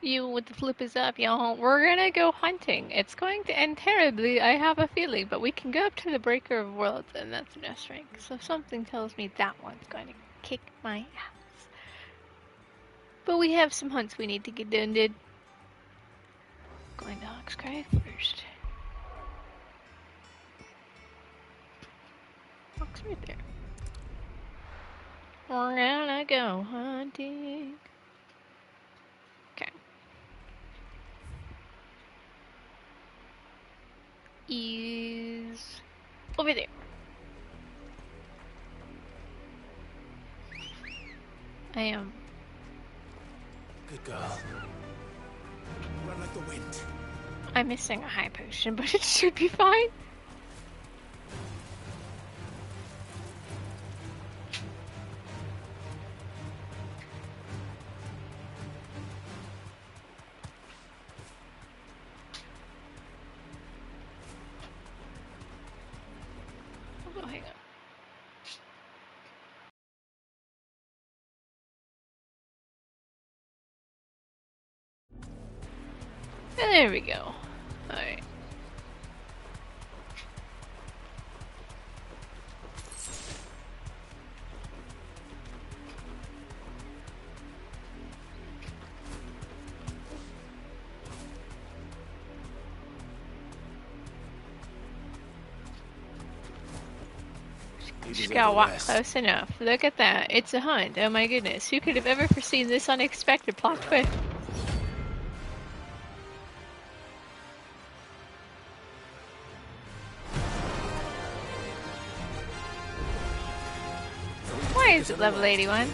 You with the flip is up, y'all. We're gonna go hunting. It's going to end terribly, I have a feeling, but we can go up to the Breaker of Worlds, and that's an S rank. So something tells me that one's going to kick my ass. But we have some hunts we need to get done, dude. Going to Hawkscry first. Hawk's right there. We're gonna go hunting. Okay. Is over there. I am. Good girl. Run like the wind. I'm missing a high potion, but it should be fine. Oh, hang on. There we go. Alright. Just gotta walk close enough. Look at that. It's a hunt. Oh my goodness. Who could have ever foreseen this unexpected plot twist? Why is it level 81?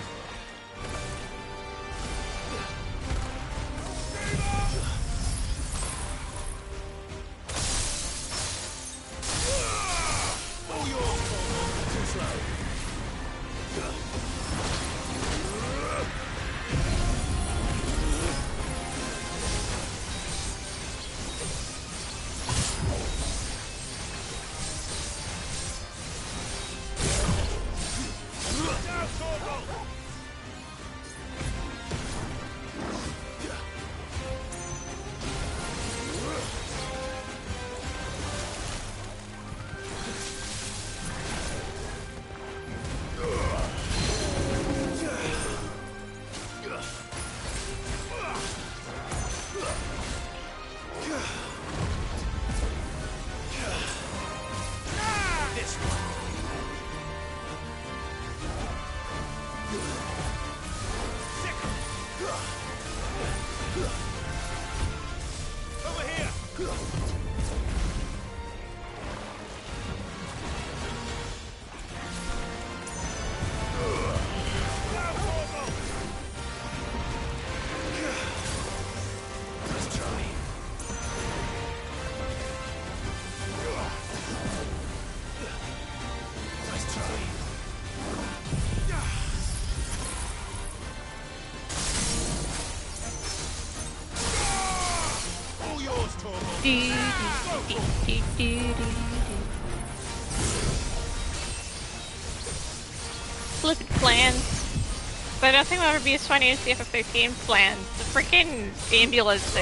Flippin' plans. But I don't think that would be as funny as the FF13 plans. The freaking ambulances.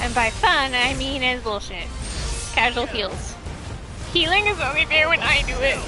And by fun, I mean as bullshit. Casual heals. Healing is only there when I do it.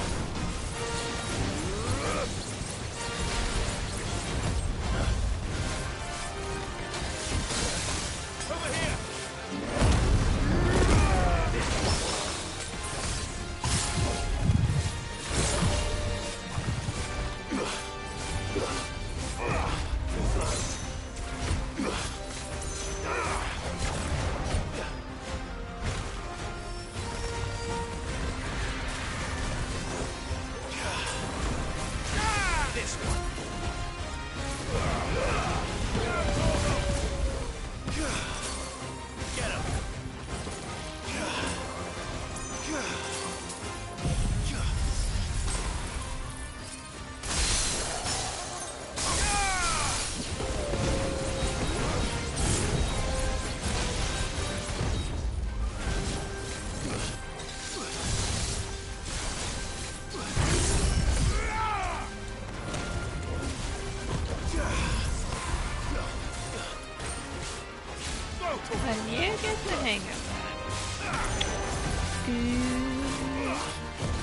And you get the hang of that.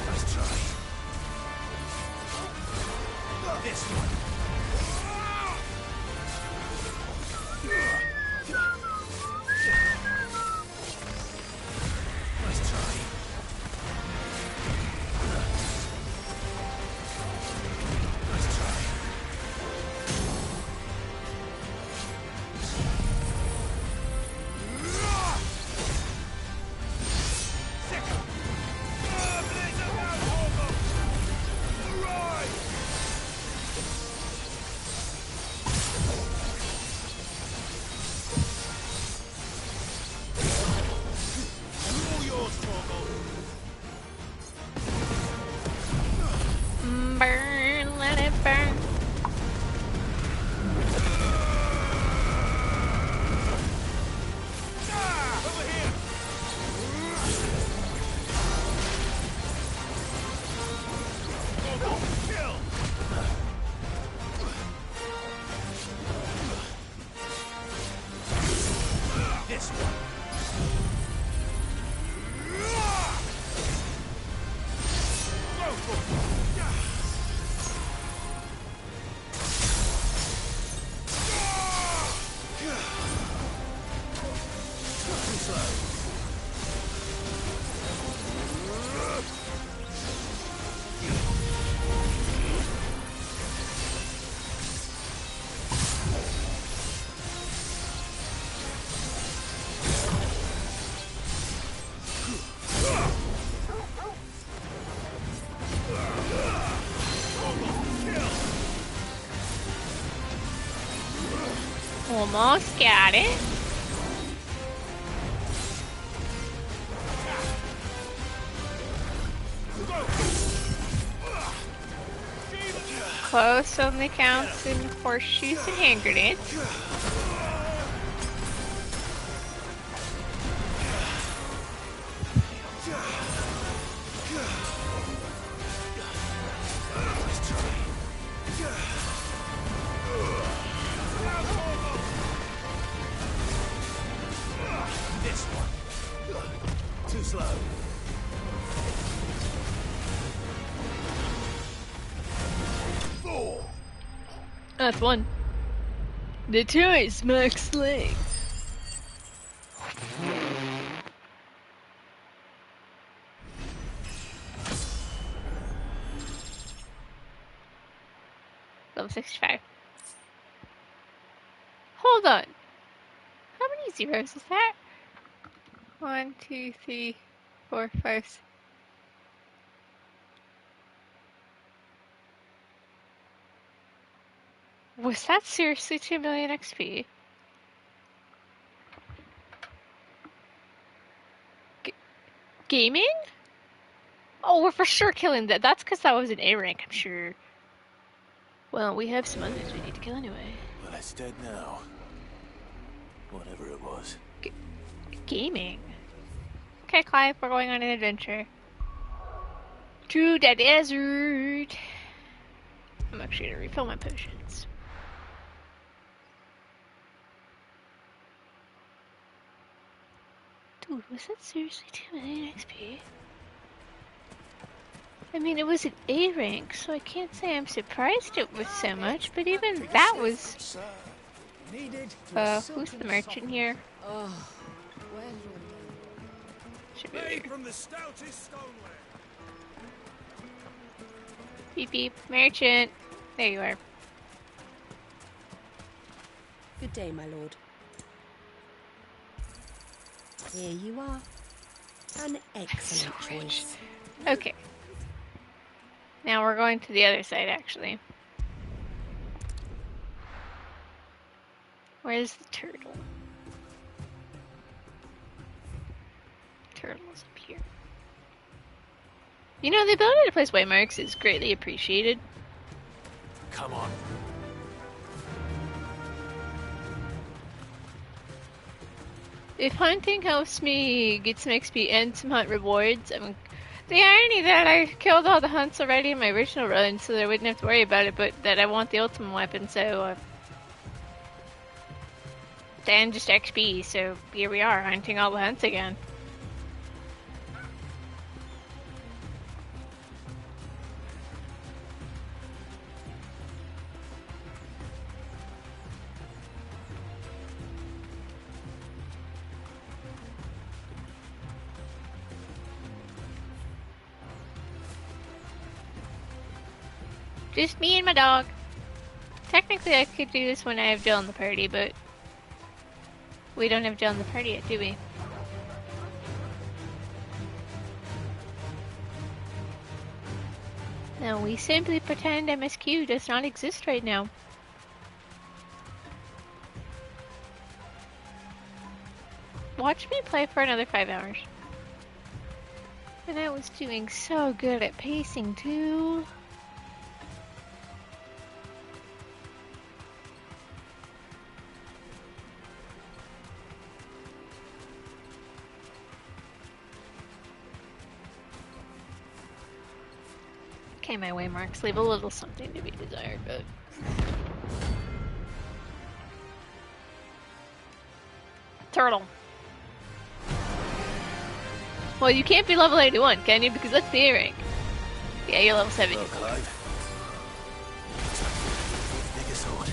Let's try. This one. Let's try. Let's try. Burn, let it burn. This one. Almost got it. Close only counts in horseshoes and hand grenades. This one. Too slow. That's one. The choice, Max Lake. Level 65. Hold on. How many zeros is that? 1, 2, 3, 4, 5, 6. Was that seriously 2 million XP? Gaming? Oh, we're for sure killing that. That's because that was an A rank, I'm sure. Well, we have some others we need to kill anyway. Well, it's dead now. Whatever it was. Gaming. Okay, Clive, we're going on an adventure. To the desert. I'm actually gonna refill my potions. Dude, was that seriously 2 million XP? I mean, it was an A rank, so I can't say I'm surprised it was so much, but even that was... who's the merchant here? Should be here. From the stoutest stoneware. Beep beep, merchant. There you are. Good day, my lord. Here you are. An excellent choice. Okay. Now we're going to the other side, actually. Where's the turtle? Turtle's up here. You know, the ability to place waymarks is greatly appreciated. Come on. If hunting helps me get some XP and some hunt rewards, I mean, the irony that I killed all the hunts already in my original run, so that I wouldn't have to worry about it, but that I want the ultimate weapon, so and just XP, so here we are, hunting all the hunts again. Just me and my dog. Technically, I could do this when I have Jill in the party, but we don't have Jill in the party yet, do we? No, we simply pretend MSQ does not exist right now. Watch me play for another 5 hours. And I was doing so good at pacing, too. Okay, my waymarks leave a little something to be desired, but... Turtle. Well, you can't be level 81, can you? Because that's the A rank. Yeah, you're level 70. Hello, Clive. Biggest sword.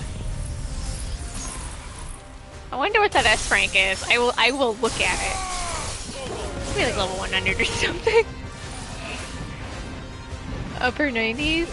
I wonder what that S rank is. I will look at it. Maybe like level 100 or something. Upper 90s?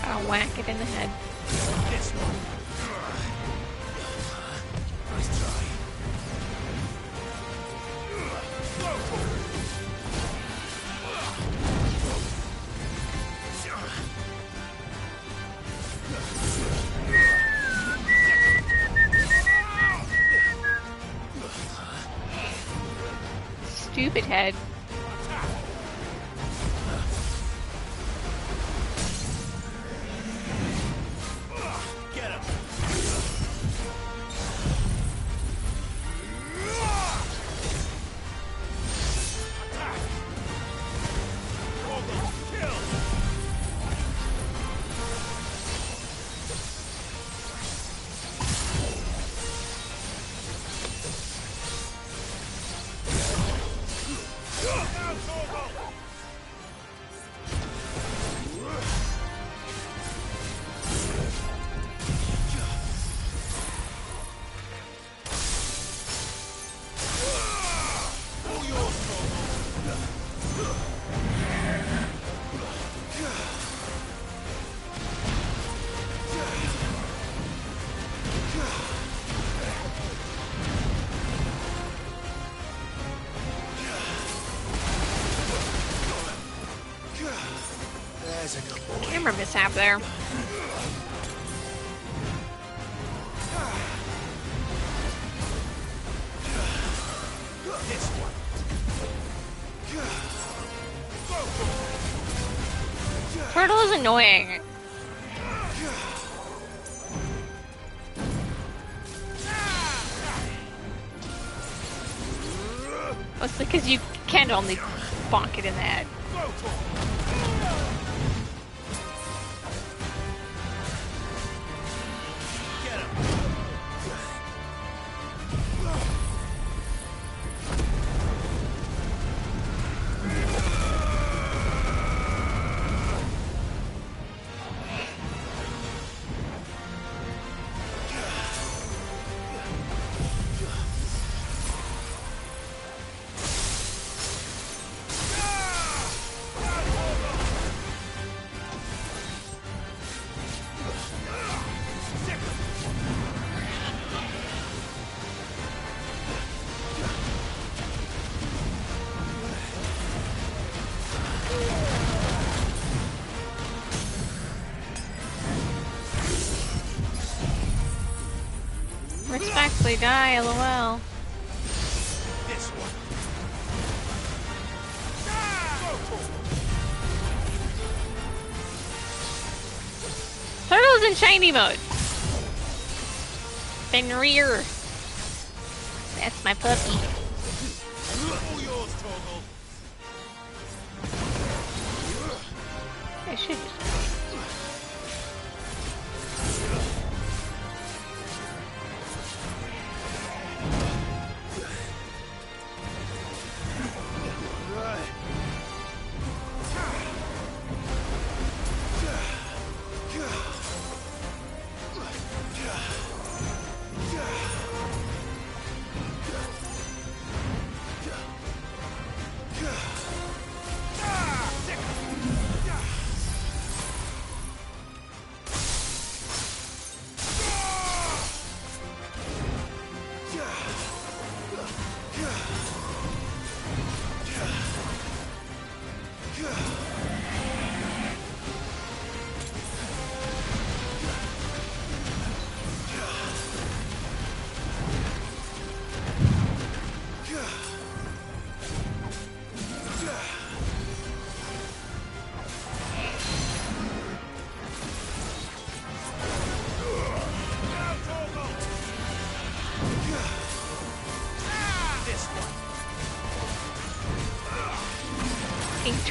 I'll whack it in the head. Stupid head. Camera mishap there. Turtle is annoying. It's because you can only bonk it in the head. respectfully die, lol. This one. Turtle's in shiny mode. Fenrir. That's my puppy. All yours, Torgal. I should just...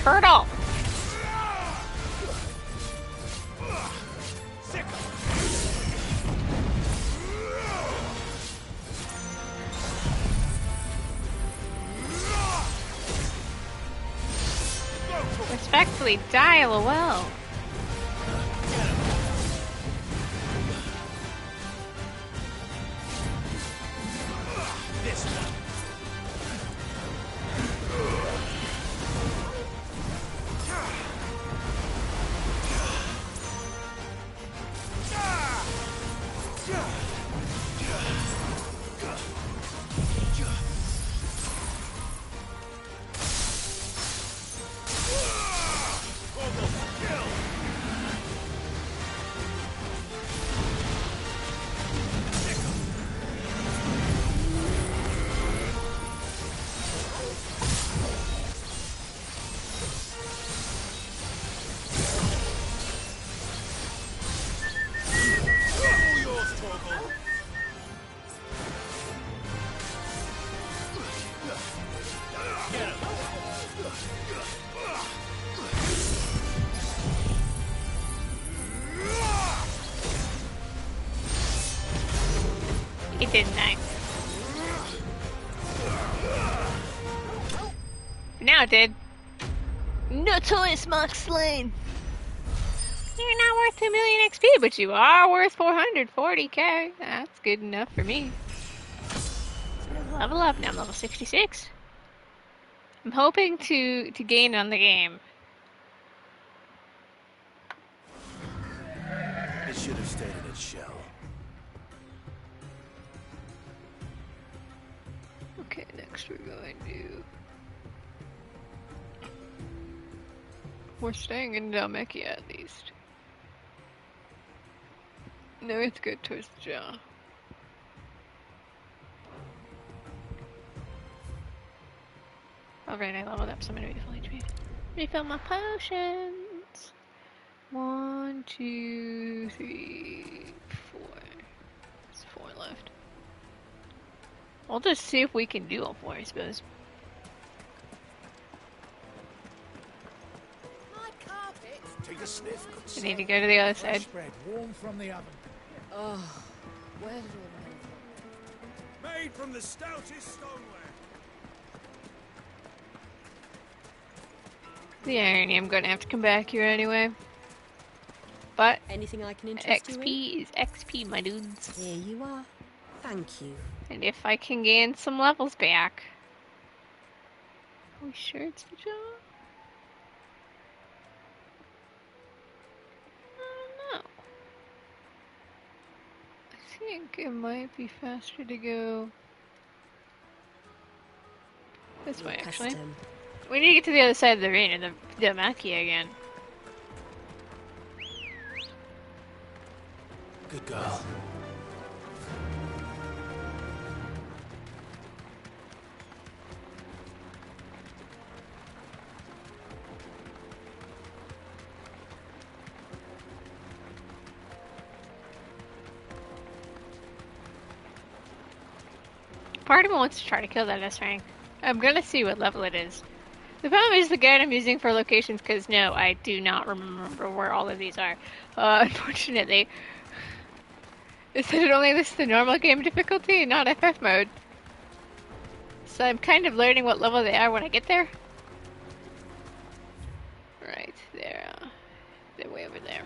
Turtle! Respectfully die, lol. It didn't die. Now it did. No choice, Mark Slane. You're not worth 2 million XP, but you are worth 440k. That's good enough for me. Level up now. I'm level 66. I'm hoping to gain on the game. It should have stayed in its shell. Okay, next we're going to... We're staying in Dalmekia at least. No, it's good towards the jaw. Alright, I leveled up, so I'm gonna refill HP. Refill my potions! 1, 2, 3, 4. There's 4 left. We'll just see if we can do all 4, I suppose. Take a sniff. I need to go to the other side. Bread warm from the oven. Oh, where did all that Made from the stoutest stoneware. The irony, I'm gonna have to come back here anyway. But Anything I can interest you in? XP is XP, my dudes. Here you are. Thank you. And if I can gain some levels back. Are we sure it's the jaw? I don't know. I think it might be faster to go this way, actually. Custom. We need to get to the other side of the arena, the Makia again. Good girl. part of me wants to try to kill that S rank. I'm gonna see what level it is. The problem is the guide I'm using for locations, because no, I do not remember where all of these are. Unfortunately. It said it only lists the normal game difficulty and not FF mode. So I'm kind of learning what level they are when I get there. Right, they're way over there.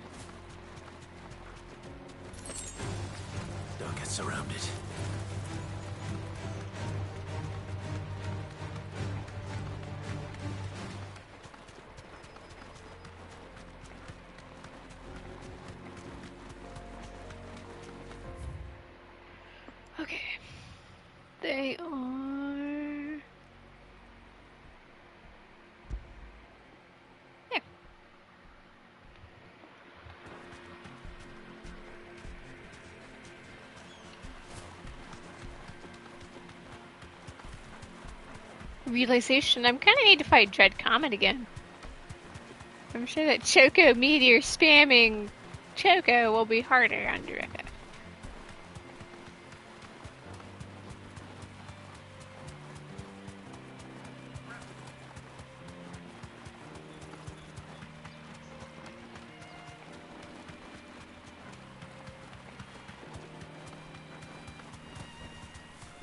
Don't get surrounded. Okay. They are... There. Realization, I'm kinda need to fight Dread Comet again. I'm sure that Choco Meteor spamming Choco will be harder under FF.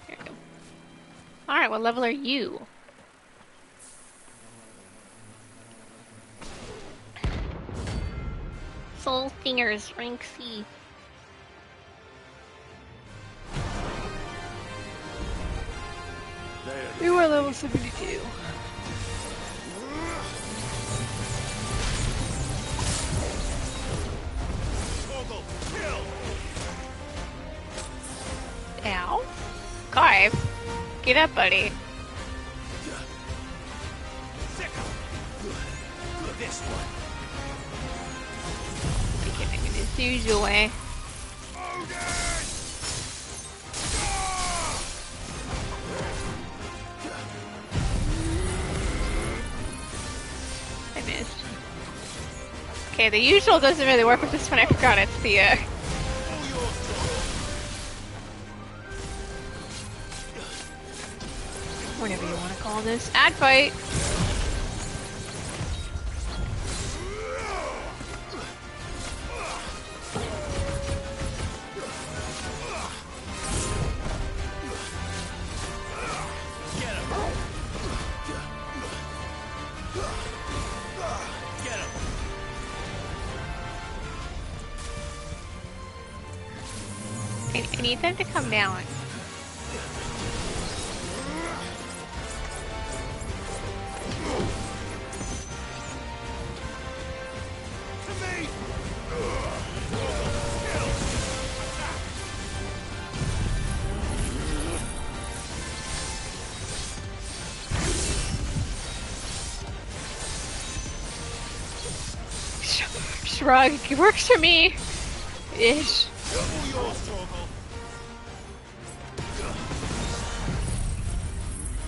There we go. Alright, what level are you? Soul Stingers, rank C. You are level 72. Ow. Carve. Get up, buddy. This one. Beginning in his usual way. I missed. Okay, the usual doesn't really work with this one. I forgot it's the, whatever you want to call this. Ad fight! I need them to come down. Shrug, it works for me. Ish.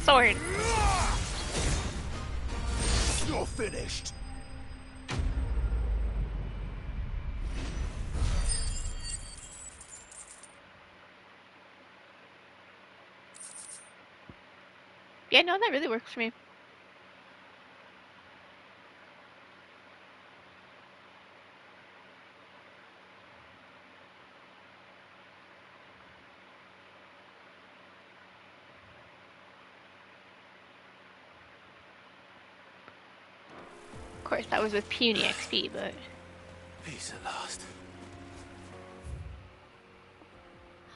Sword. You're finished. Yeah, no, that really works for me. Of course, that was with puny XP, but... Peace at last.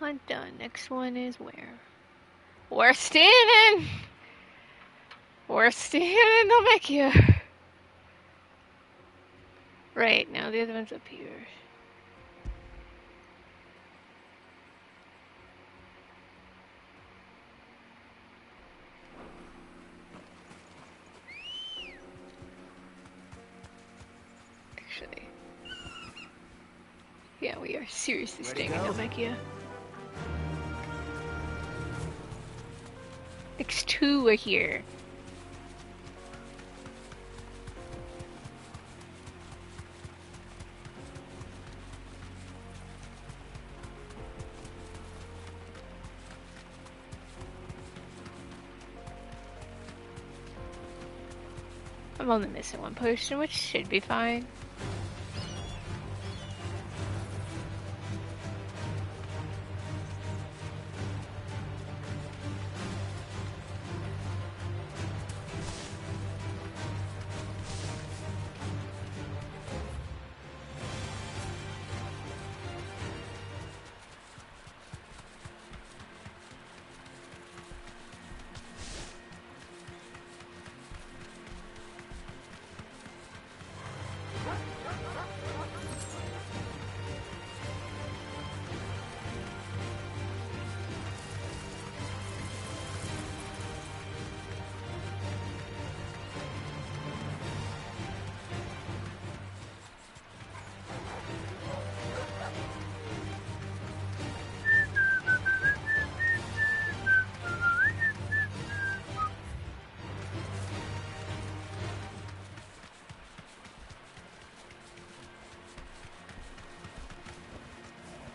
Hunt done. Next one is where? We're standing! We're standing in Namekia! Right, now the other one's up here. Actually. Yeah, we are seriously staying in Namekia. X2 are here. I'm only missing one potion, which should be fine.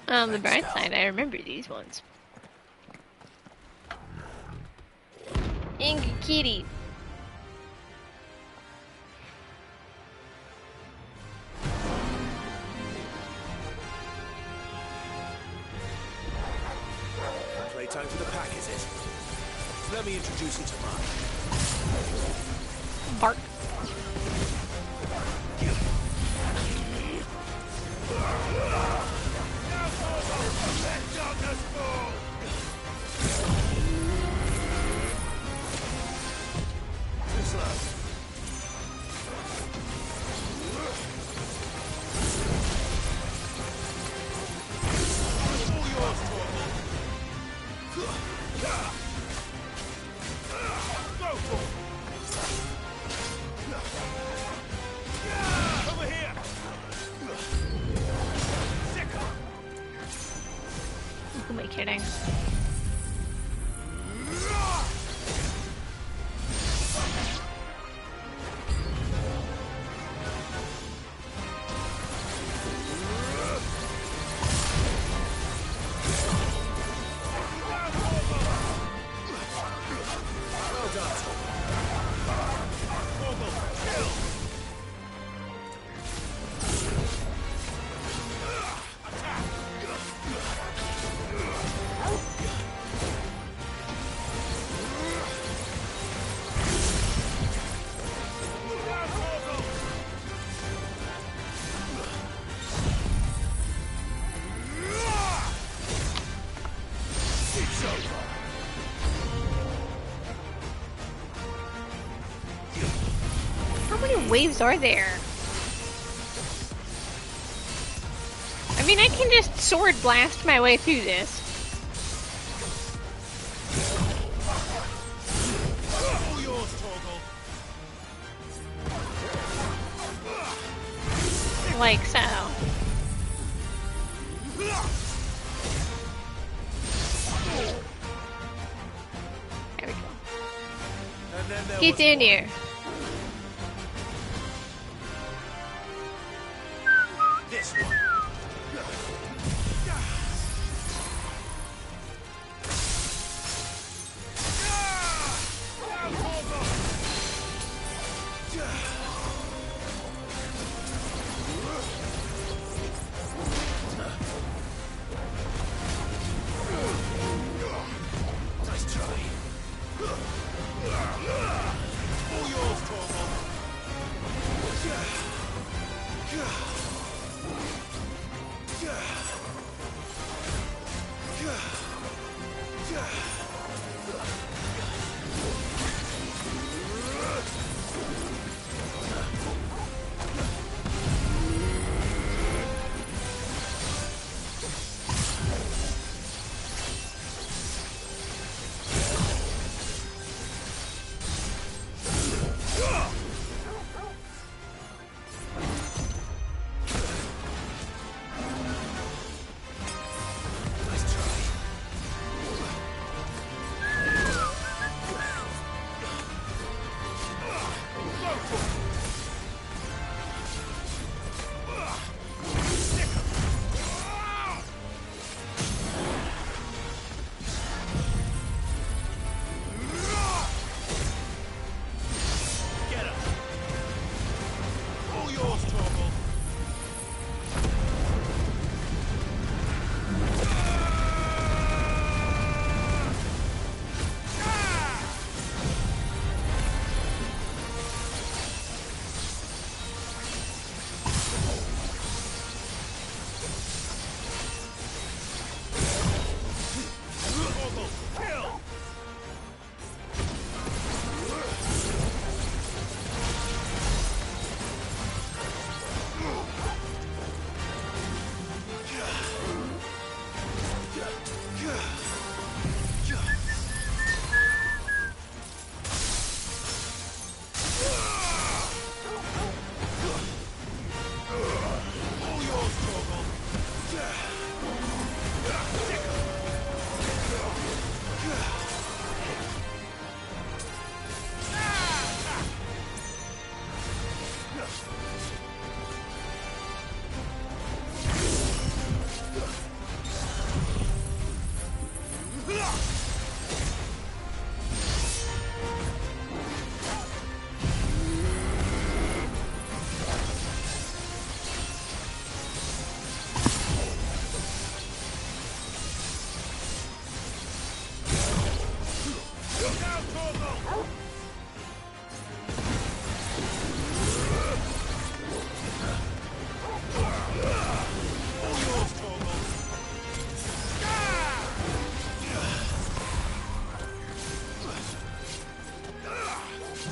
On the bright side, I remember these ones. Angry kitty. Playtime for the pack, is it? Let me introduce you to mine. Bark. Who am I kidding? How many waves are there? I mean, I can just sword blast my way through this. Like so. There we go. Get in here. This one. Nice try. All yours, Torvald.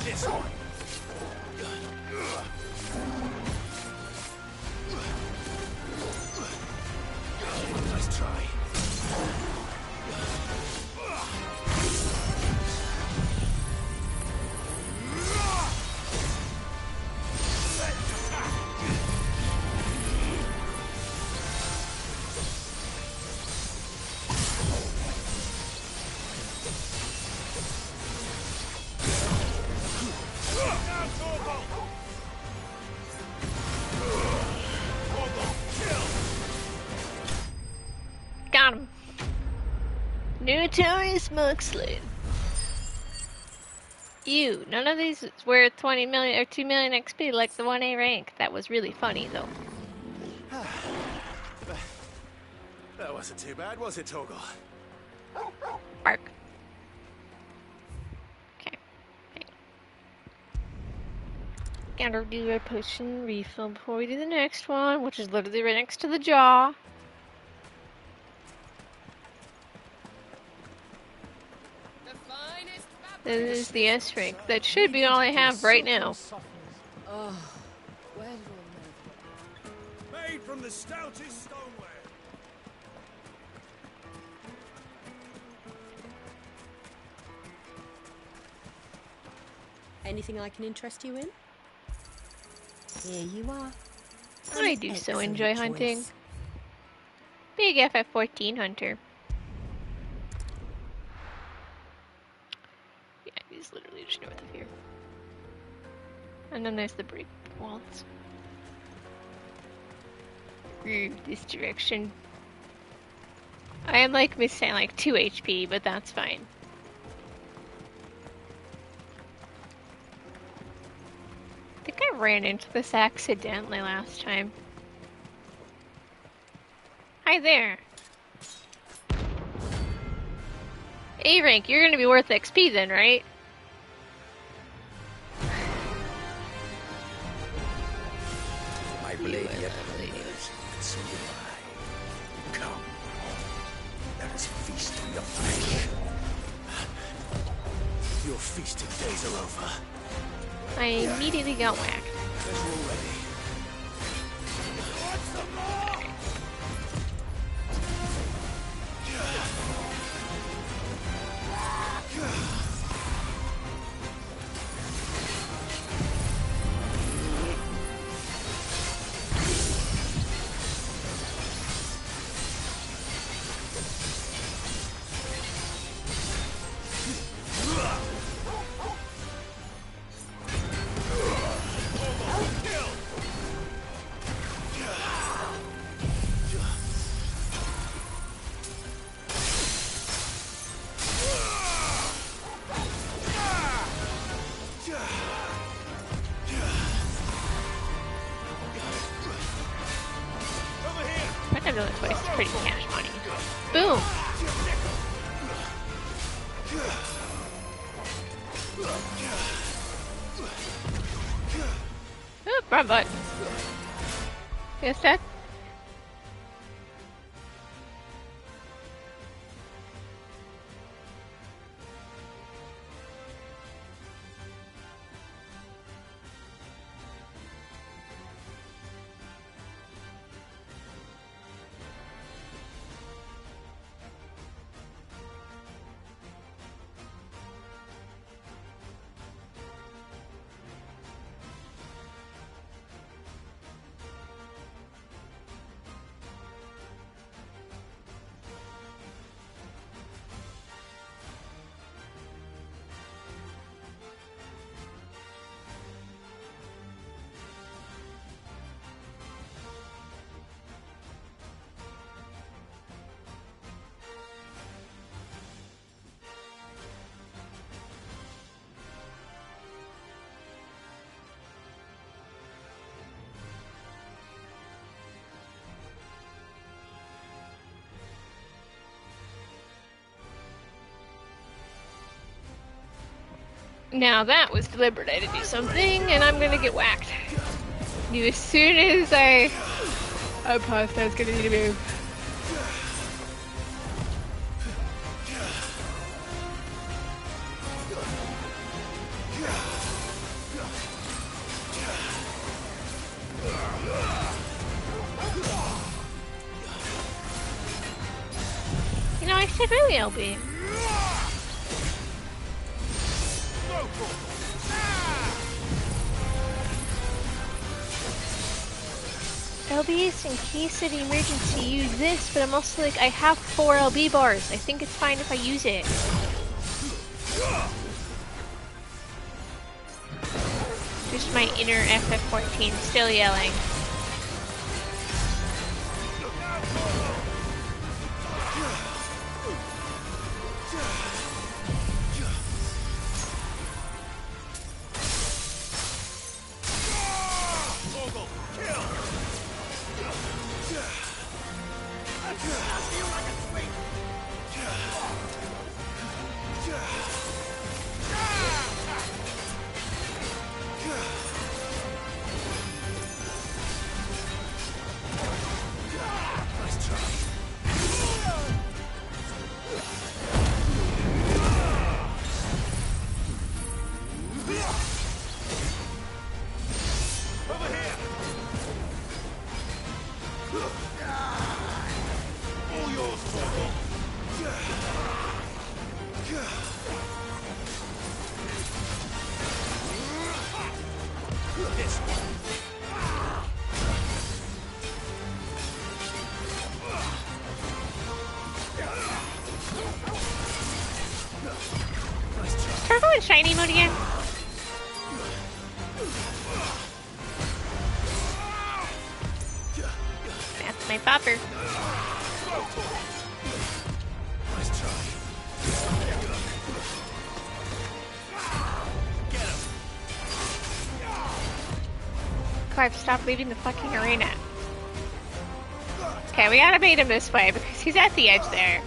This one. Nice try. Got him. Notorious Muxlin. Ew, none of these were 20 million or 2 million XP like the 1A rank. That was really funny though. That wasn't too bad, was it, Torgal? Bark. Okay. Gotta do a potion refill before we do the next one, which is literally right next to the jaw. This is the S rank. That should be all I have right now. Oh, where did all Made from the stoutest stoneware. Anything I can interest you in? Here you are. I do so Excellent enjoy hunting. choice. Big FF14 hunter. Yeah, he's literally just north of here. And then there's the brick walls. This direction. I am like missing like 2 HP, but that's fine. I think I ran into this accidentally last time. Hi there. A rank, you're gonna be worth XP then, right? My blade yet lingers, and so do I. Come, let us feast on your flesh. Your feasting days are over. I immediately got whacked. Guess we're all ready. I've done it twice. It's pretty cash money. Boom! Oop, wrong button. Yes, Dad? Now that was deliberate. I had to do something, and I'm gonna get whacked. Knew as soon as I paused, I was gonna need to move. You know, I should really LB. LBs in case of emergency, use this, but I'm also like, I have 4 LB bars. I think it's fine if I use it. Just my inner FF14 still yelling. Turtle in shiny mode again? That's my bopper. Clive, stop leaving the fucking arena. Okay, we gotta bait him this way because he's at the edge there.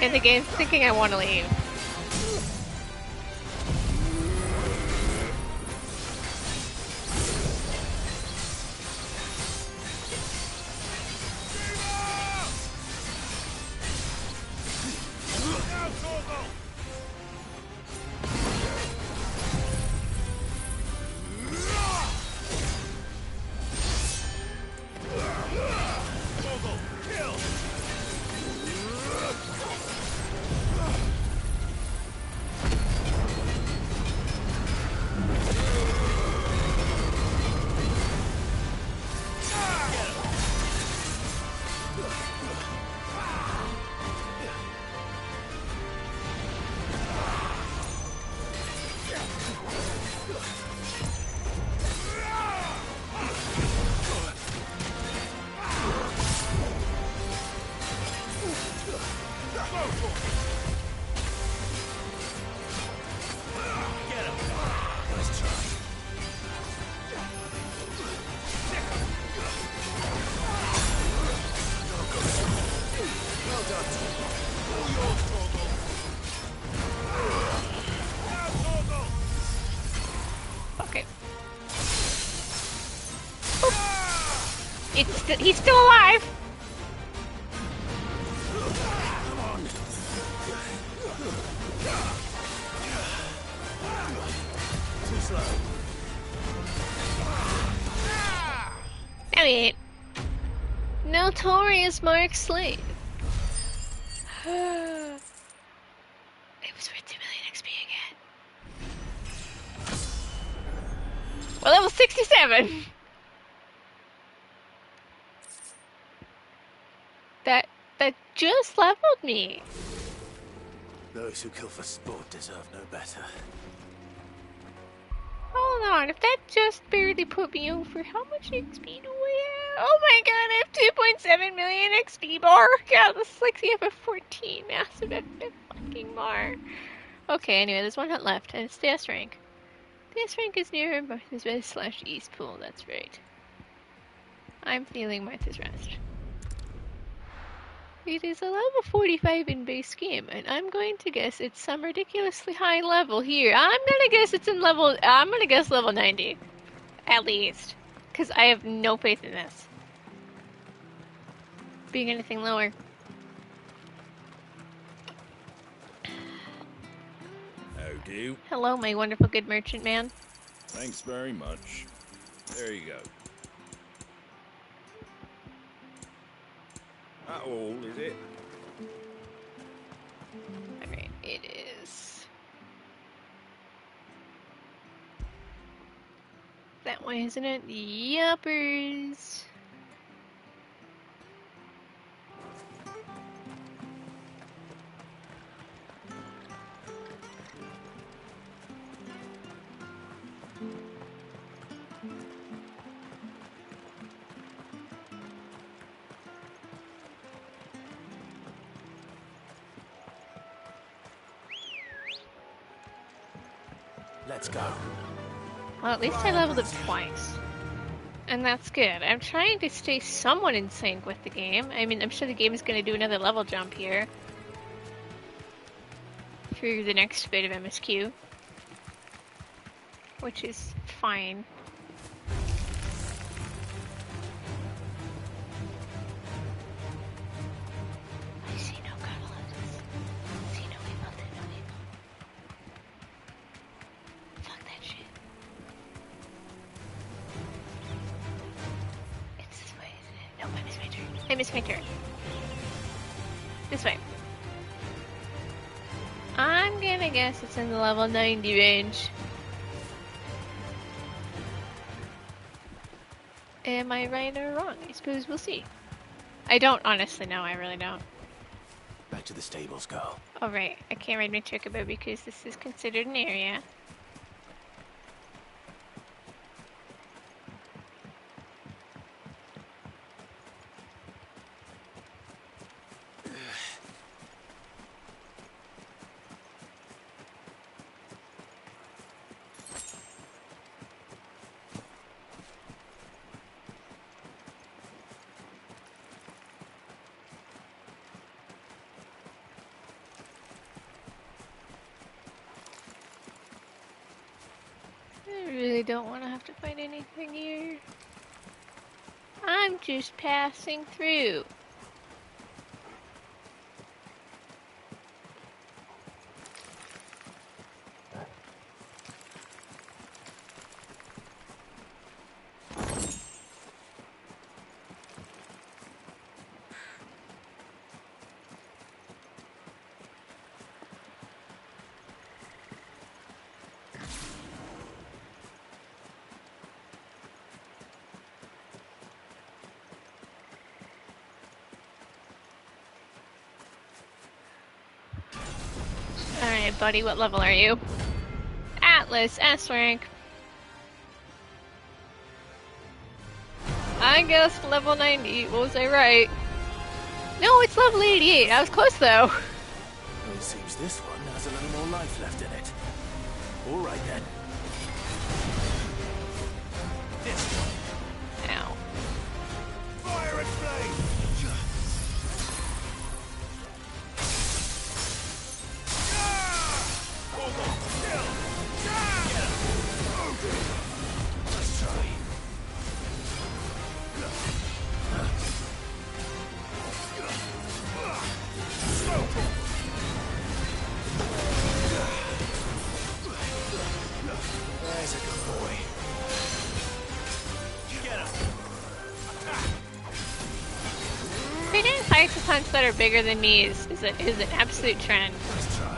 And the game's thinking I want to leave. He's still alive! Too slow. No, he ain't. Notorious Mark Slade. It was worth 2 million XP again. Well, level 67! That just leveled me. Those who kill for sport deserve no better. Hold on, if that just barely put me over, how much XP do I have? Oh my god, I have 2.7 million XP bar. God, this is like the FF14 massive FF fucking bar. Okay, anyway, there's one hut left, and it's the S rank. The S rank is near Martha's Rest / East Pool, that's right. I'm feeling Martha's Rest. It is a level 45 in base game, and I'm going to guess it's some ridiculously high level here. I'm gonna guess it's in level. I'm gonna guess level 90, at least, because I have no faith in this being anything lower. How do? Hello, my wonderful good merchant man. Thanks very much. There you go. That all, is it? Alright, it is. That way, isn't it? Yuppers. Let's go. Well, at least I leveled up twice. And that's good. I'm trying to stay somewhat in sync with the game. I mean, I'm sure the game is going to do another level jump here. Through the next bit of MSQ. Which is fine. I see no catalysts. See no evil, do no evil. Fuck that shit. It's this way, isn't it? No, I missed my turn. I missed my turn. This way. I'm gonna guess it's in the level 90 range. Am I right or wrong? I suppose we'll see. I don't honestly know, I really don't. Back to the stables, girl. Alright, I can't ride my chocobo because this is considered an area. I really don't want to have to fight anything here. I'm just passing through. Alright, buddy, what level are you? Atlas, S rank. I guess level 90. Was I right? No, it's level 88. I was close though. Well, it seems this one has a little more life left in it. All right then. Ow. Fire and flame! Let's try. There's a good boy. Get him. Hitting fights with hunts that are bigger than me is an absolute trend. Let's try.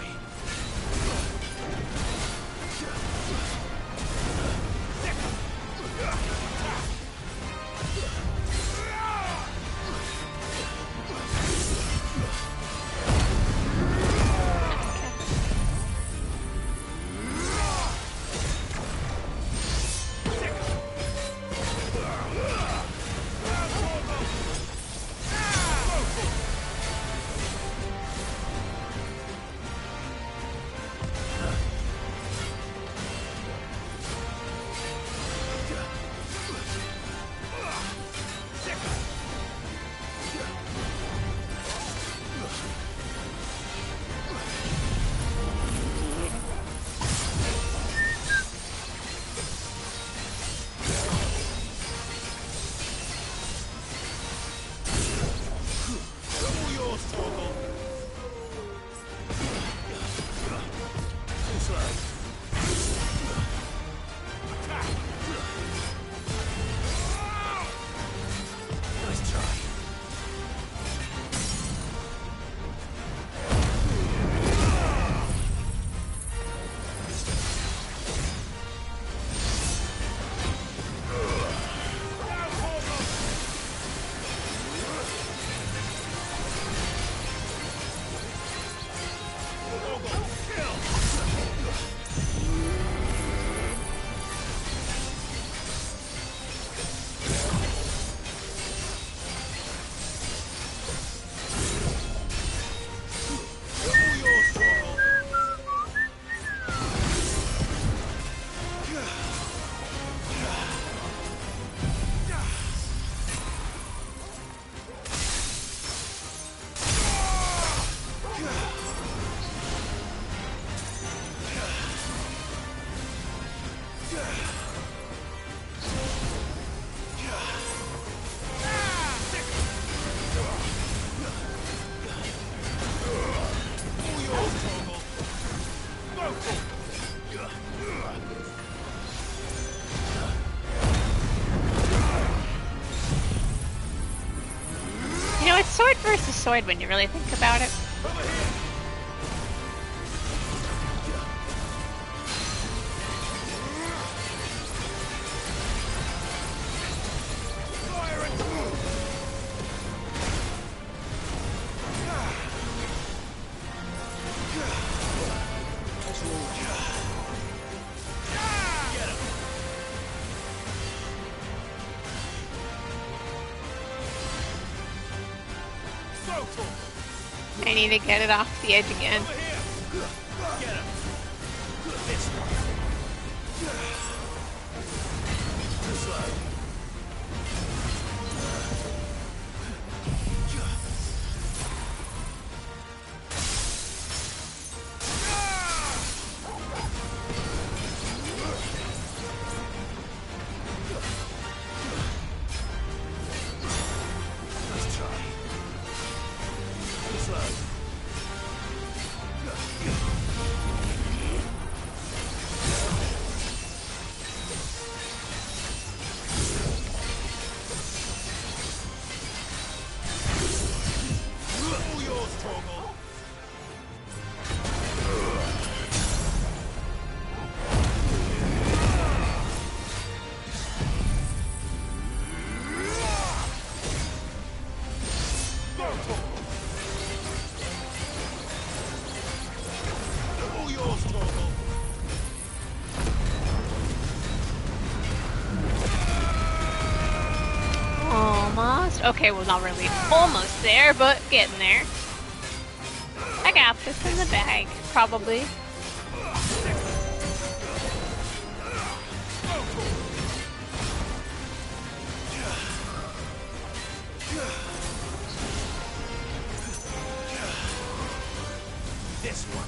You know, it's sword versus sword when you really think about it. I need to get it off the edge again. Almost. Okay, well, not really almost there, but getting there. I got this in the bag, probably. This one.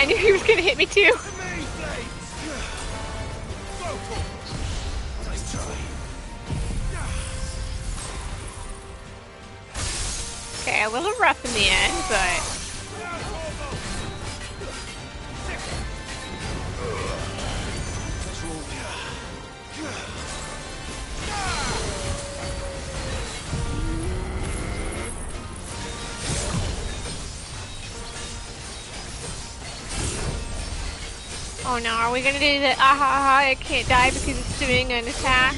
I knew he was gonna hit me too. Me blades! Vocal! Nice try. Okay, a little rough in the end, but oh no, are we gonna do the aha, I can't die because it's doing an attack?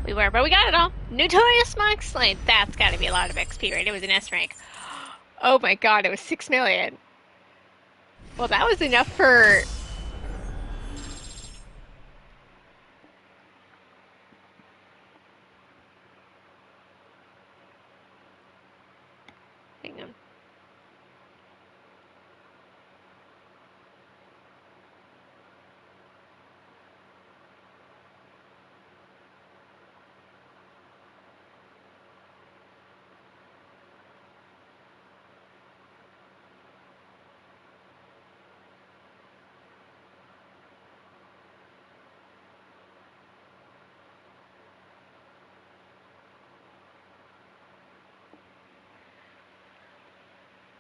We were, but we got it all. Notorious Monk Slain. That's gotta be a lot of XP, right? It was an S rank. Oh my god, it was 6 million. Well, that was enough for... Hang on.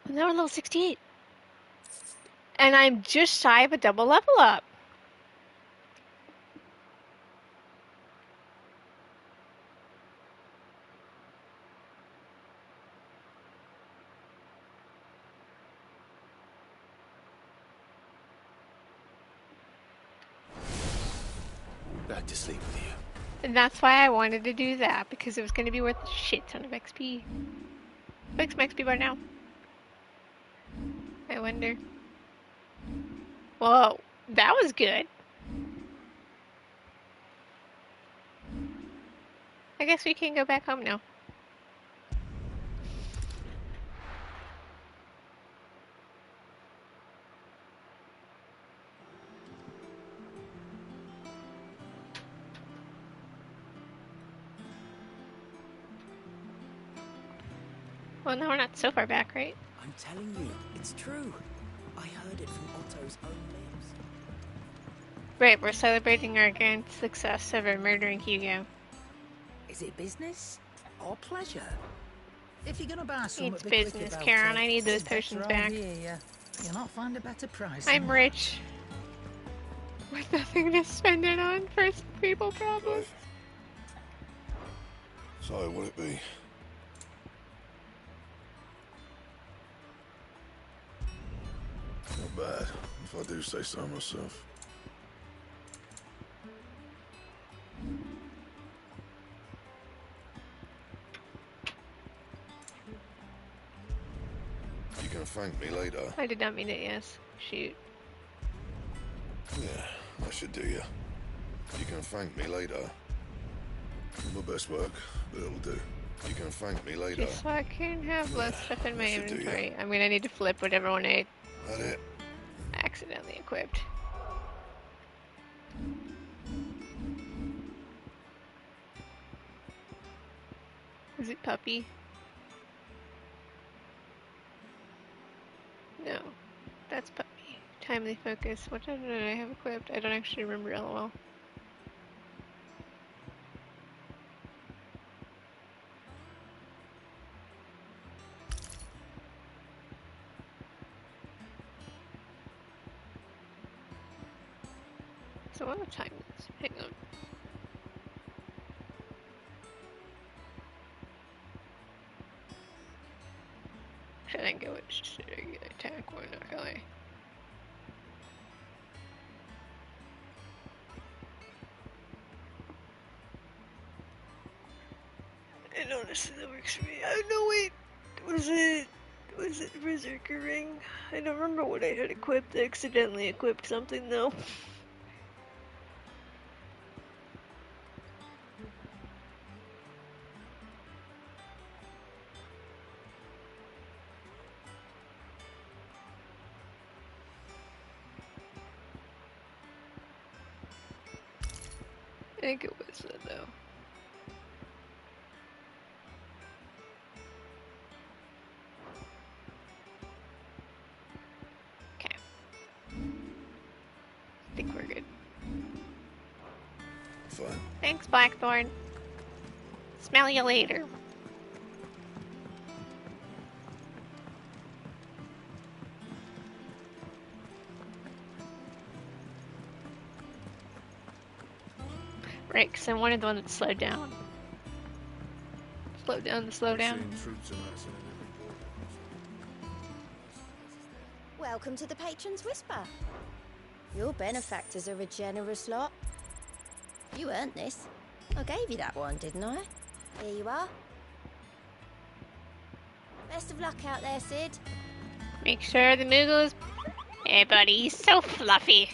Well, now we're level 68. And I'm just shy of a double level up. Back to sleep with you. And that's why I wanted to do that, because it was going to be worth a shit ton of XP. What's my XP bar now? I wonder. Whoa, that was good. I guess we can go back home now. Well, no, we're not so far back, right? I'm telling you, it's true. I heard it from Otto's own lips. Right, we're celebrating our grand success over murdering Hugo. Is it business or pleasure? If you're gonna buy something, It's be quick business, about Karen. it. I need those It's better potions round back. here, yeah. You'll not find a better price. I'm rich. With nothing to spend it on for people problems. So, will it be? Not bad, if I do say so myself. You can thank me later. I did not mean it, yes. Shoot. Yeah, I should do you. You can thank me later. My best work, but it'll do. You can thank me later. Just so I can have less stuff in my I should do, inventory. I'm gonna need to flip whatever one I That it? accidentally equipped. Is it puppy? No. That's puppy. Timely focus. What did I have equipped? I don't actually remember LOL. So what time is? Hang on. Should I go with attack one or LA? And honestly, that works for me. Oh no, wait, was it is it Berserker Ring? I don't remember what I had equipped. I accidentally equipped something though. I think it was that though. Okay. I think we're good. Fine. Thanks, Blackthorn. Smell you later. Right, because I wanted the one that slowed down. Slow down the slow down. Welcome to the Patron's Whisper. Your benefactors are a generous lot. You earned this. I gave you that one, didn't I? Here you are. Best of luck out there, Sid. Make sure the Moogle is... Hey, buddy, he's so fluffy.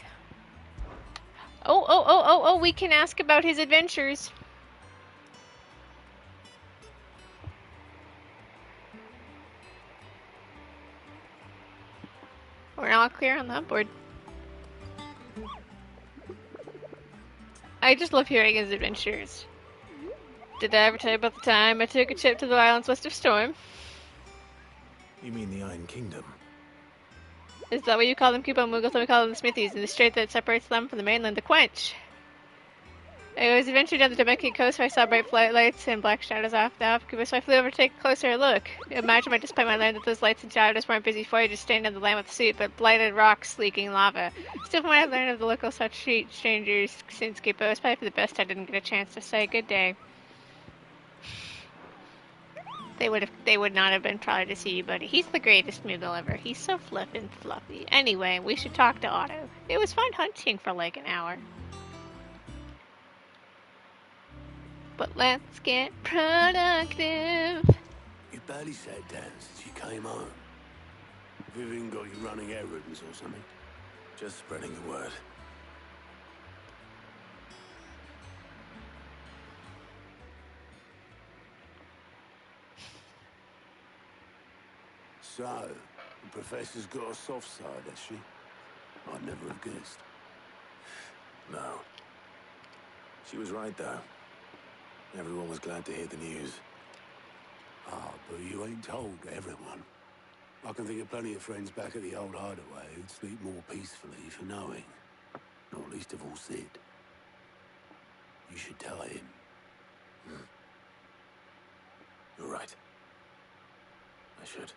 Oh, we can ask about his adventures. We're all clear on that board. I just love hearing his adventures. Did I ever tell you about the time I took a trip to the islands west of Storm? You mean the Iron Kingdom? Is that what you call them? People Moogles, we call them the Smithies, and the strait that separates them from the mainland, the Quench. I was adventuring down the Dominican coast where I saw bright lights and black shadows off the Africa, so I flew over to take a closer look. Imagine my disappointment when I learned that those lights and shadows weren't busy voyagers staying on the land with the suit, but blighted rocks leaking lava. Still, from what I learned of the local such strangers since Capo, it was probably for the best I didn't get a chance to say good day. They would not have been proud to see you, buddy. He's the greatest Moogle ever. He's so flippin' fluffy. Anyway, we should talk to Otto. It was fun hunting for like an hour. But let's get productive. You barely sat down since you came home. Vivian got you running errands or something? Just spreading the word. So, the professor's got a soft side, has she? I'd never have guessed. No. She was right, though. Everyone was glad to hear the news. Ah, but you ain't told everyone. I can think of plenty of friends back at the old hideaway who'd sleep more peacefully for knowing. Not least of all Sid. You should tell him. You're right. I should.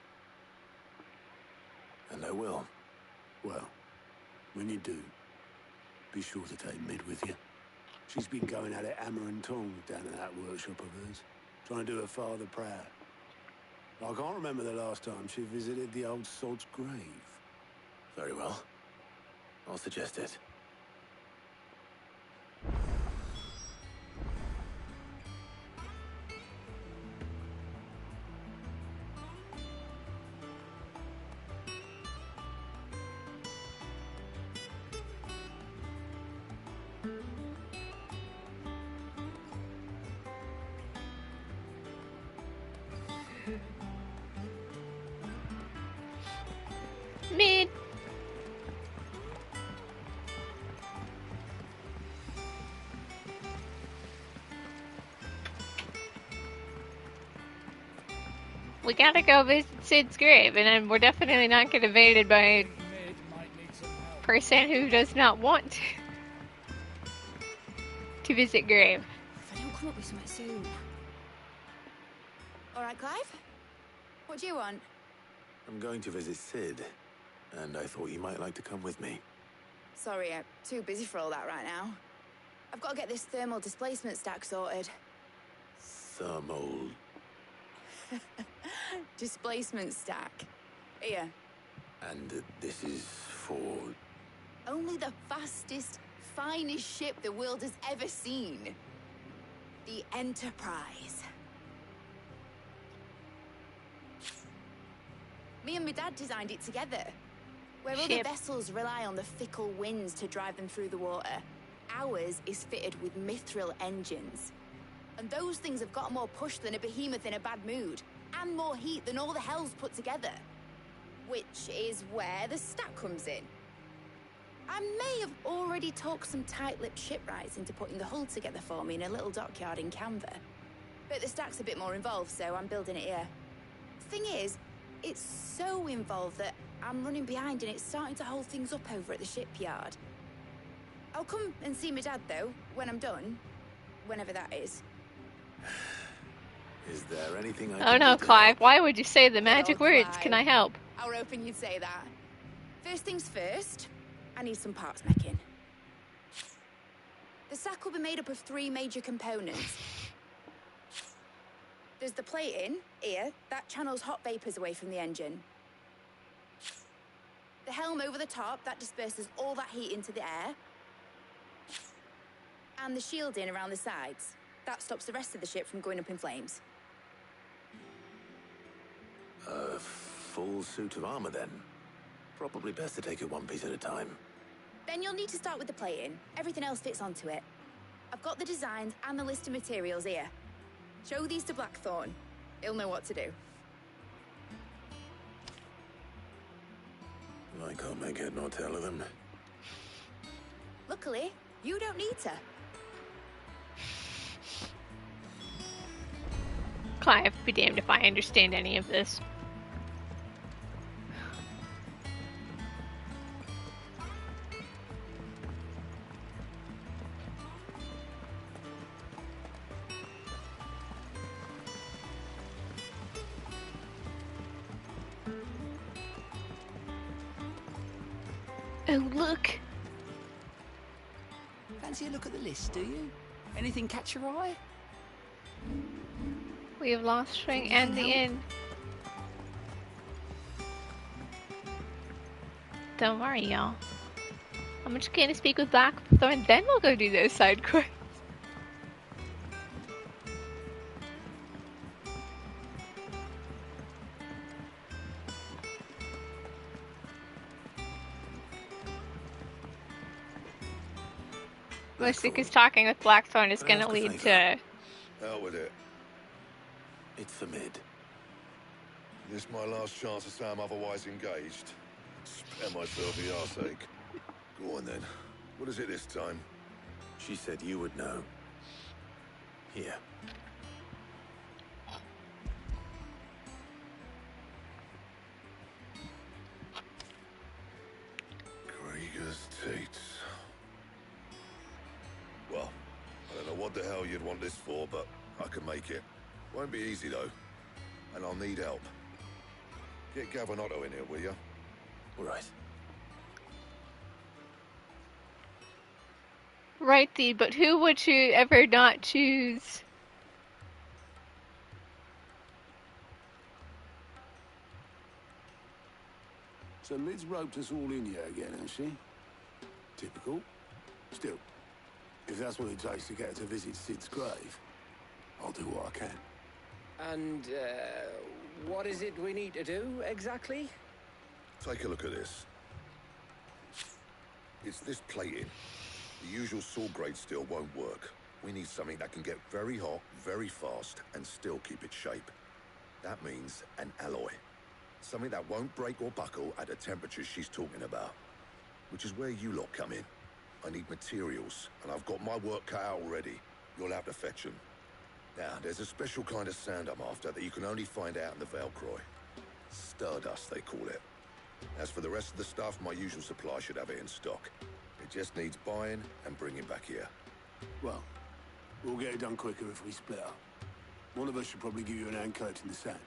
And I will. Well, when you do, be sure to take Mid with you. She's been going at it hammer and tongs down in that workshop of hers, trying to do her father proud. I can't remember the last time she visited the old sod's grave. Very well. I'll suggest it. Mid. We gotta go visit Sid's grave, and then we're definitely not get invaded by a person who does not want to visit grave. If I don't come up with something soon. All right, Clive? What do you want? I'm going to visit Sid, and I thought you might like to come with me. Sorry, I'm too busy for all that right now. I've got to get this thermal displacement stack sorted. Thermal... Displacement stack. Here. And this is for... Only the fastest, finest ship the world has ever seen. The Enterprise. Me and my dad designed it together. Where other Ship. vessels rely on the fickle winds to drive them through the water, ours is fitted with mithril engines. And those things have got more push than a behemoth in a bad mood, and more heat than all the hells put together. Which is where the stack comes in. I may have already talked some tight-lipped shipwrights into putting the hull together for me in a little dockyard in Canva. But the stack's a bit more involved, so I'm building it here. Thing is, it's so involved that I'm running behind and it's starting to hold things up over at the shipyard. I'll come and see my dad, though, when I'm done. Whenever that is. Is there anything I Oh can no, do to Clive, help? why would you say the magic Good old words? Clive. Can I help? I were hoping you'd say that. First things first, I need some parts making. The sack will be made up of 3 major components. There's the plating, here, that channels hot vapors away from the engine. The helm over the top, that disperses all that heat into the air. And the shielding around the sides. That stops the rest of the ship from going up in flames. A full suit of armor, then. Probably best to take it one piece at a time. Then you'll need to start with the plating. Everything else fits onto it. I've got the designs and the list of materials here. Show these to Blackthorn. He'll know what to do. I can't make head nor tail of them. Luckily, you don't need to. Clive, be damned if I understand any of this. Oh, look! Fancy a look at the list, do you? Anything catch your eye? We have lost string and the inn. Don't worry, y'all. I'm just gonna speak with Blackthorn, then we'll go do those side quests. Mostly because talking with Blackthorn is gonna lead to... Out with it. It's for mid. This my last chance to say I'm otherwise engaged. Spare myself the arseache. Go on then. What is it this time? She said you would know. Here. Krieger's Tates. Well, I don't know what the hell you'd want this for, but I can make it. Won't be easy though. And I'll need help. Get Gavinotto in here, will you? All right. Right, Thee, but who would you ever not choose? So Mid's roped us all in here again, has she? Typical. Still, if that's what it takes to get her to visit Sid's grave, I'll do what I can. And, what is it we need to do, exactly? Take a look at this. It's this plating. The usual sword grade steel won't work. We need something that can get very hot, very fast, and still keep its shape. That means an alloy. Something that won't break or buckle at the temperatures she's talking about. Which is where you lot come in. I need materials, and I've got my work cut out already. You'll have to fetch them. Now, there's a special kind of sand I'm after that you can only find out in the Valcroy. Stardust, they call it. As for the rest of the stuff, my usual supply should have it in stock. It just needs buying and bringing back here. Well, we'll get it done quicker if we split up. One of us should probably give you an hand coat in the sand.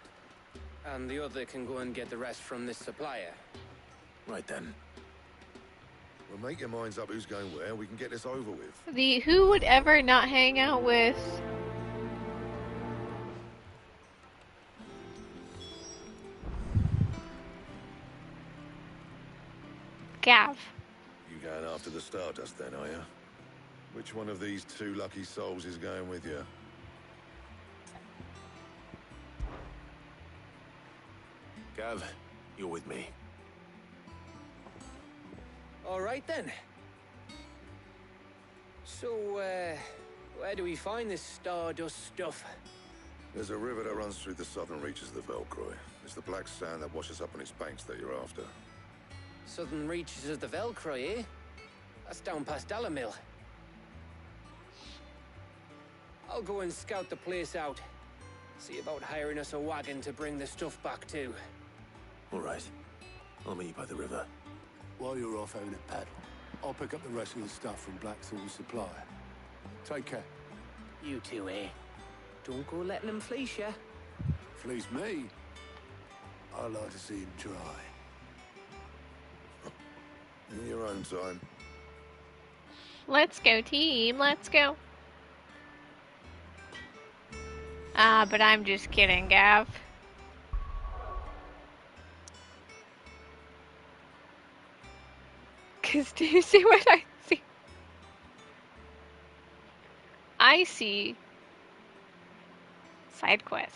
And the other can go and get the rest from this supplier. Right then. Well, make your minds up who's going where, and we can get this over with. The who would ever not hang out with... Gav. You going after the Stardust then, are you? Which one of these 2 lucky souls is going with you? Gav, You're with me. All right then. So, where do we find this stardust stuff? There's a river that runs through the southern reaches of the Velcroy. It's the black sand that washes up on its banks that you're after. Southern reaches of the Velcroy, eh? That's down past Dalamil. I'll go and scout the place out. See about hiring us a wagon to bring the stuff back to. All right. I'll meet you by the river. While you're off having a paddle, I'll pick up the rest of the stuff from Blackthorn's supply. Take care. You two, eh? Don't go letting them fleece ya. Fleece me? I'd like to see him try. In your own time. Let's go, team. Let's go. Ah, but I'm just kidding, Gav. Cause do you see what I see? I see side quest.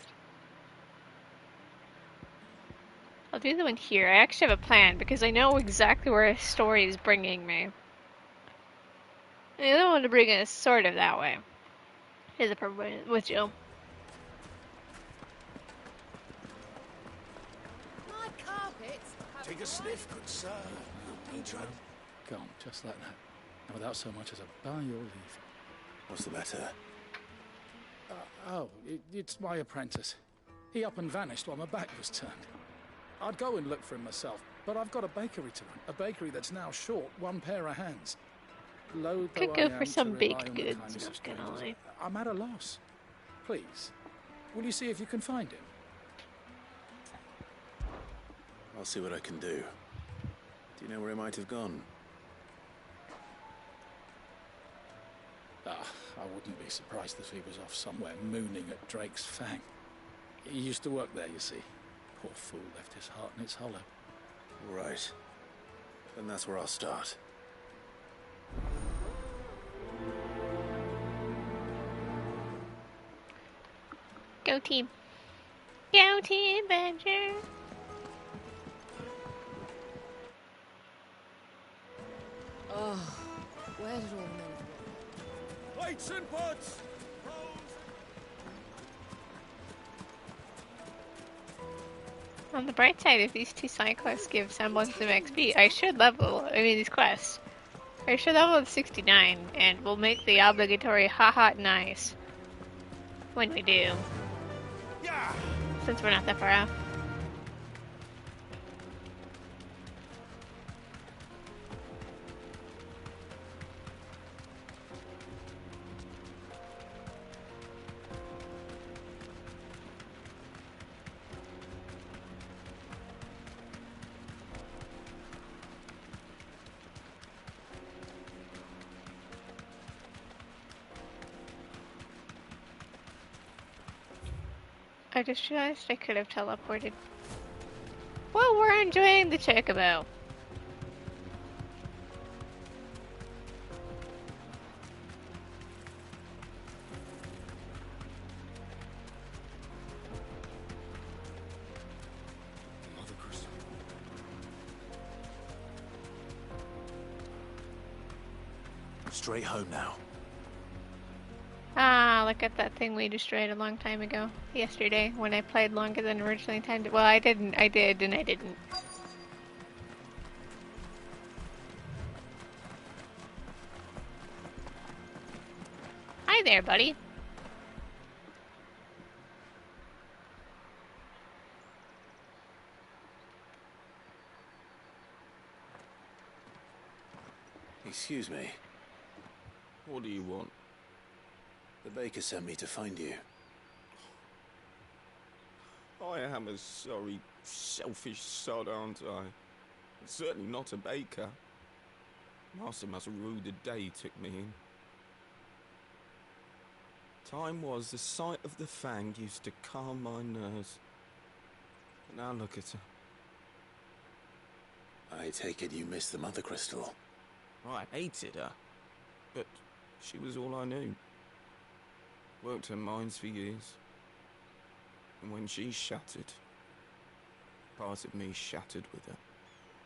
I'll do the one here. I actually have a plan because I know exactly where a story is bringing me. And the other one to bring us sort of that way. Is a with Jill. My carpets. Take a sniff, good sir. Pedro. Gone, just like that. And without so much as a by your leave. What's the matter? It's my apprentice. He up and vanished while my back was turned. I'd go and look for him myself, but I've got a bakery to run. A bakery that's now short one pair of hands. Loath Could though go I for am some to rely baked on the goods, kindness of not gonna strangers, lie. I'm at a loss. Please, will you see if you can find him? I'll see what I can do. Do you know where he might have gone? I wouldn't be surprised if he was off somewhere mooning at Drake's Fang. He used to work there, you see. Poor fool left his heart in its hollow. All right. Then that's where I'll start. Go team. Go team, Badger. Oh, where did all the men go? Plates and pots! On the bright side, if these two side quests give semblance of XP, I should level, these quests. I should level to 69, and we'll make the obligatory haha nice when we do. Yeah! Since we're not that far off. I just realized I could have teleported. Well, we're enjoying the chocobo. Mother Crystal. Straight home now. Ah, look at that thing we destroyed a long time ago. Yesterday, when I played longer than originally intended. Well, I didn't. I did, and I didn't. Hi there, buddy. Excuse me. What do you want? The baker sent me to find you. I am a sorry, selfish sod, aren't I? Certainly not a baker. Master must rue the day he took me in. Time was the sight of the Fang used to calm my nerves. But now look at her. I take it you missed the Mother Crystal. I hated her, but she was all I knew. Worked her mines for years. And when she shattered, Part of me shattered with her.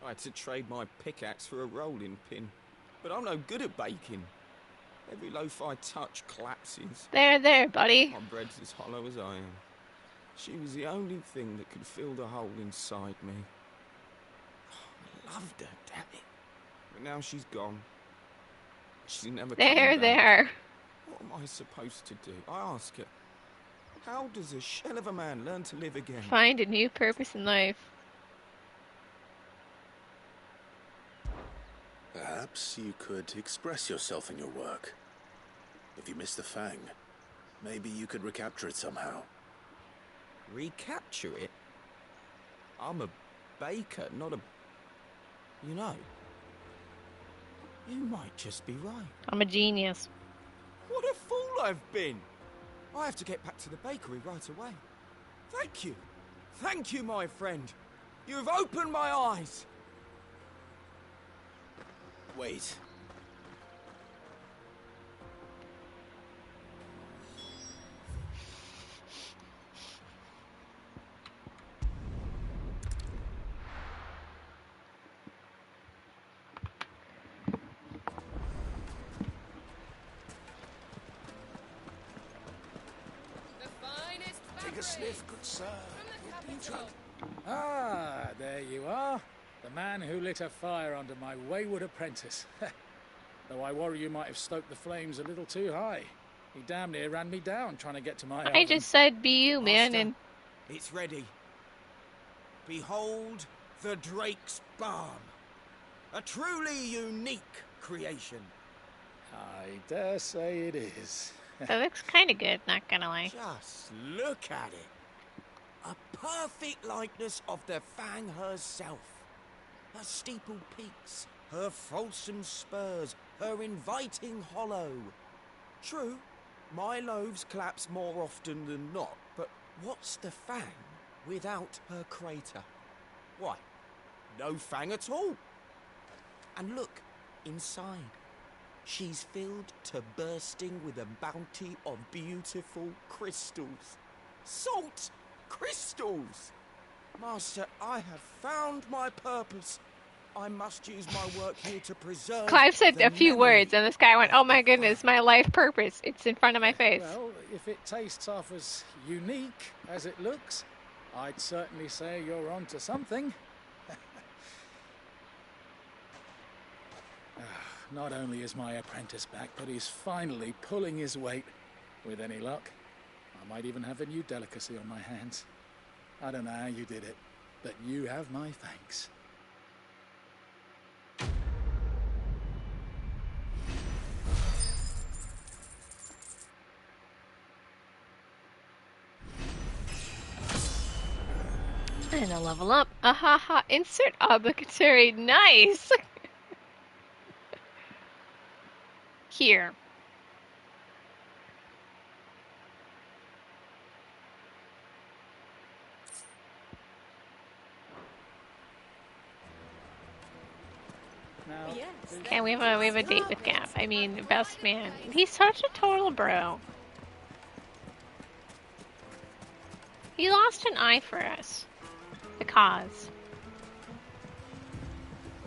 I had to trade my pickaxe for a rolling pin. But I'm no good at baking. Every loaf I touch collapses. There, buddy. My bread's as hollow as I am. She was the only thing that could fill the hole inside me. I loved her, damn it. But now she's gone. She's never coming back. There. What am I supposed to do? I ask her. How does a shell of a man learn to live again? Find a new purpose in life. Perhaps you could express yourself in your work. If you miss the Fang, maybe you could recapture it somehow. Recapture it? I'm a baker, not a... You know, you might just be right. I'm a genius. What a fool I've been! I have to get back to the bakery right away. Thank you. Thank you, my friend. You've opened my eyes. Wait. Take a sniff, good sir. You've been drunk. Ah, there you are. The man who lit a fire under my wayward apprentice. Though I worry you might have stoked the flames a little too high. He damn near ran me down trying to get to my I oven. just said be you, man, Master, and... it's ready. Behold the Drake's Balm. A truly unique creation. I dare say it is. It looks kind of good, not gonna lie. Just look at it. A perfect likeness of the Fang herself. Her steeple peaks, her fulsome spurs, her inviting hollow. True, my loaves collapse more often than not, but what's the Fang without her crater? Why, no Fang at all. And look, inside. She's filled to bursting with a bounty of beautiful crystals. Salt crystals! Master, I have found my purpose. I must use my work here to preserve... Clive said the a few memory words, and this guy went, oh my goodness, my life purpose. It's in front of my face. Well, if it tastes half as unique as it looks, I'd certainly say you're onto something. Not only is my apprentice back, but he's finally pulling his weight. With any luck, I might even have a new delicacy on my hands. I don't know how you did it, but you have my thanks. And a level up. Ahaha. Insert obligatory. Nice. Here. Now, Okay, we have a date with Gav. I mean, best man. He's such a total bro. He lost an eye for us. The cause.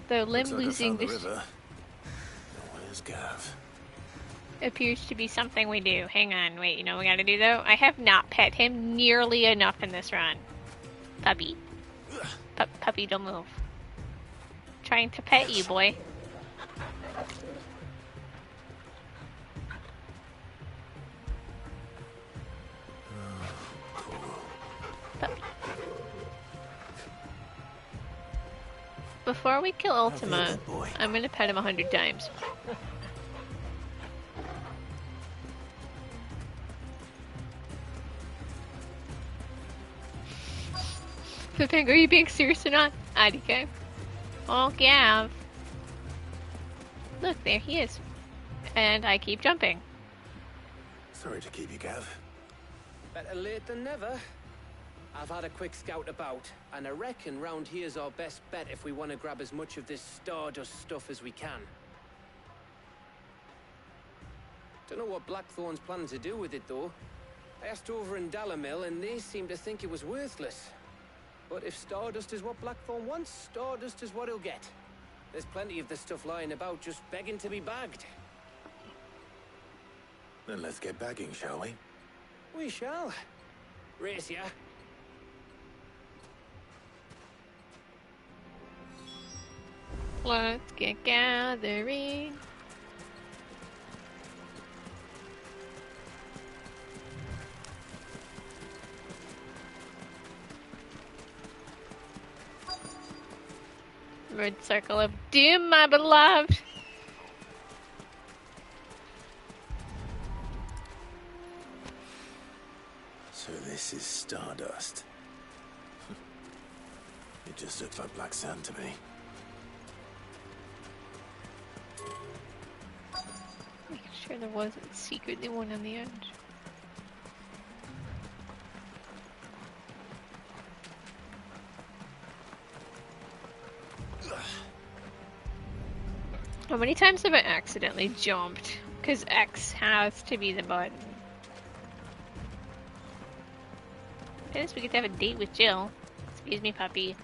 Though limb losing this Where's Gav? appears to be something we do. Hang on, wait, you know what we gotta do though? I have not pet him nearly enough in this run. Puppy. Puppy, don't move. Trying to pet you, boy. Puppy. Before we kill Ultima, I'm gonna pet him 100 times. Cliffhanger, are you being serious or not? IDK. Oh, Gav. Look, there he is. And I keep jumping. Sorry to keep you, Gav. Better late than never. I've had a quick scout about, and I reckon round here's our best bet if we want to grab as much of this Stardust stuff as we can. Don't know what Blackthorn's planning to do with it, though. I asked over in Dalamil, and they seem to think it was worthless. But if Stardust is what Blackthorn wants, Stardust is what he'll get. There's plenty of this stuff lying about, just begging to be bagged. Then let's get bagging, shall we? We shall. Race ya. Let's get gathering. Red circle of doom, my beloved. So this is Stardust. It just looks like black sand to me. Making sure there wasn't secretly one on the edge. How many times have I accidentally jumped? Because X has to be the button. I guess we get to have a date with Jill. Excuse me, puppy.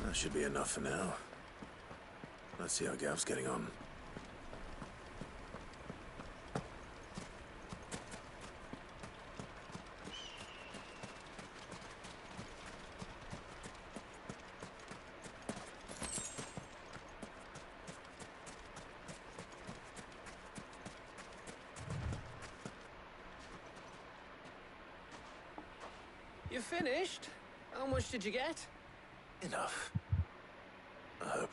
That should be enough for now. Let's see how Gav's getting on. You finished? How much did you get? Enough. I hope.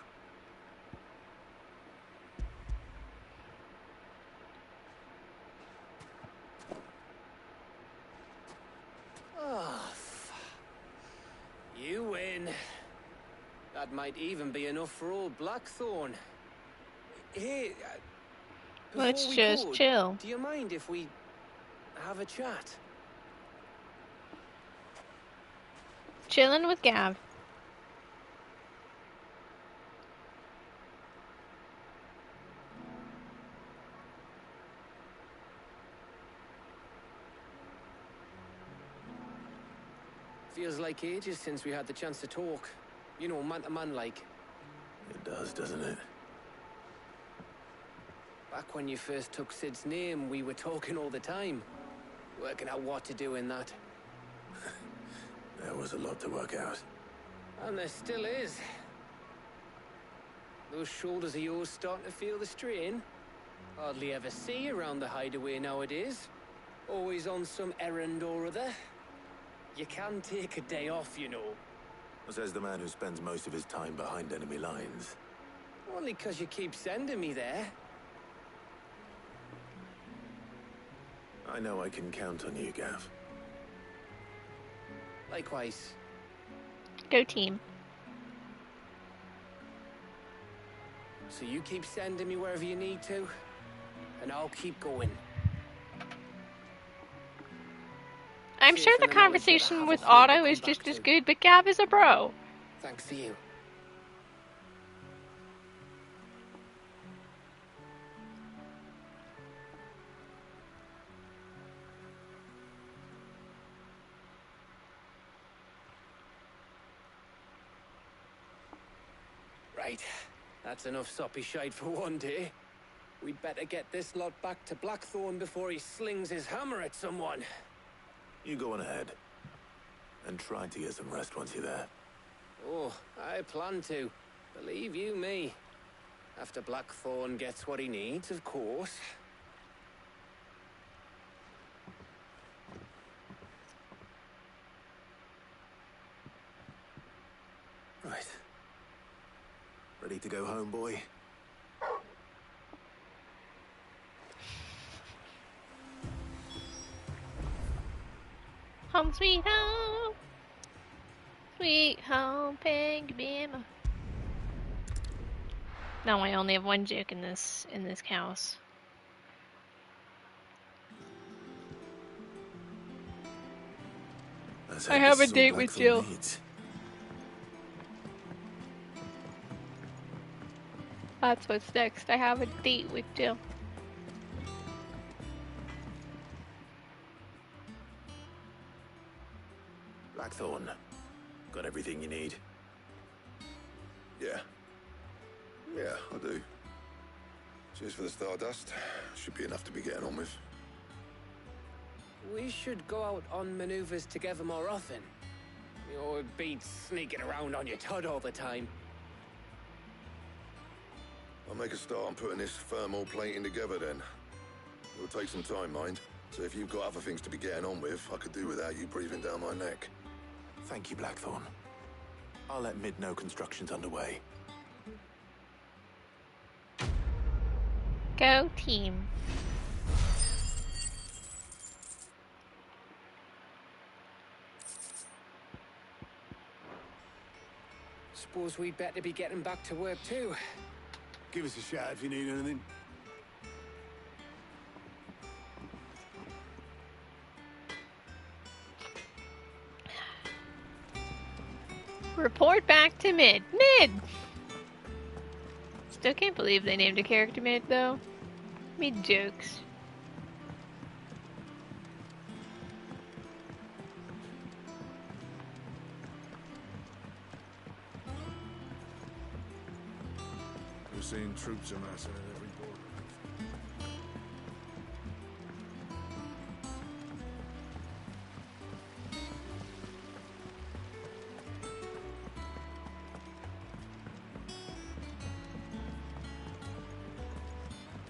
Oh, you win. That might even be enough for old Blackthorn. Hey, Let's before we just go, chill. Do you mind if we have a chat? Chilling with Gav. Feels like ages since we had the chance to talk. You know, man to man like. It does, doesn't it? Back when you first took Sid's name, we were talking all the time. Working out what to do in that. There was a lot to work out. And there still is. Those shoulders of yours starting to feel the strain. Hardly ever see you around the hideaway nowadays. Always on some errand or other. You can take a day off, you know. Says the man who spends most of his time behind enemy lines. Only 'cause you keep sending me there. I know I can count on you, Gav. Likewise. Go team. So you keep sending me wherever you need to, and I'll keep going. I'm sure the conversation with Otto is just as good, but Gav is a bro. Thanks to you. Right. That's enough soppy shite for one day. We'd better get this lot back to Blackthorn before he slings his hammer at someone. You go on ahead. And try to get some rest once you're there. Oh, I plan to. Believe you me. After Blackthorn gets what he needs, of course. Right. Ready to go home, boy? Home sweet home. Sweet home, Bama. No, I only have one joke in this house. Let's I hope have this a is all date with Blackthorn Jill. needs. That's what's next. I have a date with Jill. Blackthorn, got everything you need? Yeah. Yeah, I do. Cheers for the stardust. Should be enough to be getting on with. We should go out on maneuvers together more often. Or be sneaking around on your tud all the time. I'll make a start on putting this thermal plating together then. It'll take some time, mind. So if you've got other things to be getting on with, I could do without you breathing down my neck. Thank you, Blackthorn. I'll let Mid know construction's underway. Go team. Suppose we'd better be getting back to work too. Give us a shout if you need anything. Report back to Mid. Mid! Still can't believe they named a character Mid, though. Mid jokes. We're seeing troops amassing at every border.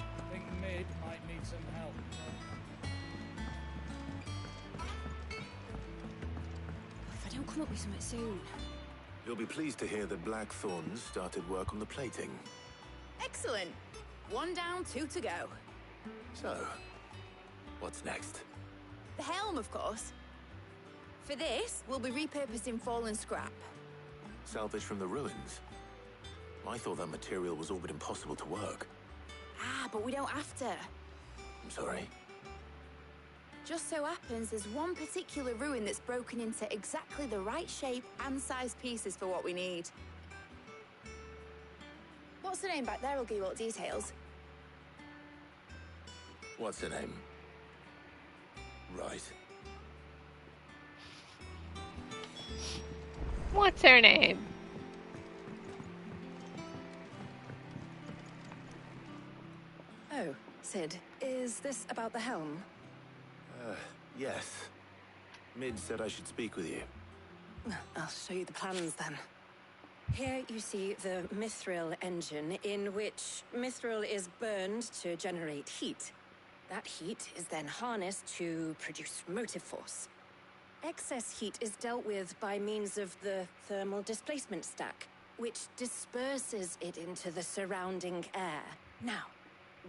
I think Mid might need some help. If I don't come up with something soon. You'll be pleased to hear that Blackthorn started work on the plating. Excellent. 1 down, 2 to go. So, what's next? The helm, of course. For this, we'll be repurposing fallen scrap. Salvage from the ruins? I thought that material was all but impossible to work. Ah, but we don't have to. I'm sorry. Just so happens there's one particular ruin that's broken into exactly the right shape and size pieces for what we need. What's the name back there? I'll give you all the details. What's her name? Right. What's her name? Oh, Sid, is this about the helm? Yes. Mid said I should speak with you. I'll show you the plans then. Here you see the mithril engine, in which mithril is burned to generate heat. That heat is then harnessed to produce motive force. Excess heat is dealt with by means of the thermal displacement stack, which disperses it into the surrounding air. Now,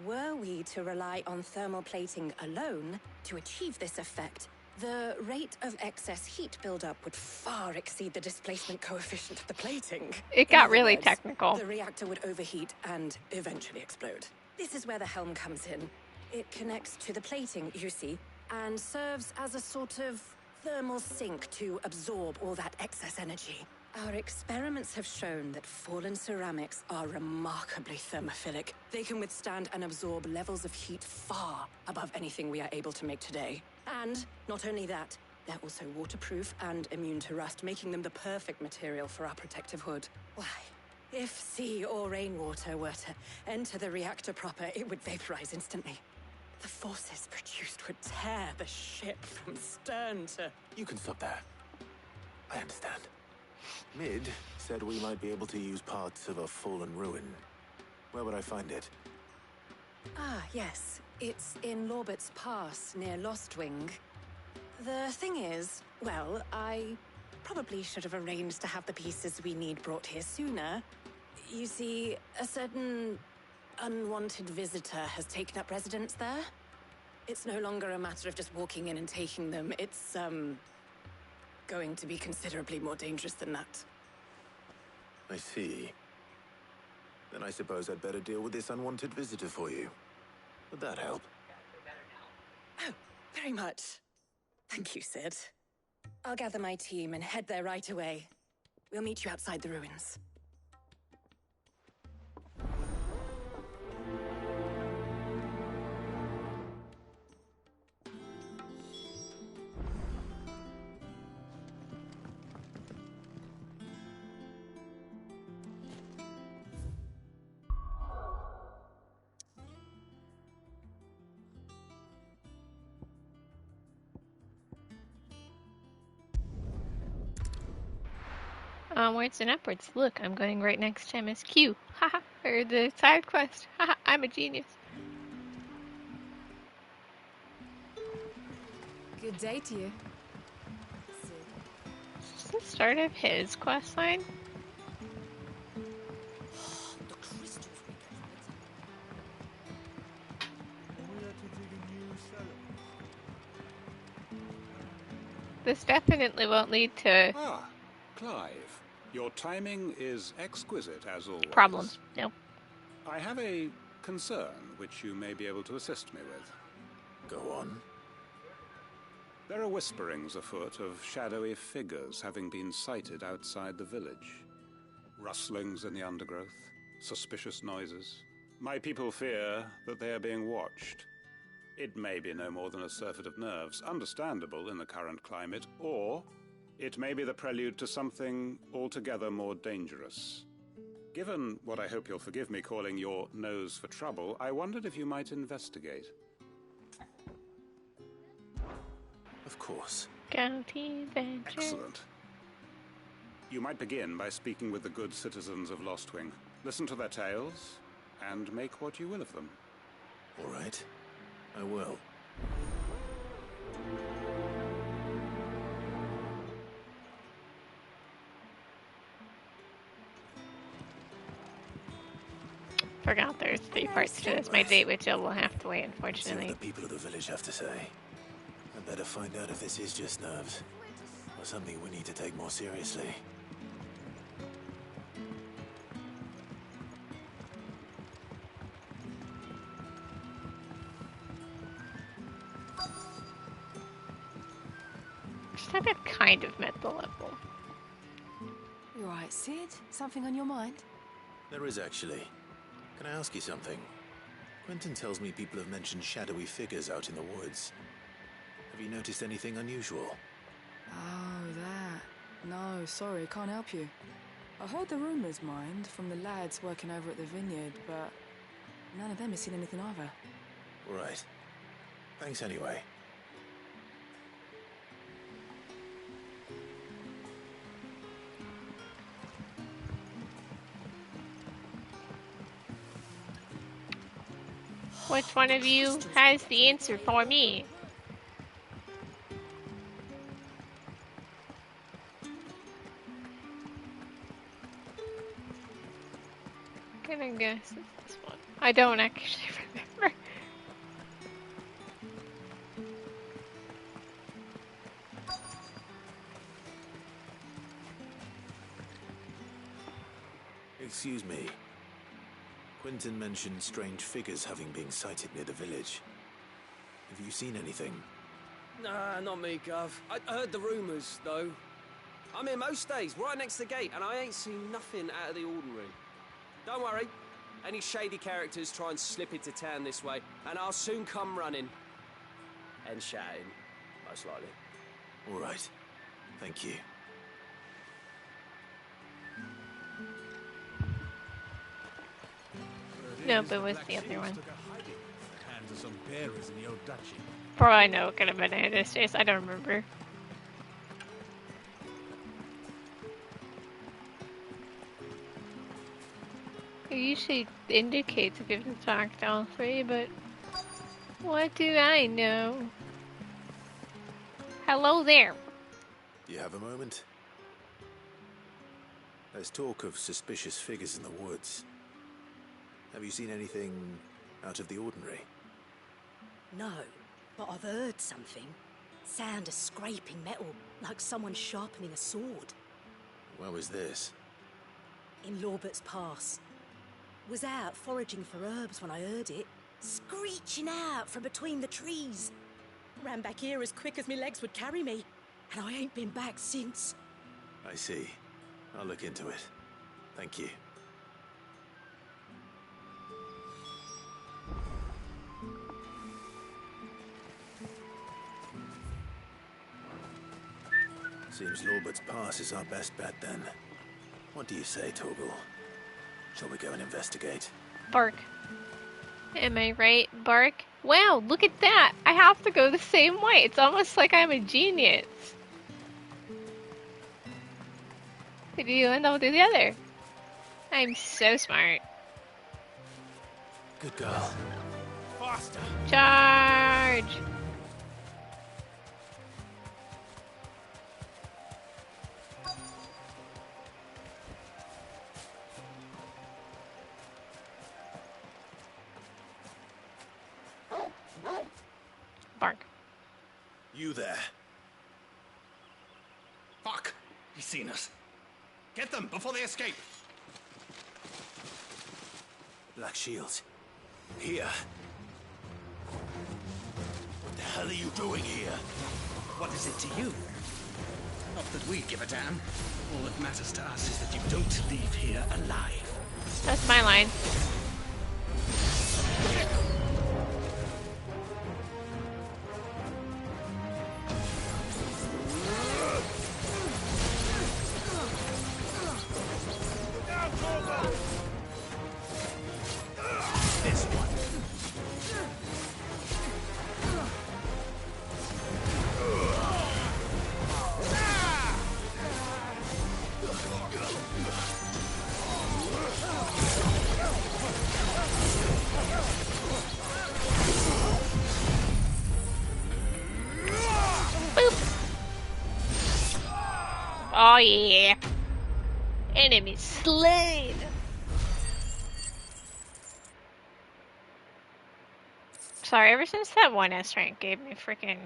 were we to rely on thermal plating alone to achieve this effect, the rate of excess heat buildup would far exceed the displacement coefficient of the plating. It got really technical. The reactor would overheat and eventually explode. This is where the helm comes in. It connects to the plating, you see, and serves as a sort of thermal sink to absorb all that excess energy. Our experiments have shown that fallen ceramics are remarkably thermophilic. They can withstand and absorb levels of heat far above anything we are able to make today. And not only that, they're also waterproof and immune to rust, making them the perfect material for our protective hood. Why, if sea or rainwater were to enter the reactor proper, it would vaporize instantly. The forces produced would tear the ship from stern to... You can stop there. I understand. Mid said we might be able to use parts of a fallen ruin. Where would I find it? Ah, yes. It's in Lorbert's Pass, near Lostwing. The thing is, well, I probably should have arranged to have the pieces we need brought here sooner. You see, a certain unwanted visitor has taken up residence there. It's no longer a matter of just walking in and taking them. It's, going to be considerably more dangerous than that. I see. Then I suppose I'd better deal with this unwanted visitor for you. Would that help? Oh, very much. Thank you, Sid. I'll gather my team and head there right away. We'll meet you outside the ruins. Onwards and upwards. Look, I'm going right next to MSQ. Haha, or the side quest. Haha, I'm a genius. Good day to you. Is this the start of his quest line? This definitely won't lead to Ah, Clive. Your timing is exquisite, as always. problems. No. I have a concern which you may be able to assist me with. Go on. There are whisperings afoot of shadowy figures having been sighted outside the village. Rustlings in the undergrowth, suspicious noises. My people fear that they are being watched. It may be no more than a surfeit of nerves, understandable in the current climate, or it may be the prelude to something altogether more dangerous. Given what I hope you'll forgive me calling your nose for trouble, I wondered if you might investigate. Of course. County Venture. Excellent. You might begin by speaking with the good citizens of Lostwing. Listen to their tales, and make what you will of them. All right. I will. Forgot there's 3 parts to this. My date with Jill will have to wait, See unfortunately. what the people of the village have to say. I better find out if this is just nerves, or something we need to take more seriously. Just have it kind of met the level. You alright, Sid? Something on your mind? There is actually. Can I ask you something? Quentin tells me people have mentioned shadowy figures out in the woods. Have you noticed anything unusual? Oh, that. No, sorry, can't help you. I heard the rumours, mind, from the lads working over at the vineyard, but none of them has seen anything either. Right. Thanks anyway. Which one of you has the answer for me? I'm gonna guess it's this one. I don't actually remember. Excuse me. Quentin mentioned strange figures having been sighted near the village. Have you seen anything? Nah, not me, Gov. I heard the rumours, though. I'm here most days, right next to the gate, and I ain't seen nothing out of the ordinary. Don't worry. Any shady characters try and slip into town this way, and I'll soon come running. And shouting, most likely. All right. Thank you. Nope, it was the other one. Hands of some bearers in the old duchy. For all I know, it could have been Anastasia. I don't remember. It usually indicates if you've talked to all 3, but what do I know? Hello there. Do you have a moment? There's talk of suspicious figures in the woods. Have you seen anything out of the ordinary? No, but I've heard something. Sound of scraping metal, like someone sharpening a sword. Where was this? In Lorbert's Pass. Was out foraging for herbs when I heard it, screeching out from between the trees. Ran back here as quick as my legs would carry me. and I ain't been back since. I see. I'll look into it. Thank you. Seems Lorbert's Pass is our best bet then. What do you say, Torgal? Shall we go and investigate? Bark. Am I right, Bark? Wow, look at that! I have to go the same way. It's almost like I'm a genius. What do you and I'll do the other? I'm so smart. Good girl. Faster! Charge! Bark. You there. Fuck! He's seen us. Get them before they escape. Black Shields. Here. What the hell are you doing here? What is it to you? Not that we give a damn. All that matters to us is that you don't leave here alive. That's my line. Oh yeah. Enemy slain. Sorry, ever since that one S rank gave me freaking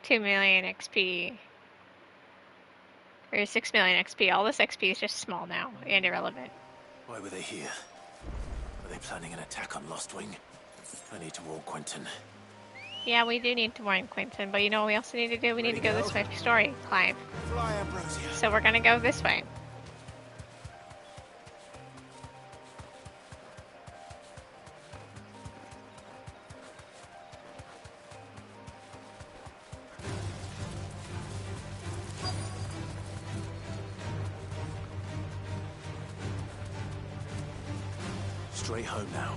2 million XP. Or 6 million XP. All this XP is just small now and irrelevant. Why were they here? Are they planning an attack on Lostwing? I need to warn Quentin. Yeah, we do need to warn Quentin, but you know what we also need to do? We need to go this way for story, Clive. Fly, Ambrosia. So we're gonna go this way. Straight home now.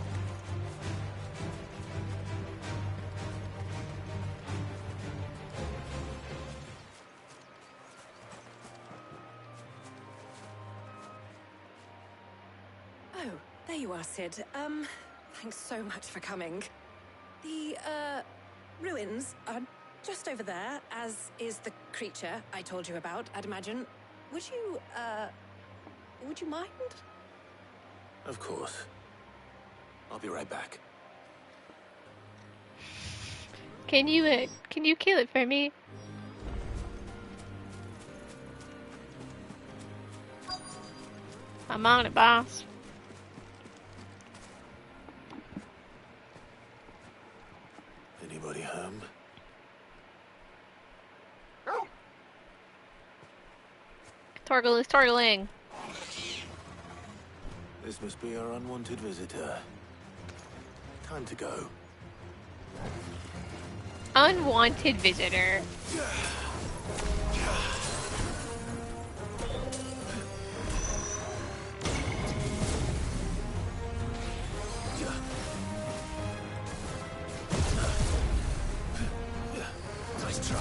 Oh, there you are, Sid. Thanks so much for coming. The, ruins are just over there, as is the creature I told you about, I'd imagine. Would you mind? Of course. I'll be right back. Can you kill it for me? I'm on it, boss. Anybody home? Torgal is torgling. This must be our unwanted visitor. Time to go. Unwanted visitor. Nice try.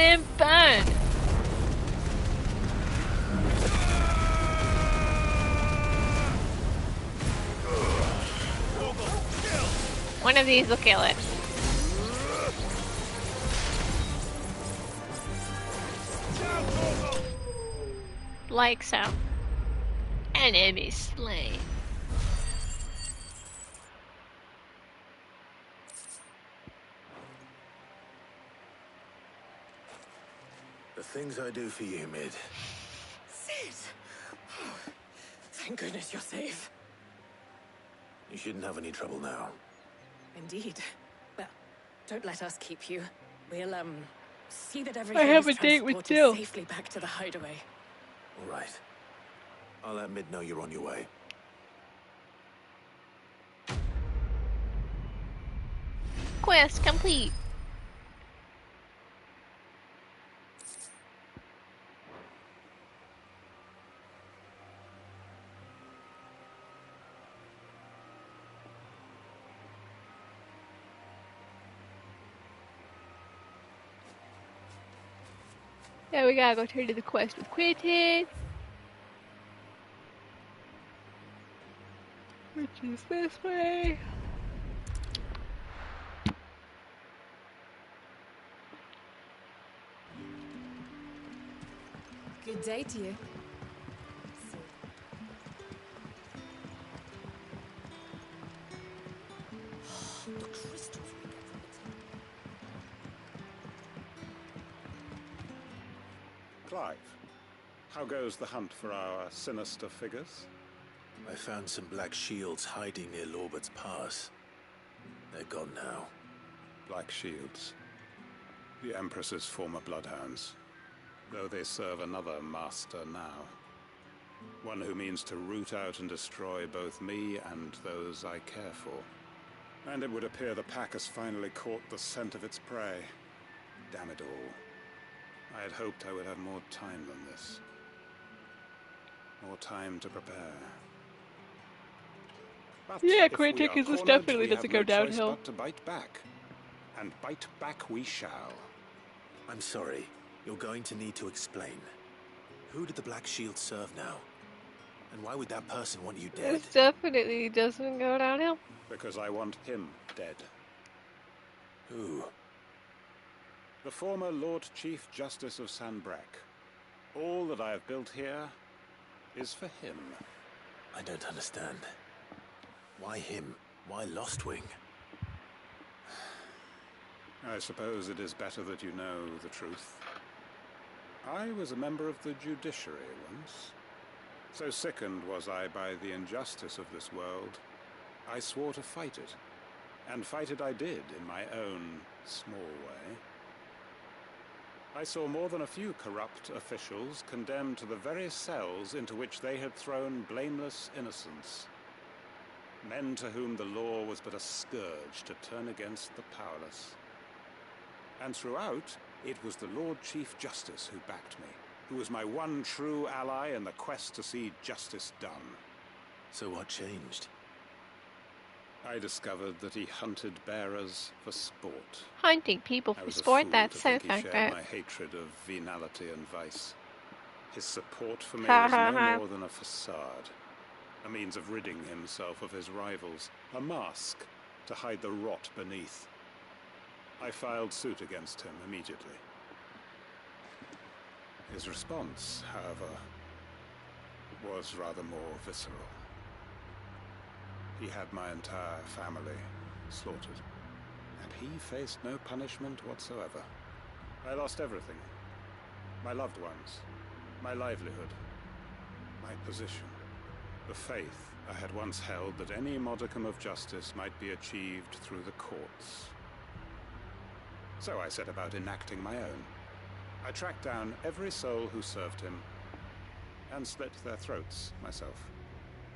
and burn! One of these will kill it. Like so. Enemy slain. The things I do for you, Mid. Sid! Oh, thank goodness you're safe. You shouldn't have any trouble now. Indeed. Well, don't let us keep you. We'll, see that I everything have is a date with transported Jill. safely back to the hideaway. All right. I'll let Mid know you're on your way. Quest complete. Yeah, we gotta go turn to the quest with Quentin. Which is this way. Good day to you. The crystals we get from the temple. Clive, how goes the hunt for our sinister figures? I found some black shields hiding near Lorbert's Pass. They're gone now. Black Shields. The Empress's former bloodhounds. Though they serve another master now. One who means to root out and destroy both me and those I care for. And it would appear the pack has finally caught the scent of its prey. Damn it all. I had hoped I would have more time than this. More time to prepare. But Yeah, if we are Quentin, 'cause this cornered, definitely we doesn't have go no choice downhill. but to bite back. And bite back we shall. I'm sorry. You're going to need to explain. Who did the Black Shield serve now? And why would that person want you dead? This definitely doesn't go downhill. Because I want him dead. Who? The former Lord Chief Justice of Sanbreque. All that I have built here is for him. I don't understand. Why him? Why Lostwing? I suppose it is better that you know the truth. I was a member of the judiciary once. So sickened was I by the injustice of this world, I swore to fight it. And fight it I did in my own small way. I saw more than a few corrupt officials condemned to the very cells into which they had thrown blameless innocents. Men to whom the law was but a scourge to turn against the powerless. And throughout, it was the Lord Chief Justice who backed me, who was my one true ally in the quest to see justice done. So what changed? I discovered that he hunted bearers for sport. Hunting people I for was a sport, fool that to sounds think he like shared that. my hatred of venality and vice. His support for me Ha was ha no ha. more than a facade, a means of ridding himself of his rivals, a mask to hide the rot beneath. I filed suit against him immediately. His response, however, was rather more visceral. He had my entire family slaughtered, and he faced no punishment whatsoever. I lost everything. My loved ones, my livelihood, my position, the faith I had once held that any modicum of justice might be achieved through the courts. So I set about enacting my own. I tracked down every soul who served him, and slit their throats myself.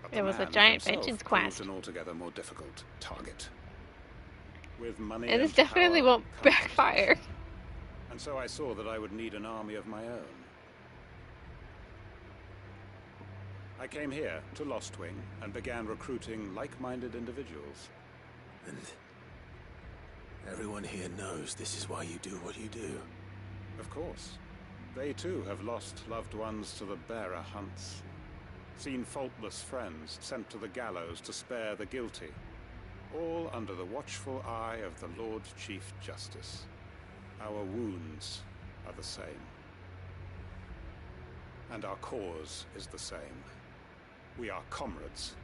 But It the was a man giant himself vengeance proved quest. an altogether more difficult target. With money And this and definitely power won't comes backfire. and so I saw that I would need an army of my own. I came here to Lostwing and began recruiting like-minded individuals. And everyone here knows this is why you do what you do. Of course. They too have lost loved ones to the bearer hunts. Seen faultless friends sent to the gallows to spare the guilty. All under the watchful eye of the Lord Chief Justice. Our wounds are the same. And our cause is the same. We are comrades.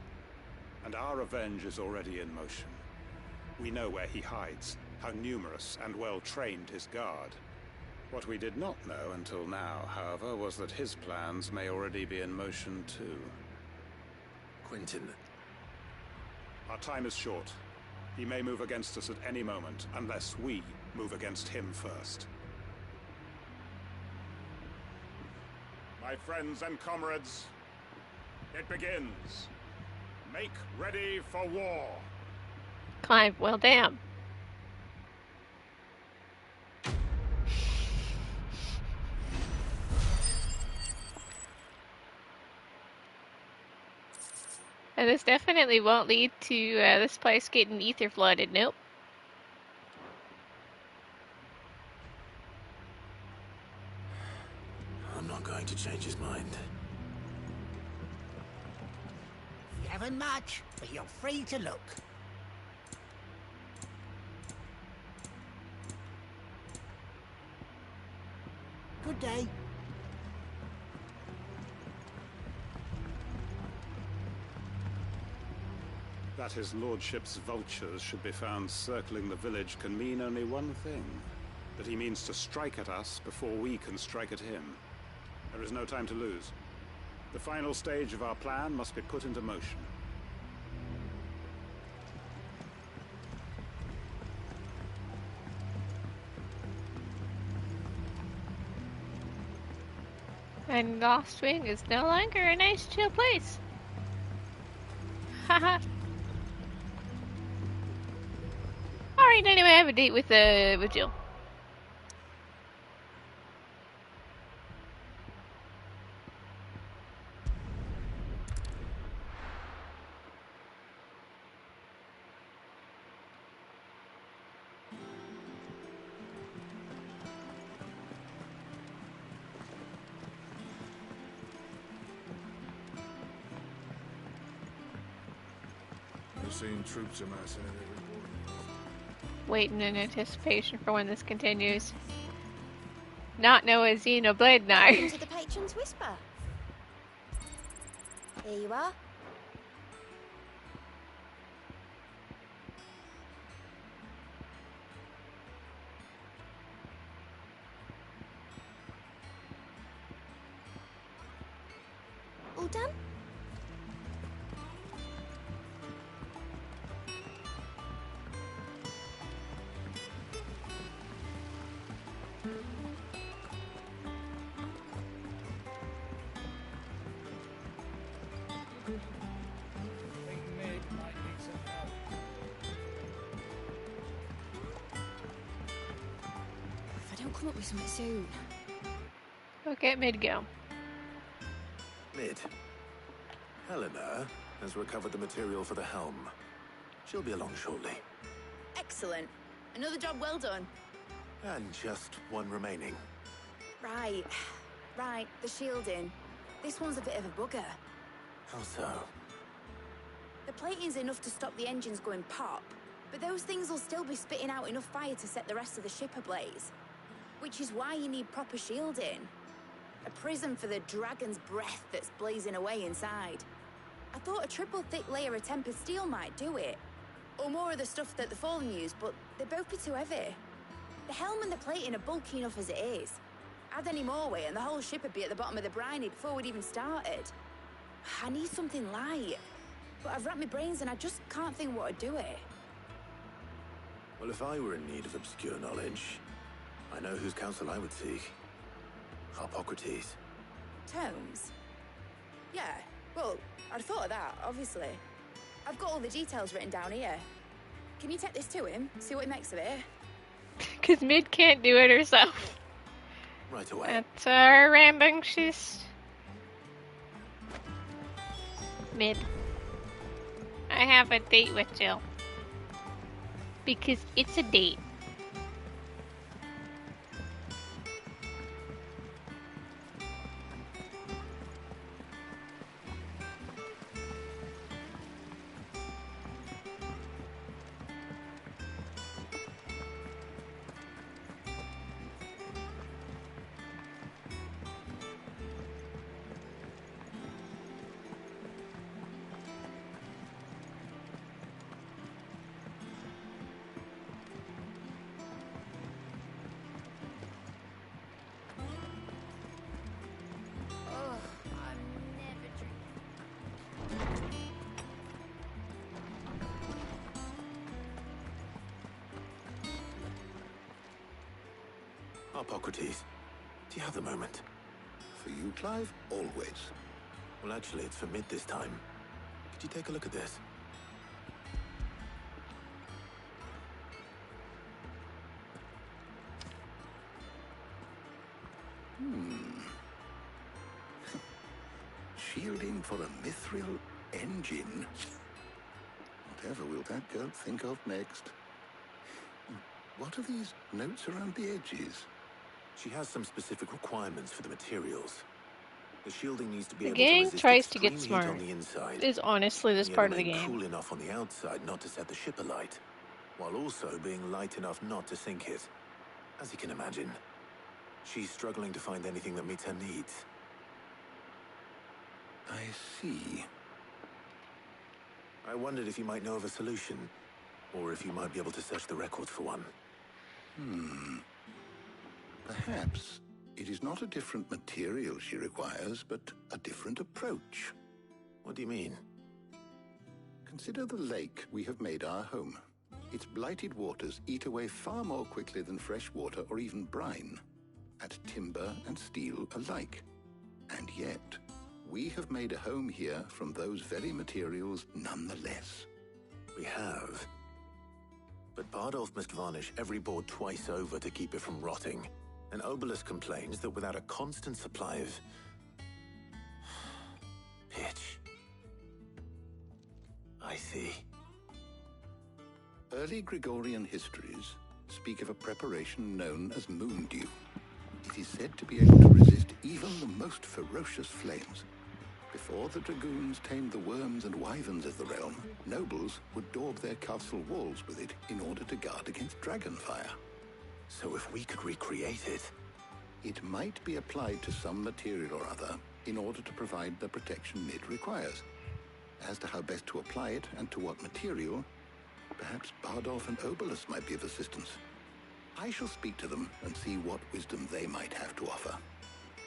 And our revenge is already in motion. We know where he hides, how numerous and well-trained his guard. What we did not know until now, however, was that his plans may already be in motion too. Quentin. Our time is short. He may move against us at any moment, unless we move against him first. My friends and comrades, it begins. Make ready for war. Clive, well, damn. And this definitely won't lead to this place getting ether flooded. Nope. I'm not going to change his mind. You haven't much, but you're free to look. Good day. That his lordship's vultures should be found circling the village can mean only one thing. That he means to strike at us before we can strike at him. There is no time to lose. The final stage of our plan must be put into motion. And Lost Wing is no longer a nice, chill place. Haha. Alright, anyway, I have a date with Jill. We've seen troops amassing in every port. Waiting in anticipation for when this continues. Not Noah Xenoblade Knight. Welcome to the Patron's Whisper. Here you are. All done? If I don't come up with something soon. Go get Mid go. Mid. Helena has recovered the material for the helm. She'll be along shortly. Excellent. Another job well done. And just one remaining. Right. Right, the shielding. This one's a bit of a bugger. How so? The plating's enough to stop the engines going pop, but those things will still be spitting out enough fire to set the rest of the ship ablaze. Which is why you need proper shielding. A prism for the dragon's breath that's blazing away inside. I thought a triple thick layer of tempered steel might do it. Or more of the stuff that the Fallen use, but they'd both be too heavy. The helm and the plating are bulky enough as it is. Add any more weight and the whole ship would be at the bottom of the briny before we'd even started. I need something light. But I've racked my brains and I just can't think what would do it. Well, if I were in need of obscure knowledge, I know whose counsel I would seek. Harpocrates. Tomes? Yeah, well, I'd thought of that, obviously. I've got all the details written down here. Can you take this to him, see what he makes of it? Because Mid can't do it herself. Right away. That's rambunctious. Mid. I have a date with Jill. Because it's a date. Hippocrates, do you have the moment? For you, Clive, always. Well, actually, it's for mid this time. Could you take a look at this? Shielding for a mithril engine. Whatever will that girl think of next? What are these notes around the edges? She has some specific requirements for the materials. The shielding needs to be The able to gang resist tries to extreme get heat smart. on the inside. Is honestly this and yet part of the remain game. cool enough on the outside not to set the ship alight, while also being light enough not to sink it. As you can imagine, she's struggling to find anything that meets her needs. I see. I wondered if you might know of a solution, or if you might be able to search the records for one. Perhaps it is not a different material she requires, but a different approach. What do you mean? Consider the lake we have made our home. Its blighted waters eat away far more quickly than fresh water or even brine, at timber and steel alike. And yet, we have made a home here from those very materials nonetheless. We have. But Bardolph must varnish every board twice over to keep it from rotting. And Obelus complains that without a constant supply of pitch. I see. Early Gregorian histories speak of a preparation known as moon dew. It is said to be able to resist even the most ferocious flames. Before the dragoons tamed the worms and wyverns of the realm, nobles would daub their castle walls with it in order to guard against dragon fire. So if we could recreate it... It might be applied to some material or other in order to provide the protection it requires. As to how best to apply it and to what material, perhaps Bardolph and Obelus might be of assistance. I shall speak to them and see what wisdom they might have to offer.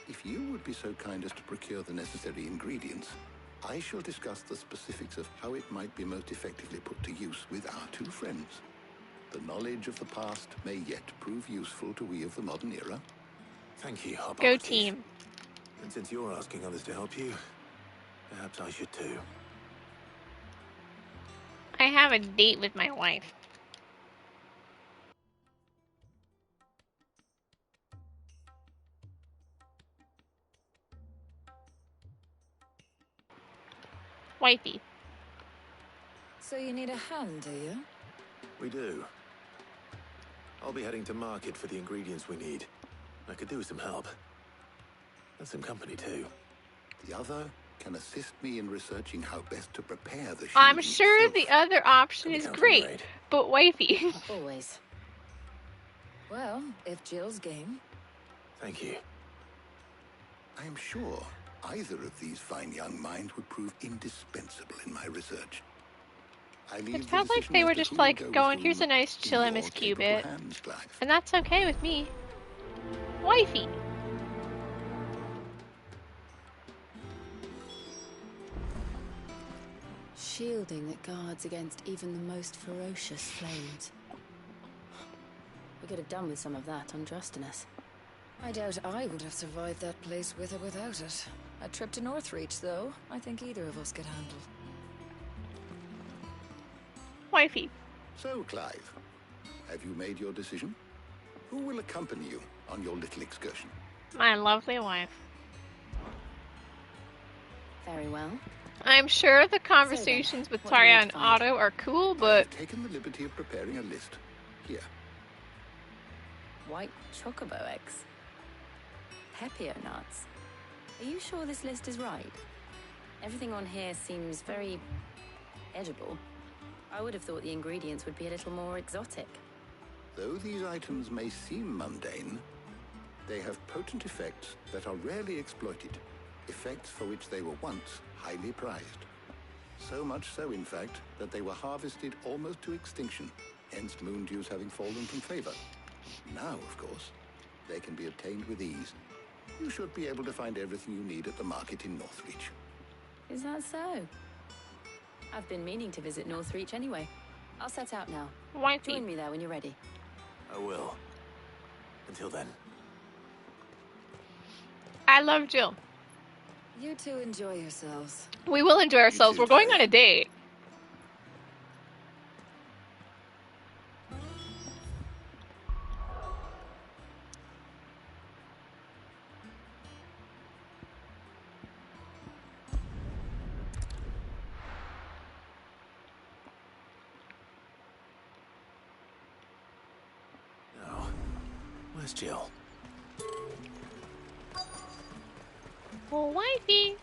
If you would be so kind as to procure the necessary ingredients, I shall discuss the specifics of how it might be most effectively put to use with our two friends. The knowledge of the past may yet prove useful to we of the modern era. Thank you, Hippocrates. Go team. And since you're asking others to help you, perhaps I should too. I have a date with my wife. Wifey. So you need a hand, do you? We do. I'll be heading to market for the ingredients we need. I could do with some help. And some company too. The other can assist me in researching how best to prepare the shielding I'm sure itself. the other option is great, but wifey. Always. Well, if Jill's game. Thank you. I am sure either of these fine young minds would prove indispensable in my research. It felt like they were just like going, here's a nice chill MS Cubit. And that's okay with me. Wifey. Shielding that guards against even the most ferocious flames. We could have done with some of that on Justinus. I doubt I would have survived that place with or without it. A trip to Northreach, though, I think either of us could handle. Wifey. So, Clive, have you made your decision? Who will accompany you on your little excursion? My lovely wife. Very well. I'm sure the conversations with Tarja and Otto are cool, but... I've taken the liberty of preparing a list. Here. White chocobo eggs. Pepio nuts. Are you sure this list is right? Everything on here seems very... edible. I would have thought the ingredients would be a little more exotic. Though these items may seem mundane, they have potent effects that are rarely exploited. Effects for which they were once highly prized. So much so, in fact, that they were harvested almost to extinction, hence moon dews having fallen from favor. Now, of course, they can be obtained with ease. You should be able to find everything you need at the market in Northreach. Is that so? I've been meaning to visit Northreach anyway. I'll set out now. Wifey. Join me there when you're ready. I will. Until then. I love Jill. You two enjoy yourselves. We will enjoy ourselves. We're going on a date. No. Where's Jill? Oh, wifey.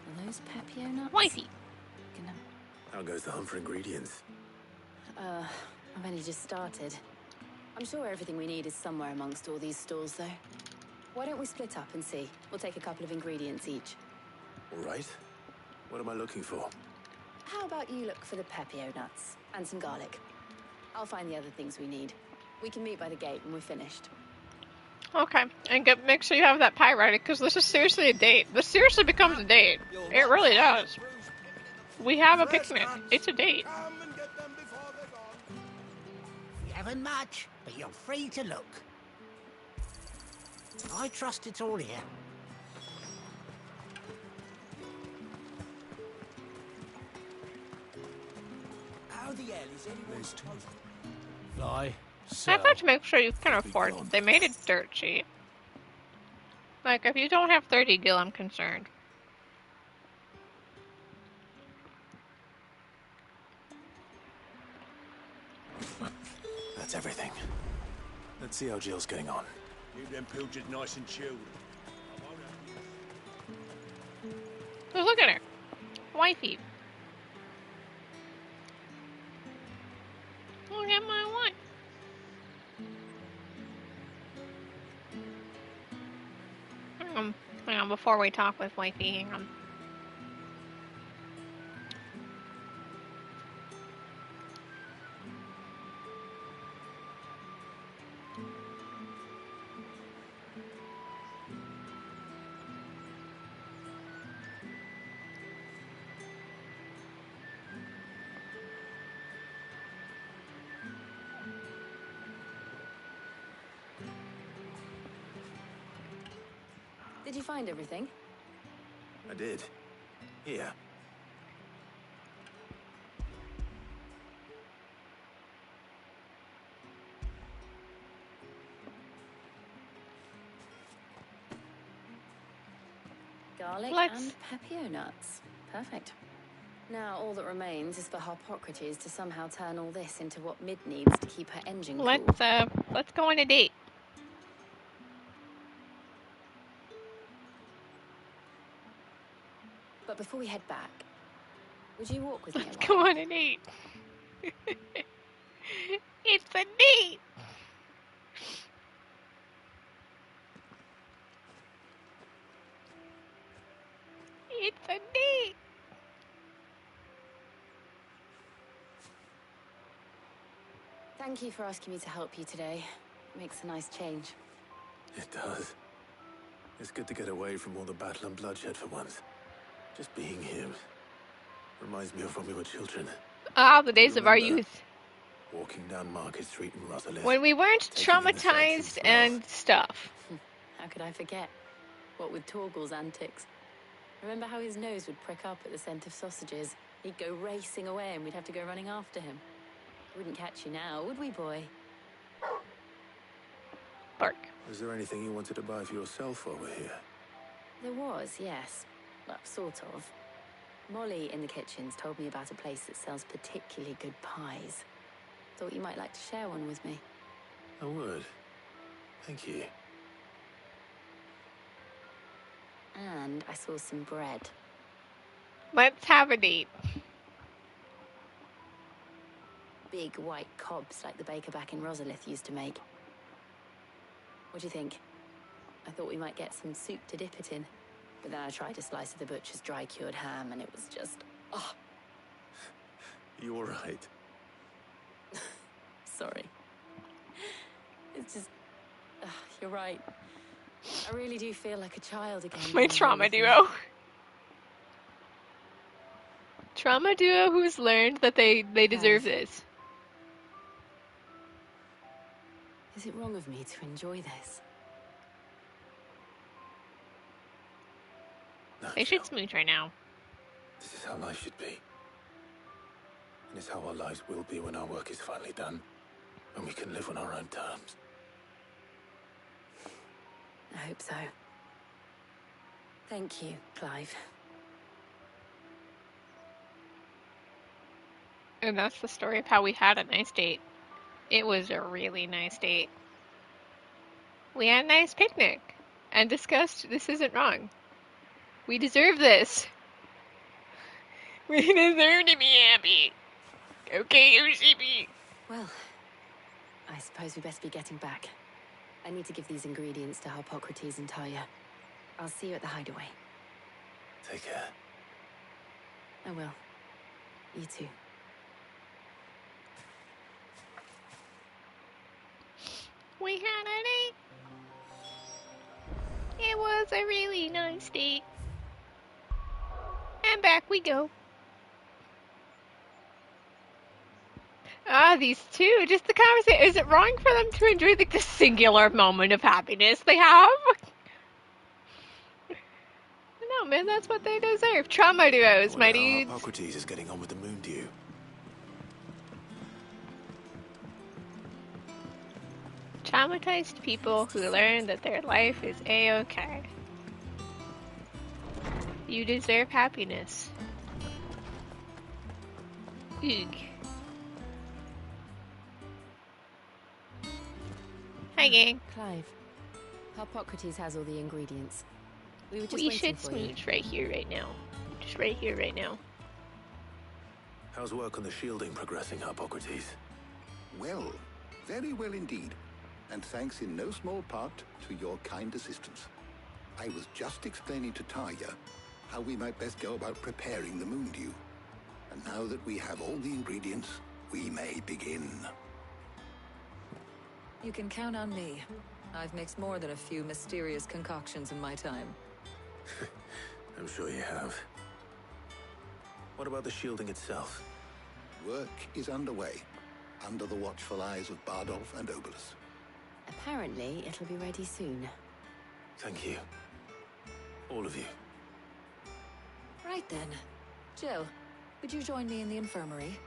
Are those Pepio nuts? Wifey. How goes the hunt for ingredients? I've only just started. I'm sure everything we need is somewhere amongst all these stalls, though. Why don't we split up and see? We'll take a couple of ingredients each. All right. What am I looking for? How about you look for the Pepio nuts and some garlic? I'll find the other things we need. We can meet by the gate when we're finished. Okay, and make sure you have that pie ready, because this is seriously a date. This seriously becomes a date. It really does. We have a picnic. It's a date. You haven't much, but you're free to look. I trust it's all here. How the hell is anyone supposed to... Lie. I have to make sure you can afford it. They made it dirt cheap. Like, if you don't have 30 gil, I'm concerned. That's everything. Let's see how Jill's getting on. Keep them pilchards nice and chilled. Oh, look at her. Wifey. Look at my wife. Hang on, before we talk with wifey, hang on. Did you find everything? I did. Here. Garlic and Pepio nuts. Perfect. Now all that remains is for Harpocrates to somehow turn all this into what Mid needs to keep her engine cool. Let's go on a date. But before we head back, would you walk with me? Let's go on a date. It's a date. It's a date. Thank you for asking me to help you today. It makes a nice change. It does. It's good to get away from all the battle and bloodshed for once. Just being here reminds me of when we were children. Ah, the days of our youth. Walking down Market Street in Rosalith. When we weren't traumatized and stuff. How could I forget? What with Torgal's antics. Remember how his nose would prick up at the scent of sausages? He'd go racing away and we'd have to go running after him. Wouldn't catch you now, would we, boy? Bark. Was there anything you wanted to buy for yourself while we're here? There was, yes. Well, sort of. Molly in the kitchens told me about a place that sells particularly good pies. Thought you might like to share one with me. I would. Thank you. And I saw some bread. Let's have a date. Big white cobs like the baker back in Rosalith used to make. What do you think? I thought we might get some soup to dip it in. But then I tried a slice of the butcher's dry-cured ham and it was just... oh. You all right? Sorry. It's just... you're right. I really do feel like a child again. My trauma duo. Trauma duo who's learned that they deserve this. Is it wrong of me to enjoy this? No, They should Jill. smooch right now. This is how life should be. And it's how our lives will be when our work is finally done. And we can live on our own terms. I hope so. Thank you, Clive. And that's the story of how we had a nice date. It was a really nice date. We had a nice picnic and discussed this isn't wrong. We deserve this. We deserve to be happy. Okay, OCB. Well, I suppose we best be getting back. I need to give these ingredients to Harpocrates and Talia. I'll see you at the hideaway. Take care. I will. You too. We had a date. It was a really nice date. And back we go. Ah, these two, just the conversation. Is it wrong for them to enjoy like the singular moment of happiness they have? No, man, that's what they deserve. Trauma duos, my dudes. Harpocrates is getting on with the moon dew. Traumatized people who learn that their life is a-okay. You deserve happiness. Ugh. Hi, gang. Clive, Harpocrates has all the ingredients. We were just We waiting should for you. smooch right here, right now. Just right here, right now. How's work on the shielding progressing, Harpocrates? Well, very well indeed. And thanks in no small part to your kind assistance. I was just explaining to Talia how we might best go about preparing the moon dew. And now that we have all the ingredients, we may begin. You can count on me. I've mixed more than a few mysterious concoctions in my time. I'm sure you have. What about the shielding itself? Work is underway, under the watchful eyes of Bardolph and Obolus. Apparently, it'll be ready soon. Thank you. All of you. Right then. Jill, would you join me in the infirmary?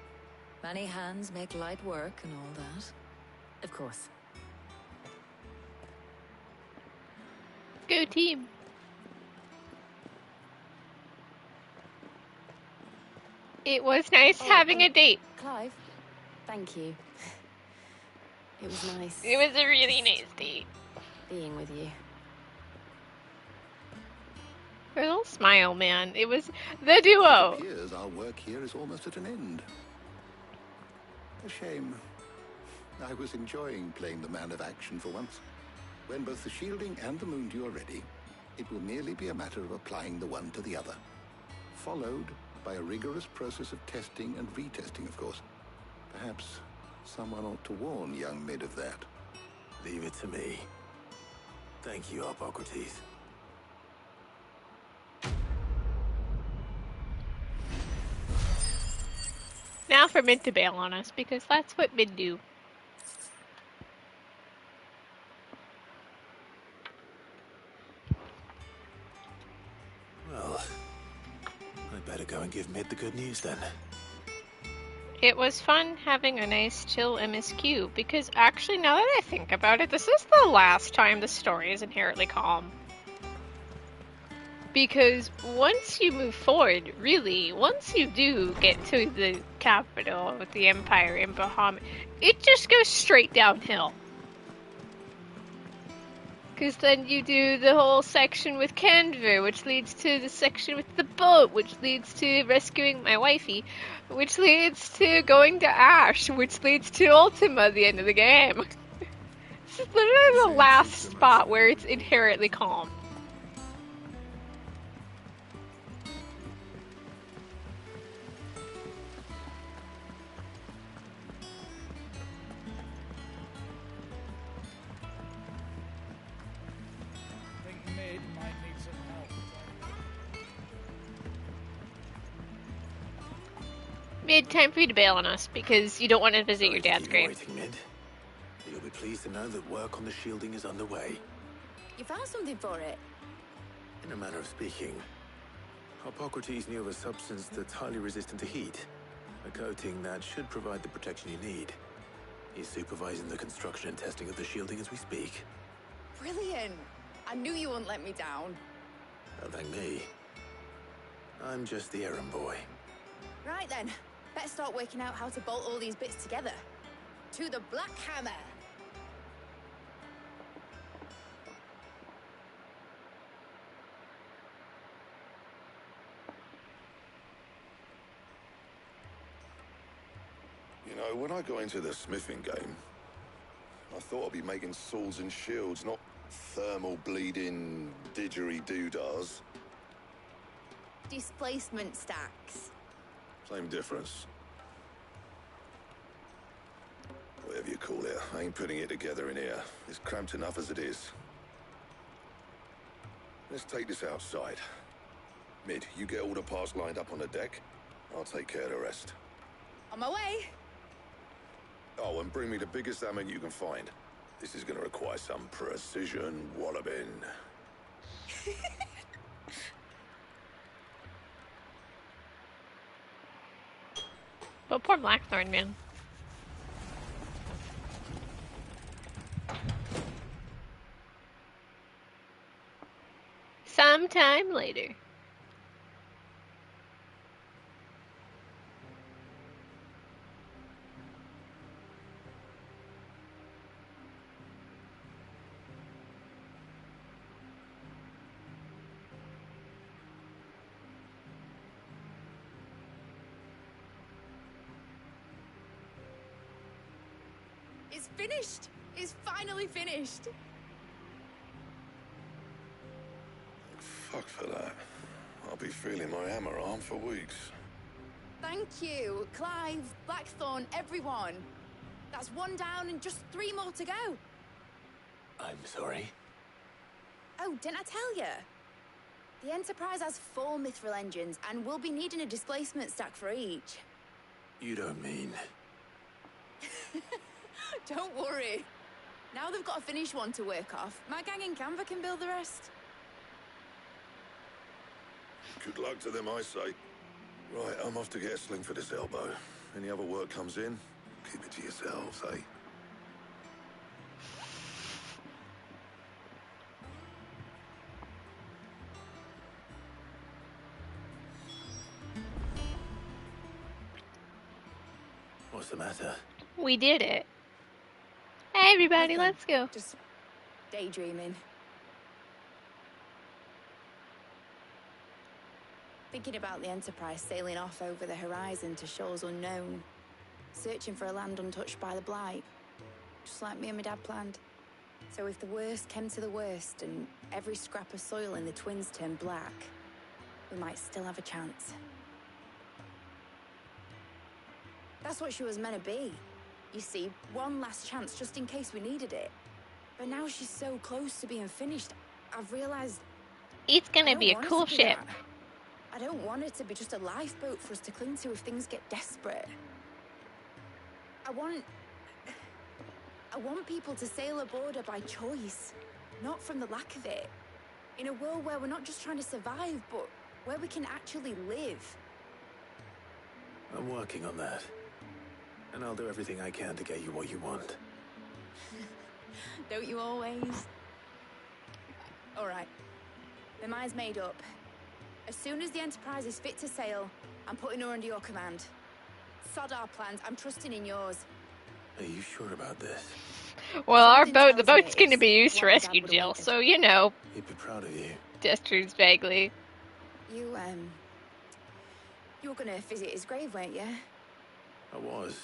Many hands make light work and all that. Of course. Go team. It was nice having a date. Clive, thank you. It was nice. It was a really nice date. Being with you. Her little smile, man. It was the duo. It appears our work here is almost at an end. A shame. I was enjoying playing the man of action for once. When both the shielding and the moon dew are ready, it will merely be a matter of applying the one to the other. Followed by a rigorous process of testing and retesting, of course. Perhaps someone ought to warn young Mid of that. Leave it to me. Thank you, Harpocrates. Now for Mid to bail on us, because that's what Mid do. Well, I'd better go and give Mid the good news then. It was fun having a nice chill MSQ, because actually, now that I think about it, this is the last time the story is inherently calm. Because once you move forward, really, once you do get to the capital of the Empire in Bahamut, it just goes straight downhill. Because then you do the whole section with Canver, which leads to the section with the boat, which leads to rescuing my wifey, which leads to going to Ash, which leads to Ultima at the end of the game. This is literally the last spot where it's inherently calm. Mid, time for you to bail on us, because you don't want to visit your dad's grave. Waiting, Mid. You'll be pleased to know that work on the shielding is underway. You found something for it? In a manner of speaking, Hippocrates knew of a substance that's highly resistant to heat. A coating that should provide the protection you need. He's supervising the construction and testing of the shielding as we speak. Brilliant! I knew you wouldn't let me down. Don't thank me. I'm just the errand boy. Right then, better start working out how to bolt all these bits together. To the Black Hammer! You know, when I got into the smithing game, I thought I'd be making swords and shields, not thermal bleeding didgeridoo-dahs. Displacement stacks. Same difference. Whatever you call it, I ain't putting it together in here. It's cramped enough as it is. Let's take this outside. Mid, you get all the parts lined up on the deck. I'll take care of the rest. On my way! Oh, and bring me the biggest hammer you can find. This is gonna require some precision walloping. But poor Blackthorn, man. Sometime later. It's finished! It's finally finished! Fuck for that. I'll be feeling my hammer arm for weeks. Thank you, Clive, Blackthorn, everyone. That's one down and just 3 more to go. I'm sorry. Oh, didn't I tell you? The Enterprise has 4 mithril engines and we'll be needing a displacement stack for each. You don't mean... Don't worry. Now they've got a finished one to work off. My gang in Canva can build the rest. Good luck to them, I say. Right, I'm off to get a sling for this elbow. Any other work comes in, keep it to yourselves, eh? What's the matter? We did it. Hey everybody, Nothing. let's go. Just daydreaming. Thinking about the Enterprise sailing off over the horizon to shores unknown. Searching for a land untouched by the Blight. Just like me and my dad planned. So if the worst came to the worst and every scrap of soil in the Twins turned black, we might still have a chance. That's what she was meant to be. You see, one last chance just in case we needed it. But now she's so close to being finished, I've realized... It's gonna be a cool ship. I don't want it to be just a lifeboat for us to cling to if things get desperate. I want people to sail aboard her by choice, not from the lack of it. In a world where we're not just trying to survive, but where we can actually live. I'm working on that. And I'll do everything I can to get you what you want. Don't you always? All right. My mind's made up. As soon as the Enterprise is fit to sail, I'm putting her under your command. Sod our plans, I'm trusting in yours. Are you sure about this? Well, the boat's gonna be used to rescue Jill, so you know. He'd be proud of you. Gestures vaguely. You were gonna visit his grave, weren't you? I was.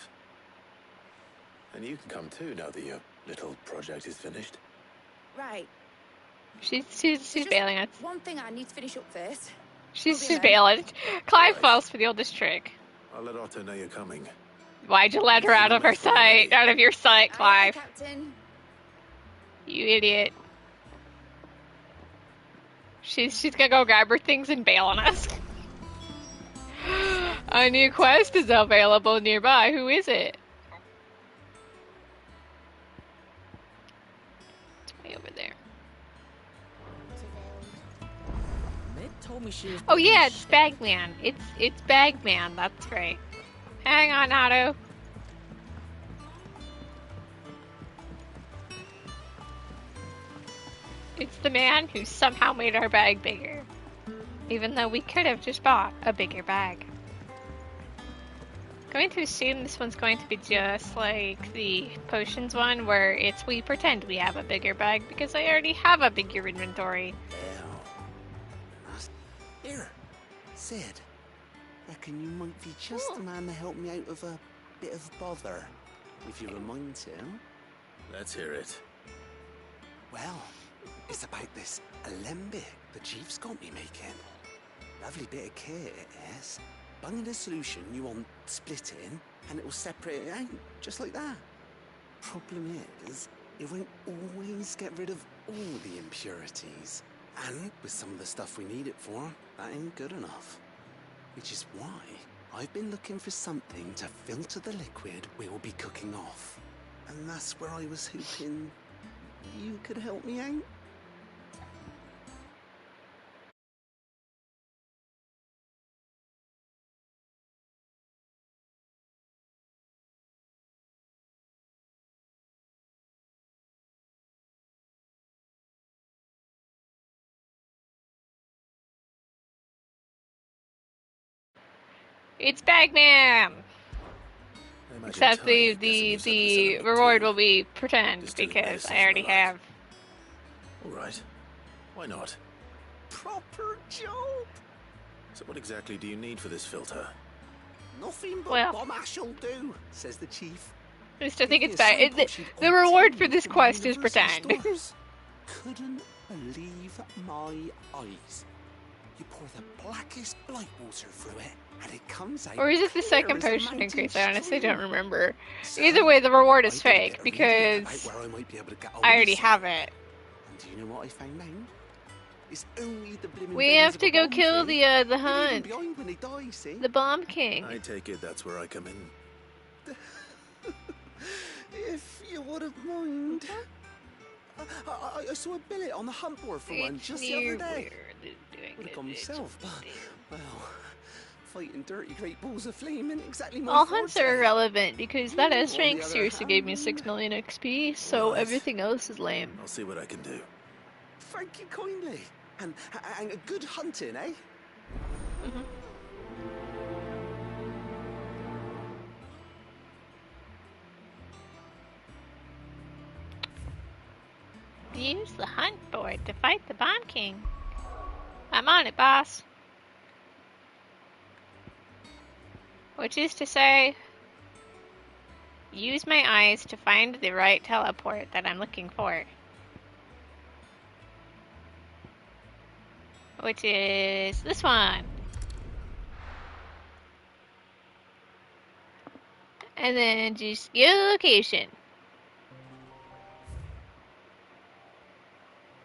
And you can come too now that your little project is finished. Right. She's bailing us. One thing I need to finish up first. She's bailing. Clive falls for the oldest trick. I'll let Otto know you're coming. Why'd you let her out of her sight? Out of your sight, Clive. Aye, Captain. You idiot. She's gonna go grab her things and bail on us. A new quest is available nearby. Who is it? Way over there. Meg told me she was. Oh yeah, it's Bagman. It's Bagman. That's right. Hang on, Otto. It's the man who somehow made our bag bigger. Even though we could have just bought a bigger bag. Going to assume this one's going to be just like the potions one, where it's we pretend we have a bigger bag because I already have a bigger inventory. Here, Sid. Reckon you might be just the man to help me out of a bit of bother, if you were mind to. Let's hear it. Well, it's about this alembic the chief's got me making. Lovely bit of kit it is. Bung in a solution you want splitting, and it will separate it out, just like that. Problem is, it won't always get rid of all the impurities. And with some of the stuff we need it for, that ain't good enough. Which is why I've been looking for something to filter the liquid we'll be cooking off. And that's where I was hoping you could help me out. It's Bagman! Except the reward will be pretend, because I already have. Alright. Why not? Proper job! So what exactly do you need for this filter? Nothing but Well, bomb ash'll do, says the chief. I just think it's bad. The reward for this quest is pretend. Couldn't believe my eyes. You pour the blackest blight water through it, and it comes out. Or is it the clear second as a potion mountain increase? I honestly stream. don't remember. So, Either way, the reward is I did a fake, bit of reading about because where I might be able to get I already all have this. it. And do you know what I found out? It's only the blimmin' We bones have of to a go bomb kill king. the They leave 'em hunt. behind when they die, see? The Bomb King. I take it that's where I come in. If you wouldn't mind. I saw a billet on the hunt board for one just the other day. Would have gone myself, but, well, fighting dirty great balls of flame isn't exactly my All hunts forte. are irrelevant, because that On S the rank other seriously gave me hand- 6 million XP, so Right. everything else is lame. I'll see what I can do. Thank you kindly. And a good hunting, eh? Use the hunt board to fight the Bomb King. I'm on it, boss. Which is to say, use my eyes to find the right teleport that I'm looking for. Which is this one. And then just location.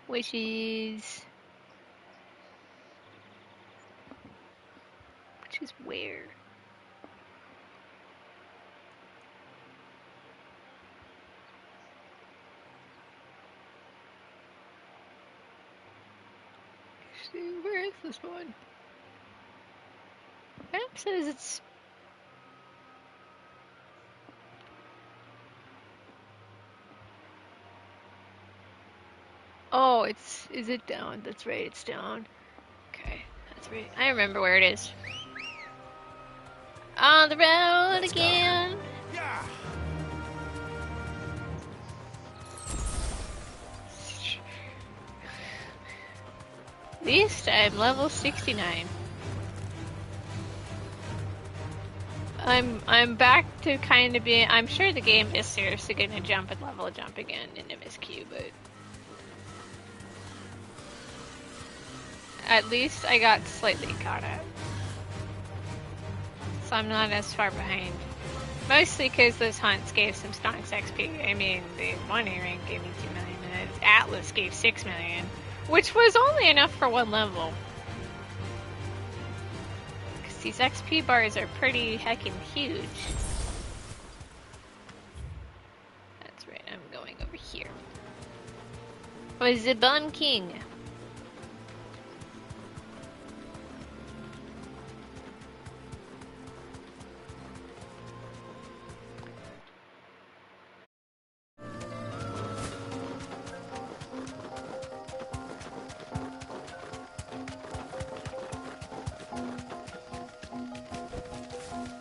Which is where? See, where is this one? Map says it's. Oh, is it down? That's right, it's down. Okay, that's right. I remember where it is. On the road Let's go. again. Yeah. Least I'm level 69. I'm back to kind of being. I'm sure the game is seriously gonna jump again in MSQ, but at least I got slightly caught up, so I'm not as far behind. Mostly because those hunts gave some stonks XP. I mean, the one A-rank gave me 2 million, and Atlas gave 6 million, which was only enough for one level. Because these XP bars are pretty heckin' huge. That's right, I'm going over here. Was the Bun King?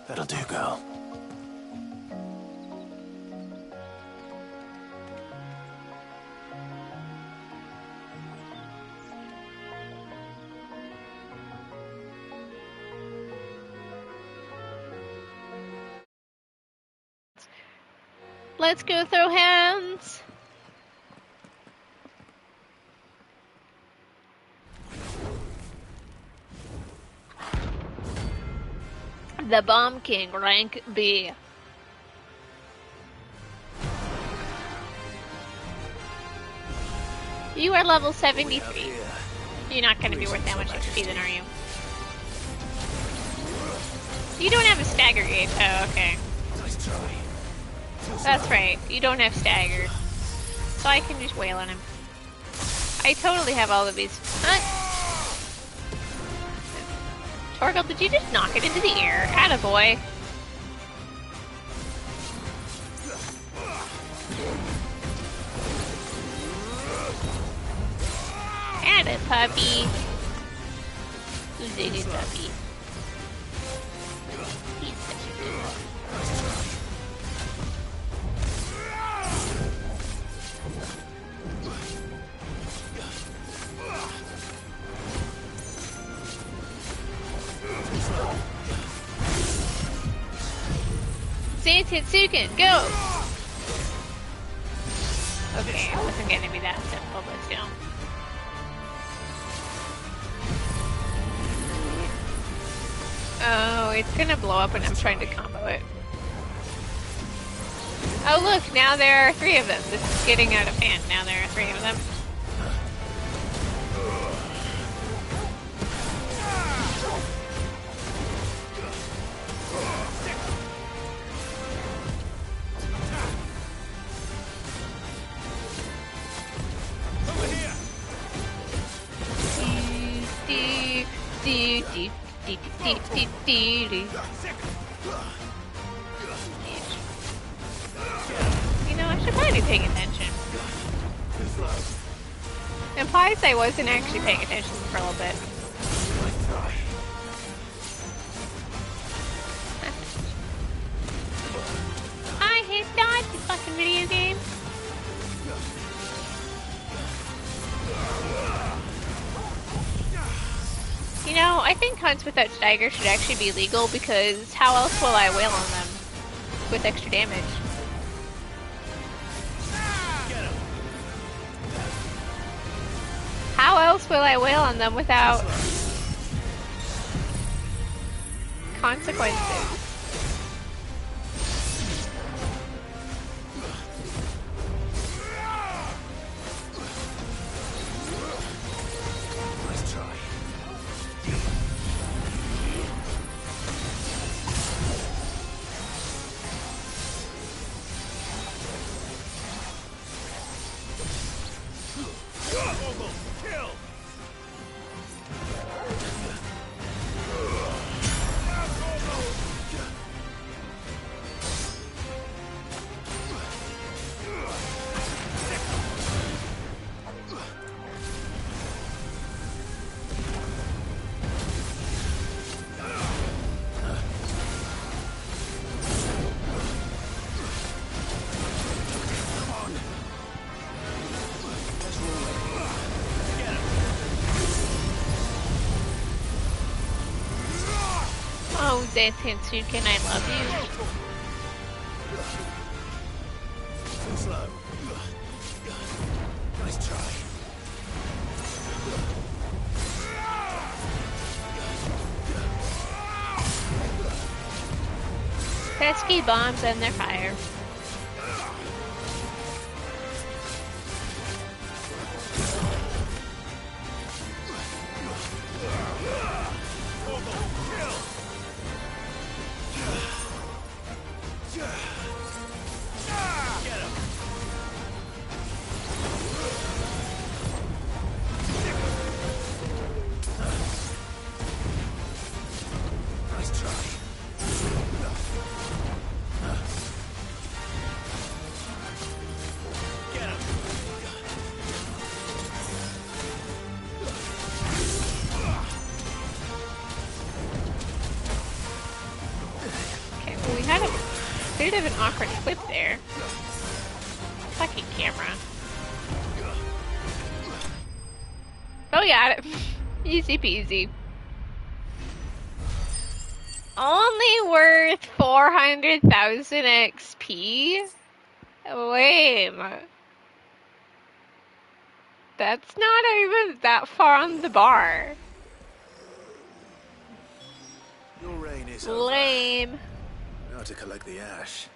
That'll do, girl. Let's go throw hands. The Bomb King, rank B. You are level 73. You're not going to be worth that much XP then, are you? You don't have a stagger gauge. Oh, okay. That's right. You don't have stagger. So I can just wail on him. I totally have all of these. Torgal, did you just knock it into the air? Attaboy. Atta puppy. Who's a good puppy? He's such a good puppy. Santetsuken, go! Okay, it wasn't gonna be that simple, but still. Oh, it's gonna blow up when I'm trying to combo it. Oh look, now there are 3 of them. This is getting out of hand. Now there are 3 of them. You know, I should probably be paying attention. Implies I wasn't actually paying attention for a little bit. I hate dodge, you fucking video game. You know, I think hunts without stagger should actually be legal because how else will I wail on them with extra damage? How else will I wail on them without consequences? Oh, Santetsuken, I love you. Too slow. Nice try. Pesky bombs and their fire. bit of an awkward flip there. Fucking camera. Oh, got it. Easy peasy. Only worth 400,000 XP? Lame. That's not even that far on the bar. Your reign is lame. Over. Now to collect the ash.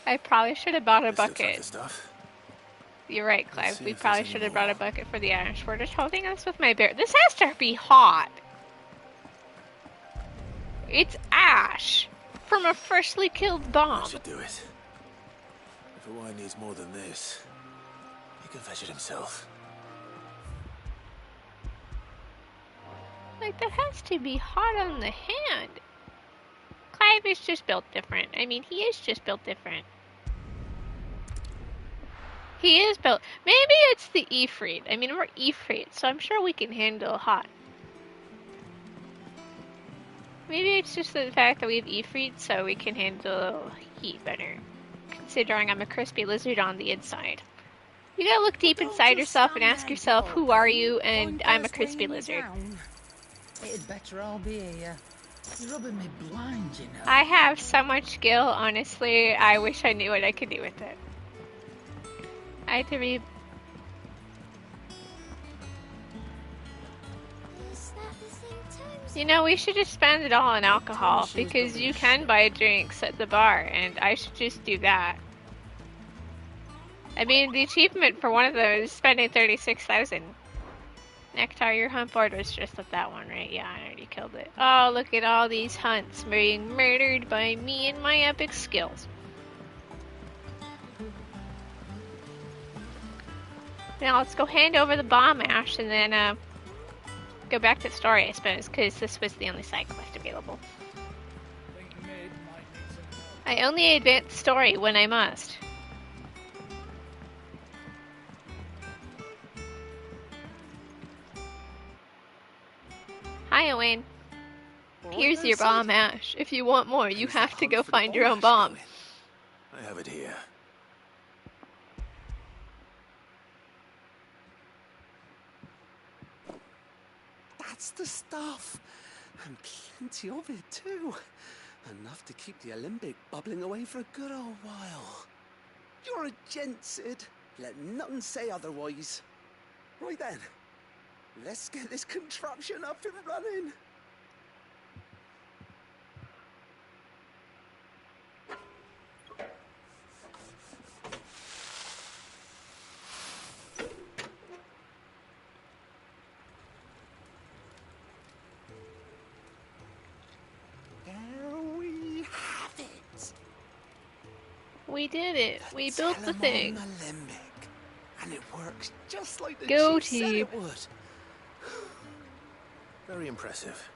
I probably should have bought a This looks like bucket. the stuff. You're right, Clive. We if probably there's should any have brought a more. bucket for the ash. We're just holding this with my bear. This has to be hot. It's ash from a freshly killed bomb. That should do it. If Hawaii needs more than this, he can fetch it himself. Like, that has to be hot on the hand. Clive is just built different. I mean, he is just built different. He is built... Maybe it's the Ifrit. I mean, we're Ifrit, so I'm sure we can handle hot. Maybe it's just the fact that we have Ifrit, so we can handle heat better. Considering I'm a crispy lizard on the inside. You gotta look deep inside yourself and ask yourself, who are you? And I'm a crispy lizard. It'd better all be here. You're rubbing me blind, you know. I have so much skill, honestly. I wish I knew what I could do with it. I had to read. You know, we should just spend it all on alcohol, because you can buy drinks at the bar, and I should just do that. I mean, the achievement for one of those is spending 36,000. Nectar, your hunt board was just at that one, right? Yeah, I already killed it. Oh, look at all these hunts being murdered by me and my epic skills. Now let's go hand over the bomb ash and then go back to the story, I suppose, because this was the only side quest available. I only advance the story when I must. Hi, Owen. Here's your bomb ash. If you want more, you have to go find your own bomb. I have it here. That's the stuff. And plenty of it, too. Enough to keep the Olympic bubbling away for a good old while. You're a gent, Sid. Let nothing say otherwise. Right then. Let's get this contraption up and running. We did it. We built the thing. And it works just like the Go chief said team. it would. Very impressive.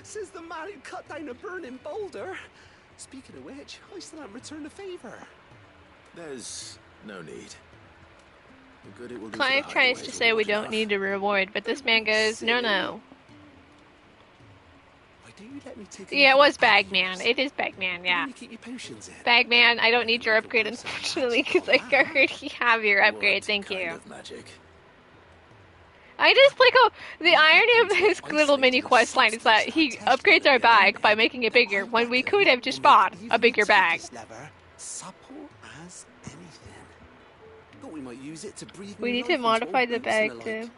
Says the man who cut down a burning boulder. Speaking of which, I still haven't returned the favor. There's no need. The good it will do Clive for the tries hideaways to will say we wash don't off. need a reward, but this man goes, no, no. Why don't you let me take a Yeah, it look was at that Bagman. It is Bagman, yeah. You keep your potions in. Bagman, I don't need your upgrade, unfortunately, because I already have your upgrade, thank you. Of magic. I just like, oh, the irony of this little mini quest line is that he upgrades our bag by making it bigger, when we could have just bought a bigger bag. Lever, supple as anything. Thought we might use it to breathe We new need to life into modify old the boots and bag, like. too.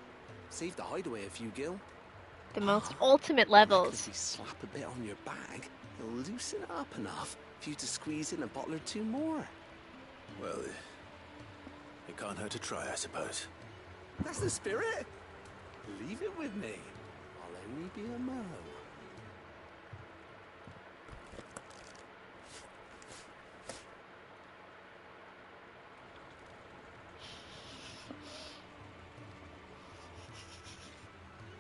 Save the hideaway a few gil. The most ultimate levels. If you slap a bit on your bag, it'll loosen it up enough for you to squeeze in a bottle or two more. Well, it can't hurt to try, I suppose. That's the spirit. Leave it with me. I'll only be a mo.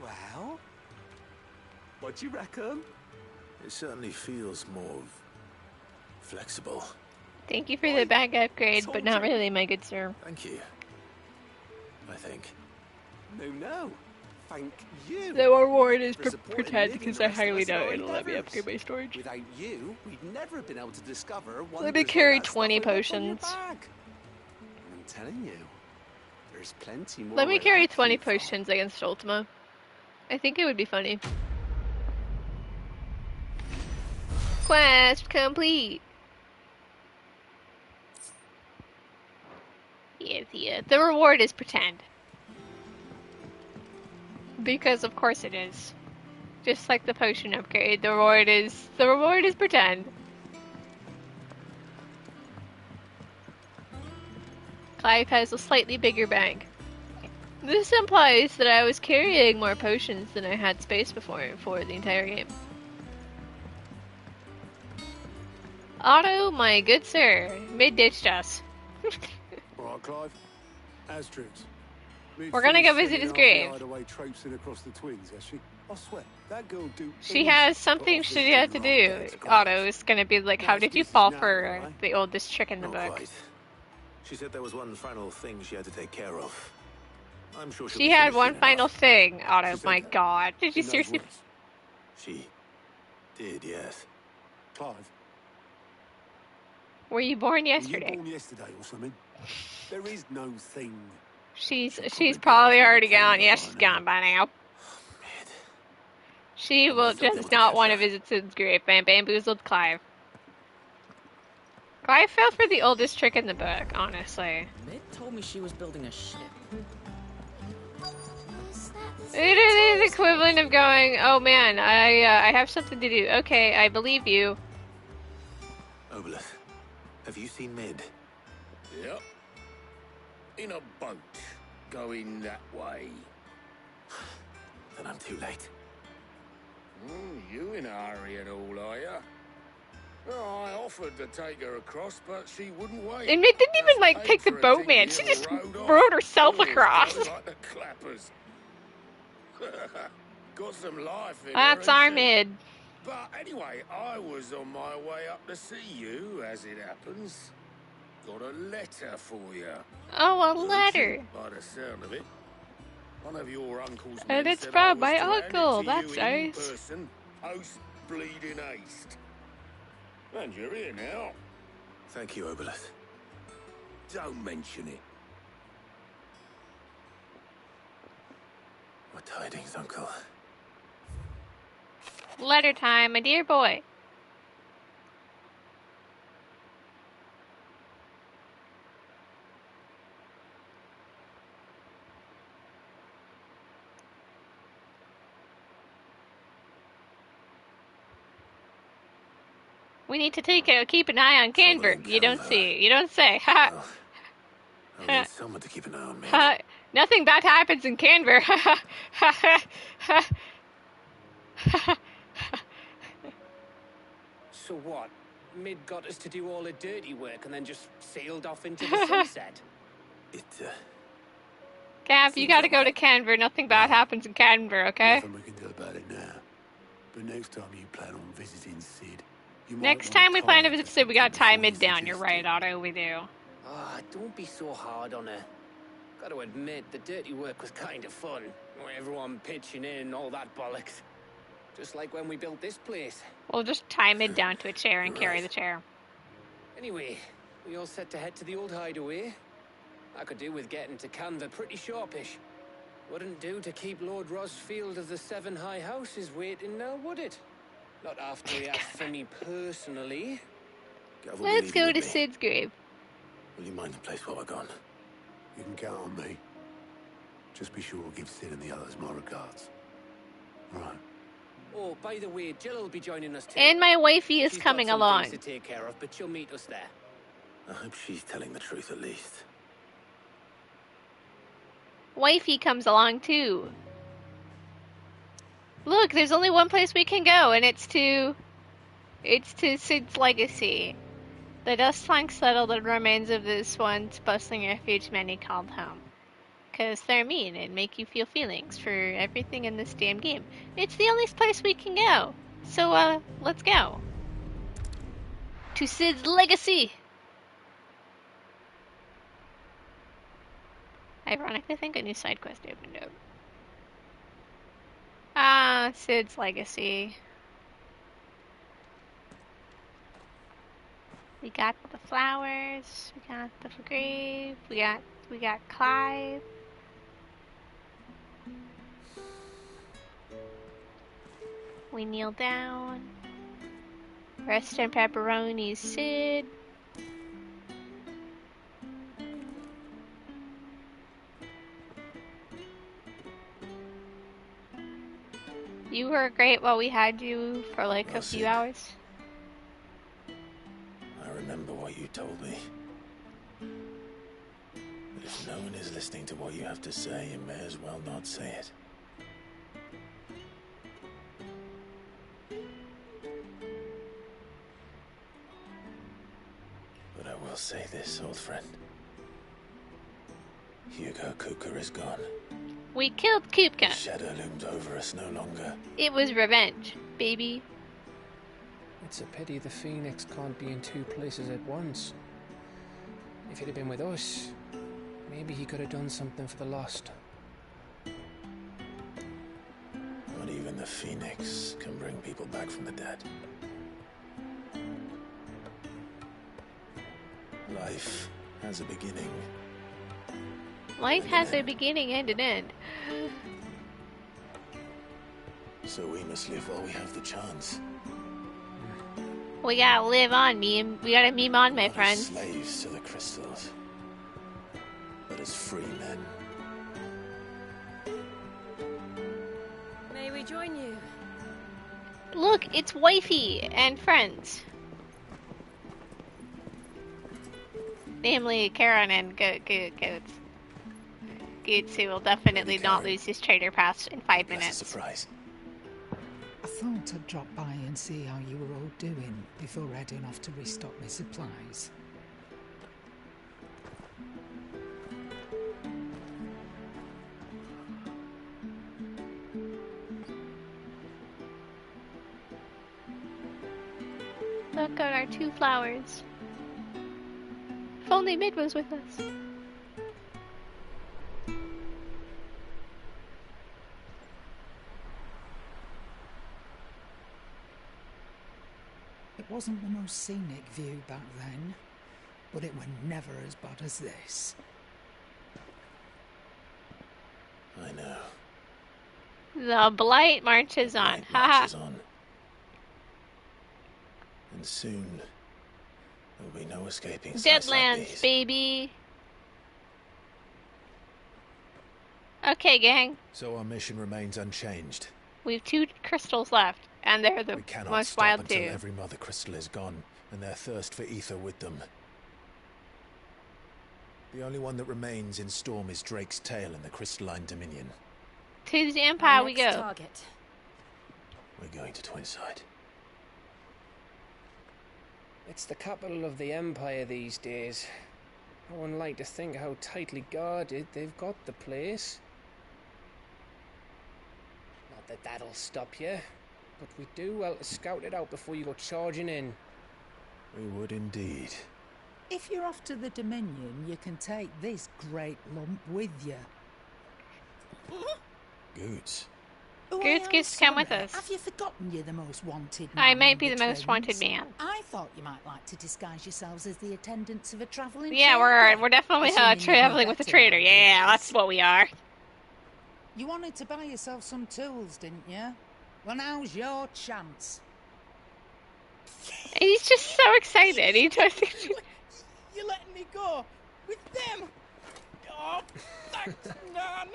Well, what do you reckon? It certainly feels more flexible. Thank you for the bag upgrade, but not really, my good sir. Thank you. I think. No. thank you. The reward is for supporting pretend Mid and because the I rest of highly us in doubt our it'll let me endeavours. upgrade my storage. Without you, we'd never have been able to discover Let me wonders carry like that 20 stuff I left on your potions. bag. And I'm telling you, there's plenty more. Let me where carry that 20 came from. potions against Ultima. I think it would be funny. Quest complete. Yes. The reward is pretend. Because of course it is. Just like the potion upgrade, the reward is pretend. Clive has a slightly bigger bag. This implies that I was carrying more potions than I had space for the entire game. Otto, my good sir, mid-ditched us. Alright, Clive. As troops. We're gonna go visit his grave. Away traipsing across the twins, has she? I swear, that girl do. She has something she had to do. Otto is gonna be like, how did you fall for the oldest trick in the book? Quite. She said there was one final thing she had to take care of. I'm sure she had one final thing, Otto. My God, did you seriously? She did, yes. Clive. Were you born yesterday? Were you born yesterday or something? There is no thing. She's probably already gone. Yeah, she's gone by now. She will just not want to visit Sid's grave and bamboozled Clive. Clive fell for the oldest trick in the book, honestly. Mid told me she was building a ship. It is the equivalent of going, oh man, I have something to do. Okay, I believe you. Obelith, have you seen Mid? Yep. In a boat, going that way. Then I'm too late. You in a hurry and all, are ya? Oh, I offered to take her across, but she wouldn't wait. And Mid didn't even, like, take the boat, man. She just rode herself across. Like the clappers. Got some life in That's her, our Mid. But anyway, I was on my way up to see you, as it happens. Got a letter for you. Oh, a letter. By the sound of it. One of your uncle's and men it's said from I was my to hand uncle. it to That's you in nice. person, post bleeding haste. And you're here now. Thank you, Obelith. Don't mention it. What tidings, Uncle? Letter time, my dear boy. We need to keep an eye on Canver. You don't see. You don't say. Ha. I need someone to keep an eye on me. Nothing bad happens in Canver. So what? Mid got us to do all the dirty work and then just sailed off into the sunset? Gav, you gotta go to Canver. Nothing bad happens in Canver, okay? Nothing we can do about it now. But next time you plan on visiting Sid, you might Next time we plan to visit Sid, we gotta tie Mid down. You're right, Otto, we do. Ah, don't be so hard on her. Gotta admit, the dirty work was kind of fun. Everyone pitching in, all that bollocks. Just like when we built this place. We'll just tie Mid down to a chair and carry the chair. Anyway, we all set to head to the old hideaway. I could do with getting to Canva pretty sharpish. Wouldn't do to keep Lord Rosfield of the Seven High Houses waiting now, would it? Not after he asked for me personally. Let's go to Sid's grave. Will you mind the place while we're gone? You can count on me. Just be sure to give Sid and the others my regards. Right. Oh, by the way, Jill will be joining us too. And my wifey is She's coming got some along. things to take care of, but she'll meet us there. I hope she's telling the truth at least. Wifey comes along too. Look, there's only one place we can go, and it's to Sid's legacy. The dust flanks settled the remains of this once bustling refuge many called home. 'Cause they're mean and make you feel feelings for everything in this damn game. It's the only place we can go. So, let's go. To Sid's legacy! Ironically, I think a new side quest opened up. Ah, Sid's legacy. We got the flowers. We got the grave. We got Clive. We kneel down. Rest in pepperoni, Sid. You were great while we had you for like a few hours. I remember what you told me. But if no one is listening to what you have to say, you may as well not say it. But I will say this, old friend. Hugo Kuka is gone. We killed Kupka. The shadow looms over us no longer. It was revenge, baby. It's a pity the Phoenix can't be in two places at once. If he'd have been with us, maybe he could have done something for the lost. Not even the Phoenix can bring people back from the dead. Life has a beginning. Life has a beginning and an end. So we must live while we have the chance. We gotta live on, meme. We gotta meme on, my Not as friends. slaves to the crystals, but as free men. May we join you? Look, it's wifey and friends. Namely, Karen and Goats. Goats, who will definitely not lose his trader pass in 5 minutes. Surprise. I thought I'd drop by and see how you were all doing before heading off to restock my supplies. Look at our 2 flowers. If only Mid was with us. It wasn't the most scenic view back then, but it was never as bad as this. I know. The blight marches on. Haha. And soon, there'll be no escaping sights like Deadlands, these. baby. Okay, gang. So our mission remains unchanged. We've 2 crystals left, and they're the We cannot most stop wild until too. every mother crystal is gone, and their thirst for ether with them. The only one that remains in Storm is Drake's tail in the crystalline dominion. To the Empire we go. Target. We're going to Twinside. It's the capital of the Empire these days. I wouldn't like to think how tightly guarded they've got the place. Not that that'll stop you, but we do well to scout it out before you go charging in. We would indeed. If you're off to the Dominion, you can take this great lump with you. Goods. Oh, Goods I gets am to come with sorry. us. Have you forgotten you're the most wanted I man might in be the most wanted twins? man. I thought you might like to disguise yourselves as the attendants of a travelling Yeah, trader. we're definitely Assuming you'd know traveling with a better trader. nowadays. Yeah, that's what we are. You wanted to buy yourself some tools, didn't you? Well, now's your chance. And he's just so excited. He just You're letting me go with them. Oh, thanks, Nan.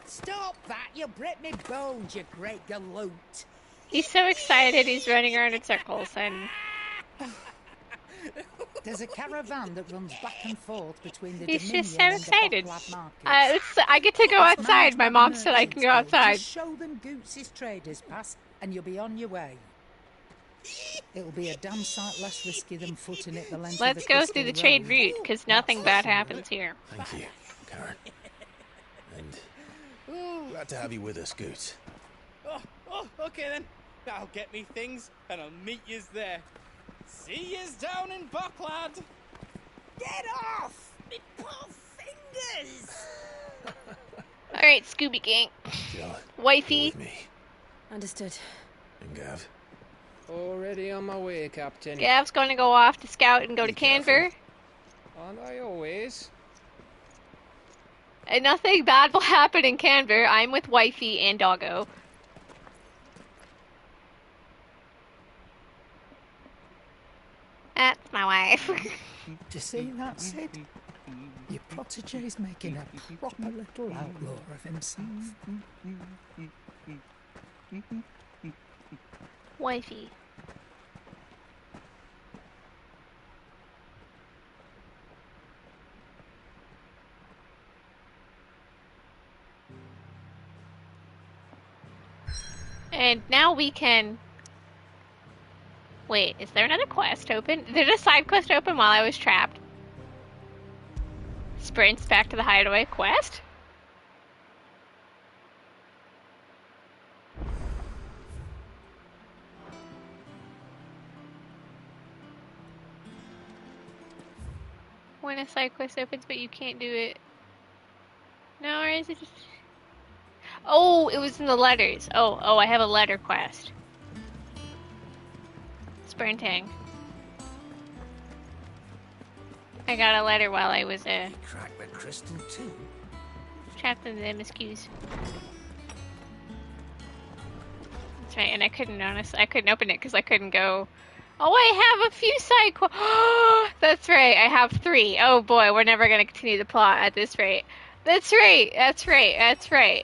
Stop that! You'll break me bones, you great galoot. he's so excited. He's running around in circles, and There's a caravan that runs back and forth between the he's Dominion just so and excited. the Bocklab markets. I get to go It's outside. managed My by mom the said I can go Merchants Guild. outside. Just show them Goots' traders pass, and you'll be on your way. It'll be a damn sight less risky than footing it the length Let's of the go Crystal through the Road. trade route, because nothing bad happens here. Thank you, Karen. And glad to have you with us, Goots. Oh, okay then. I'll get me things and I'll meet yous there. See yous down in Bucklad. Get off! Me poor fingers! Alright, Scooby Gang. Jill, Wifey. with me. Understood. And Gav. Already on my way, Captain. Gav's going to go off to scout and go to Canver. Aren't I always? And nothing bad will happen in Canver. I'm with Wifey and Doggo. That's my wife. Do you see that, Sid? Your protege's making a proper little outlaw of himself. Wifey. And now we can... Wait, is there another quest open? Did a side quest open while I was trapped? Sprints back to the hideaway quest? When a side quest opens but you can't do it. No, or is it just... Oh, it was in the letters. Oh, I have a letter quest. Sprinting. I got a letter while I was Cracked the crystal too. trapped in the MSQs. That's right, and I couldn't open it because I couldn't go. Oh, I have a few side quests. That's right, I have 3. Oh boy, we're never gonna continue the plot at this rate. That's right.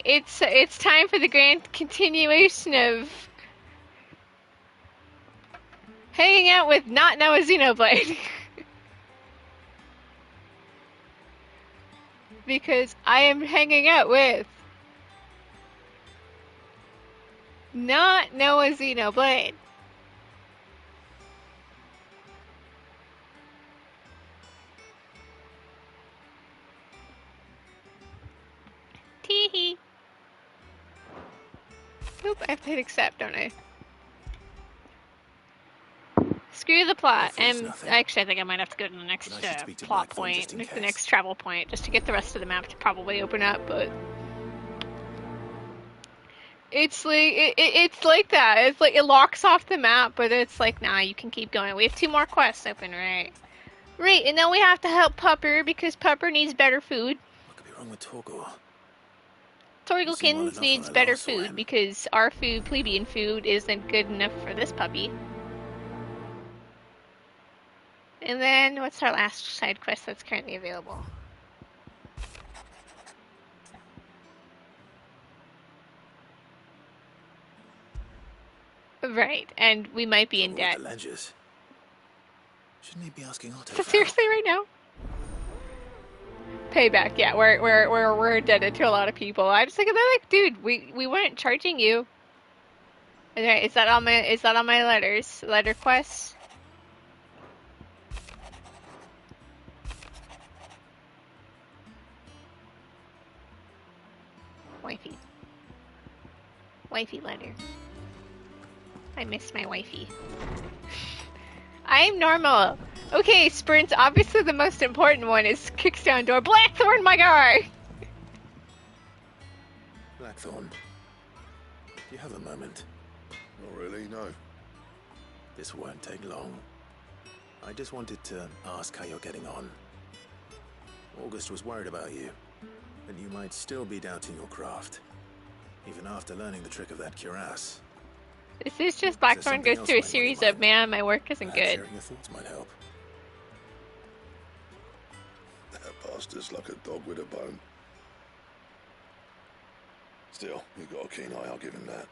It's time for the grand continuation of hanging out with not Noah Xenoblade. Because I am hanging out with not Noah Xenoblade. Tee-hee. Oop, I have to hit accept, don't I? Screw the plot. And actually, I think I might have to go to the next plot point, the next travel point, just to get the rest of the map to probably open up. But it's like it's like that. It's like it locks off the map, but it's like, nah, you can keep going. We have 2 more quests open, right? Right, and then we have to help Pupper because Pupper needs better food. What could be wrong with Torgor? Torgilkins needs better food because our food, plebeian food, isn't good enough for this puppy. And then, what's our last side quest that's currently available? Right, and we might be in debt. Shouldn't he be asking Otto? So seriously, right now? Payback, yeah, we're indebted to a lot of people. I'm just thinking, they're like, dude, we weren't charging you. Okay, is that on my letter quests? Wifey letter. I miss my wifey. I'm normal. Okay, sprints. Obviously, the most important one is kicks down door. Blackthorn, my guy. Blackthorn, do you have a moment? Not really, no. This won't take long. I just wanted to ask how you're getting on. August was worried about you, and you might still be doubting your craft, even after learning the trick of that cuirass. This is just Blackthorn goes through a series of, man, my work isn't good. Sharing your thoughts might help. That bastard's like a dog with a bone. Still, you've got a keen eye, I'll give him that.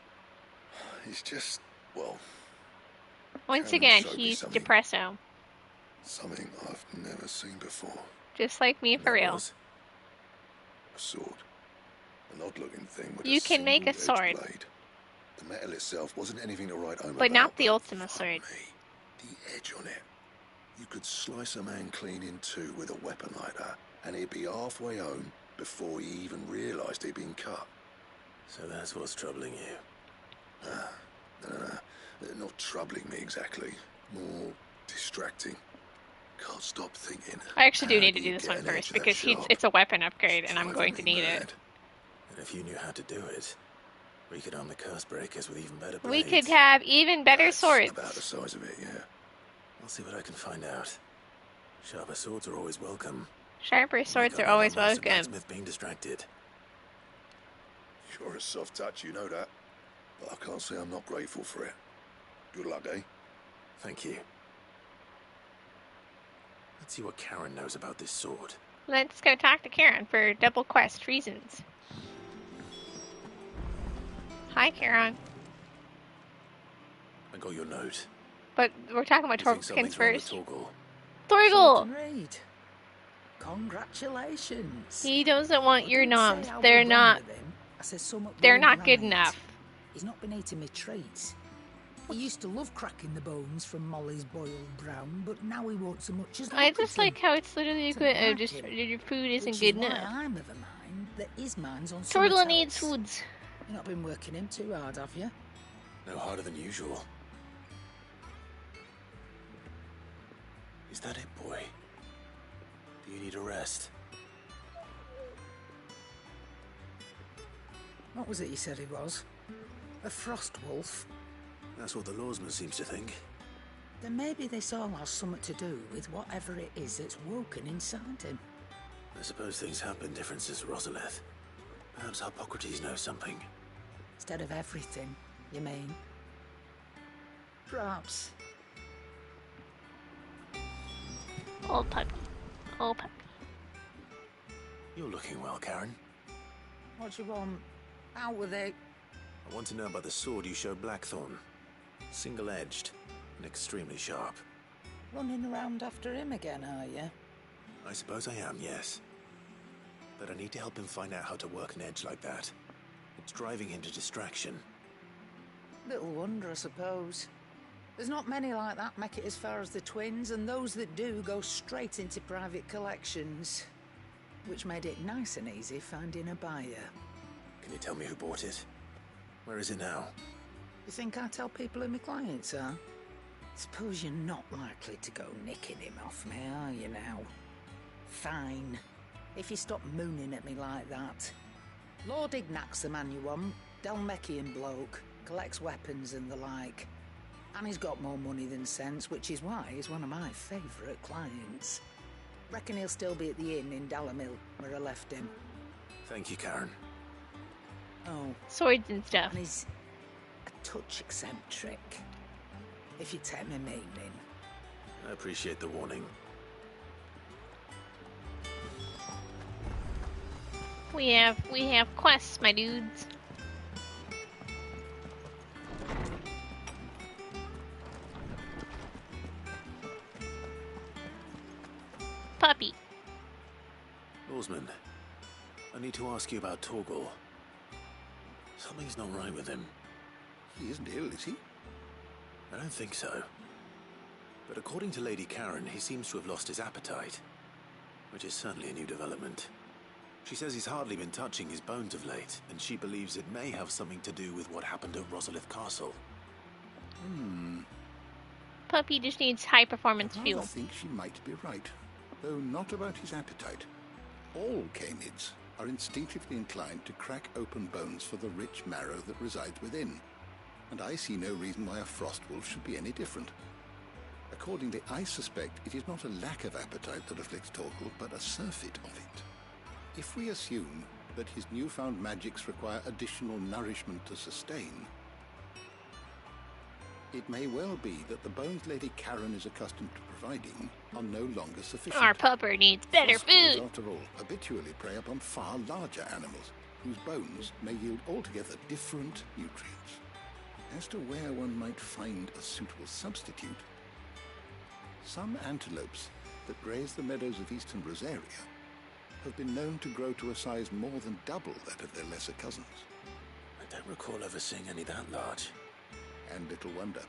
He's just, well... Once again, he's depresso. Something I've never seen before. Just like me, for real. A sword. An odd-looking thing with you can make a sword. Blade. The metal itself wasn't anything to write home but about, not the Ultima sword. The edge on it. You could slice a man clean in 2 with a weapon like that, and he'd be halfway home before he even realised he'd been cut. So that's what's troubling you? Not troubling me exactly. More distracting. Can't stop thinking. I actually do need to do this one first because it's a weapon upgrade and I'm going to need it. And if you knew how to do it, we could arm the curse breakers with even better We blades. could have even better swords. About the size of it, yeah. I'll see what I can find out. Sharper swords are always welcome. Sharper swords are always welcome. Blacksmith being distracted. You're a soft touch, you know that. But I can't say I'm not grateful for it. Good luck, eh? Thank you. Let's see what Karen knows about this sword. Let's go talk to Karen for double quest reasons. Hi, Karen. I got your note. But we're talking about You think Torkins something's wrong with first. Torgal? Torgal! Read. Congratulations. He doesn't want your Didn't say noms. I They're was not. wrong with him. I said something They're weren't not good right. enough. He's not been eating me treats. He used to love cracking the bones from Molly's boiled brown, but now he won't so much as I look just at like them. how it's literally Doesn't good. like Just him. your food isn't Which good is why enough. I'm of a mind that his mind's on Torgal something needs else. foods. You've not been working him too hard, have you? No harder than usual. Is that it, boy? Do you need a rest? What was it you said he was? A frost wolf? That's what the lawsman seems to think. Then maybe this all has something to do with whatever it is that's woken inside him. I suppose things have been different since Rosalith. Perhaps Hippocrates knows something. Instead of everything, you mean? Perhaps. Old puppy. Old puppy. You're looking well, Karen. What do you want? Out with it. I want to know about the sword you showed Blackthorn. Single-edged and extremely sharp. Running around after him again, are you? I suppose I am, yes. But I need to help him find out how to work an edge like that. It's driving him to distraction. Little wonder, I suppose. There's not many like that make it as far as the twins, and those that do go straight into private collections. Which made it nice and easy finding a buyer. Can you tell me who bought it? Where is it now? You think I tell people who my clients are? Suppose you're not likely to go nicking him off me, are you now? Fine. If you stop mooning at me like that. Lord Ignac's the man you want. Dalmekian bloke. Collects weapons and the like. And he's got more money than sense, which is why he's one of my favourite clients. Reckon he'll still be at the inn in Dalamil, where I left him. Thank you, Karen. Oh. Swords and stuff. And he's a touch eccentric. If you take my meaning. I appreciate the warning. We have quests, my dudes. Puppy. Lawsman, I need to ask you about Torgal. Something's not right with him. He isn't ill, is he? I don't think so. But according to Lady Karen, he seems to have lost his appetite. Which is certainly a new development. She says he's hardly been touching his bones of late, and she believes it may have something to do with what happened at Rosalith Castle. Puppy just needs high performance I fuel. think she might be right, though not about his appetite. All canids are instinctively inclined to crack open bones for the rich marrow that resides within, and I see no reason why a frost wolf should be any different. Accordingly, I suspect it is not a lack of appetite that afflicts Torgal, but a surfeit of it. If we assume that his newfound magics require additional nourishment to sustain, it may well be that the bones Lady Karen is accustomed to providing are no longer sufficient. Our pupper needs better Frost wolves, food. after all, habitually prey upon far larger animals, whose bones may yield altogether different nutrients. As to where one might find a suitable substitute, some antelopes that graze the meadows of eastern Rosaria have been known to grow to a size more than double that of their lesser cousins. I don't recall ever seeing any that large. And little wonder.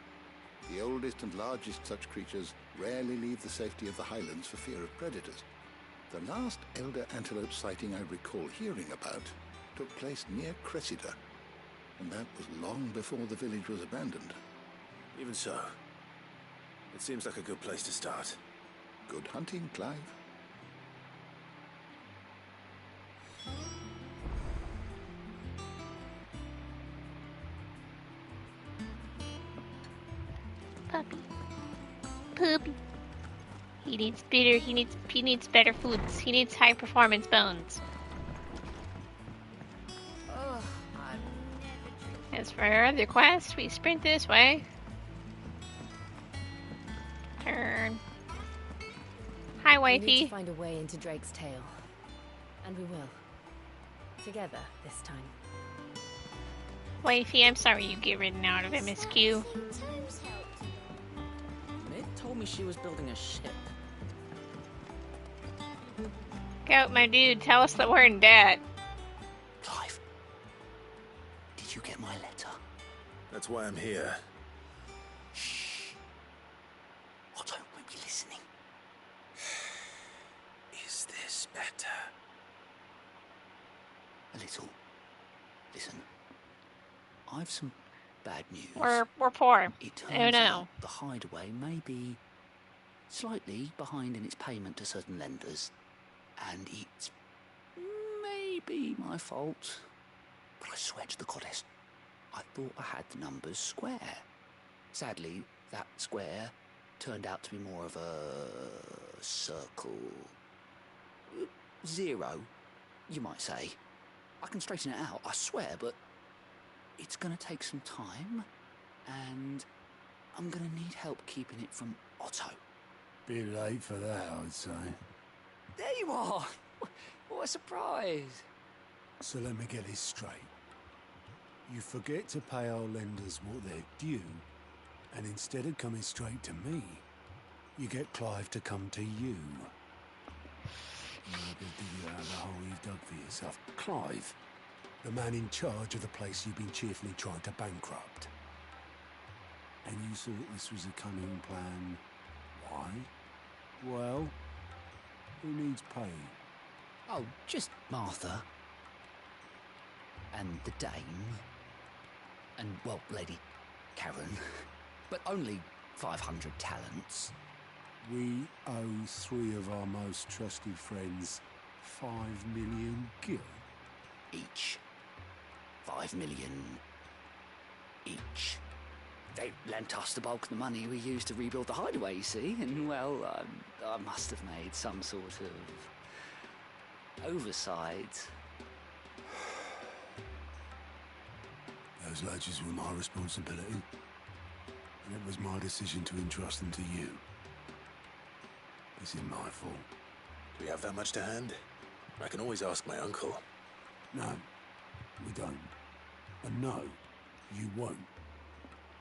The oldest and largest such creatures rarely leave the safety of the highlands for fear of predators. The last elder antelope sighting I recall hearing about took place near Cressida, and that was long before the village was abandoned. Even so, it seems like a good place to start. Good hunting, Clive. Puppy. Puppy. He needs better. He needs better foods. He needs high performance bones. Ugh, As for our other quest, we sprint this way. Turn. Hi, We need wifey. to find a way into Drake's tail. And we will. Together, this time. Wifey, I'm sorry you get ridden out of MSQ. Mick told me she was building a ship. Goat, my dude, tell us that we're in debt. Clive, did you get my letter? That's why I'm here. Otto won't be listening. Is this better? A little. Listen, I've some bad news. We're poor. It Oh turns no. out the hideaway may be slightly behind in its payment to certain lenders, and it's maybe my fault. But I swear to the goddess, I thought I had the numbers square. Sadly, that square turned out to be more of a circle. 0, you might say. I can straighten it out, I swear, but it's gonna take some time, and I'm gonna need help keeping it from Otto. Bit late for that, I'd say. There you are! What a surprise! So let me get this straight. You forget to pay our lenders what they're due, and instead of coming straight to me, you get Clive to come to you. I'll dig you out of the hole you've dug for yourself. Clive, the man in charge of the place you've been cheerfully trying to bankrupt. And you thought this was a cunning plan. Why? Well, who needs paying? Oh, just Martha. And the Dame. And, well, Lady Karen. But only 500 talents. We owe 3 of our most trusted friends 5 million gil. Each. 5 million each. They lent us the bulk of the money we used to rebuild the hideaway, you see, and, well, I must have made some sort of oversight. Those ledgers were my responsibility, and it was my decision to entrust them to you. This is my fault. Do we have that much to hand? I can always ask my uncle. No, we don't. And no, you won't.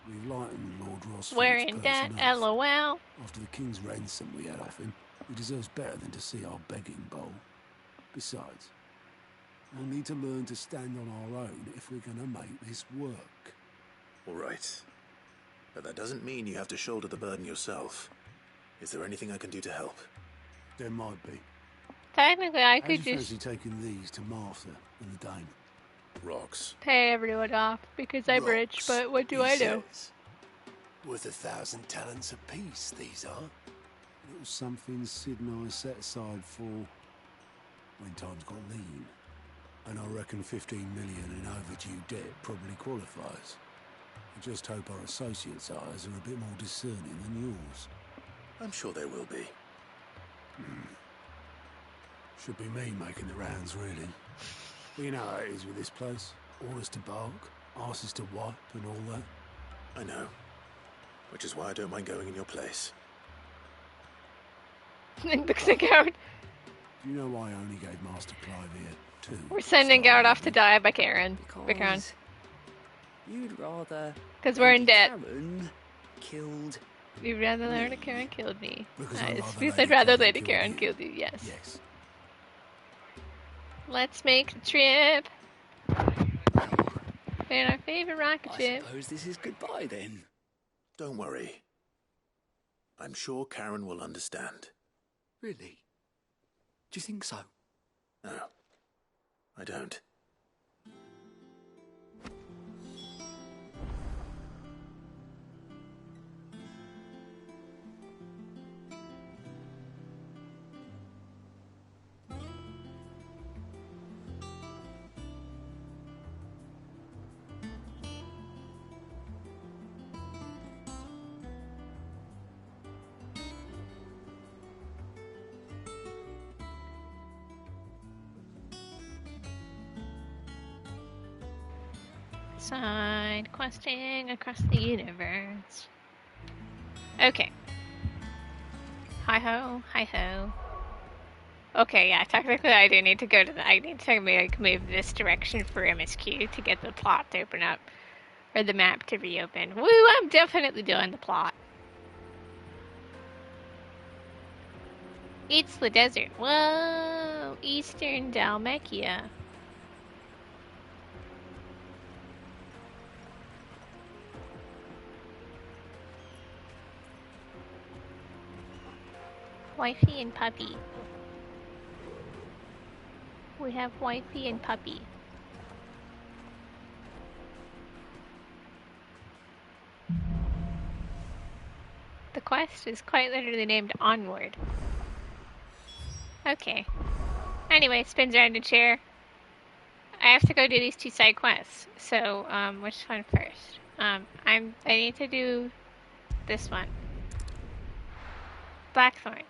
We've lightened Lord Rossford's We're in debt, person up. LOL. After the king's ransom we had off him, he deserves better than to see our begging bowl. Besides, we'll need to learn to stand on our own if we're going to make this work. All right. But that doesn't mean you have to shoulder the burden yourself. Is there anything I can do to help? There might be. Technically, I How could do you just fancy taking these to Martha and the Dame? Rocks. pay everyone off because I'm rich, but what do I know? Worth 1,000 talents apiece, these are. It was something Sid and I set aside for when times got lean. And I reckon 15 million in overdue debt probably qualifies. I just hope our associates' eyes are a bit more discerning than yours. I'm sure there will be. Should be me making the rounds, really. But you know how it is with this place. Orders to bark, arses to wipe, and all that. I know. Which is why I don't mind going in your place. Looks like out. Do you know why I only gave Master Clive here, too? We're sending Garrett off to die by Karen. By Karen. Because you'd rather... Because we're in debt. Karen killed... You'd rather Lady Karen killed me. Because Nice. I'd Because rather I'd rather Lady Lady Karen Karen killed killed you, yes. Yes. Let's make the trip. In our favorite rocket I ship. suppose this is goodbye, then. Don't worry. I'm sure Karen will understand. Really? Do you think so? No, I don't. outside, questing across the universe. Okay. Hi-ho, hi-ho. Okay, yeah, technically I do need to go to the... I need to move this direction for MSQ to get the plot to open up. Or the map to reopen. Woo, I'm definitely doing the plot. It's the desert. Whoa, Eastern Dalmatia. Wifey and puppy. We have wifey and puppy. The quest is quite literally named Onward. Okay. Anyway, spins around a chair. I have to go do these 2 side quests. So, which one first? I need to do this one. Blackthorn.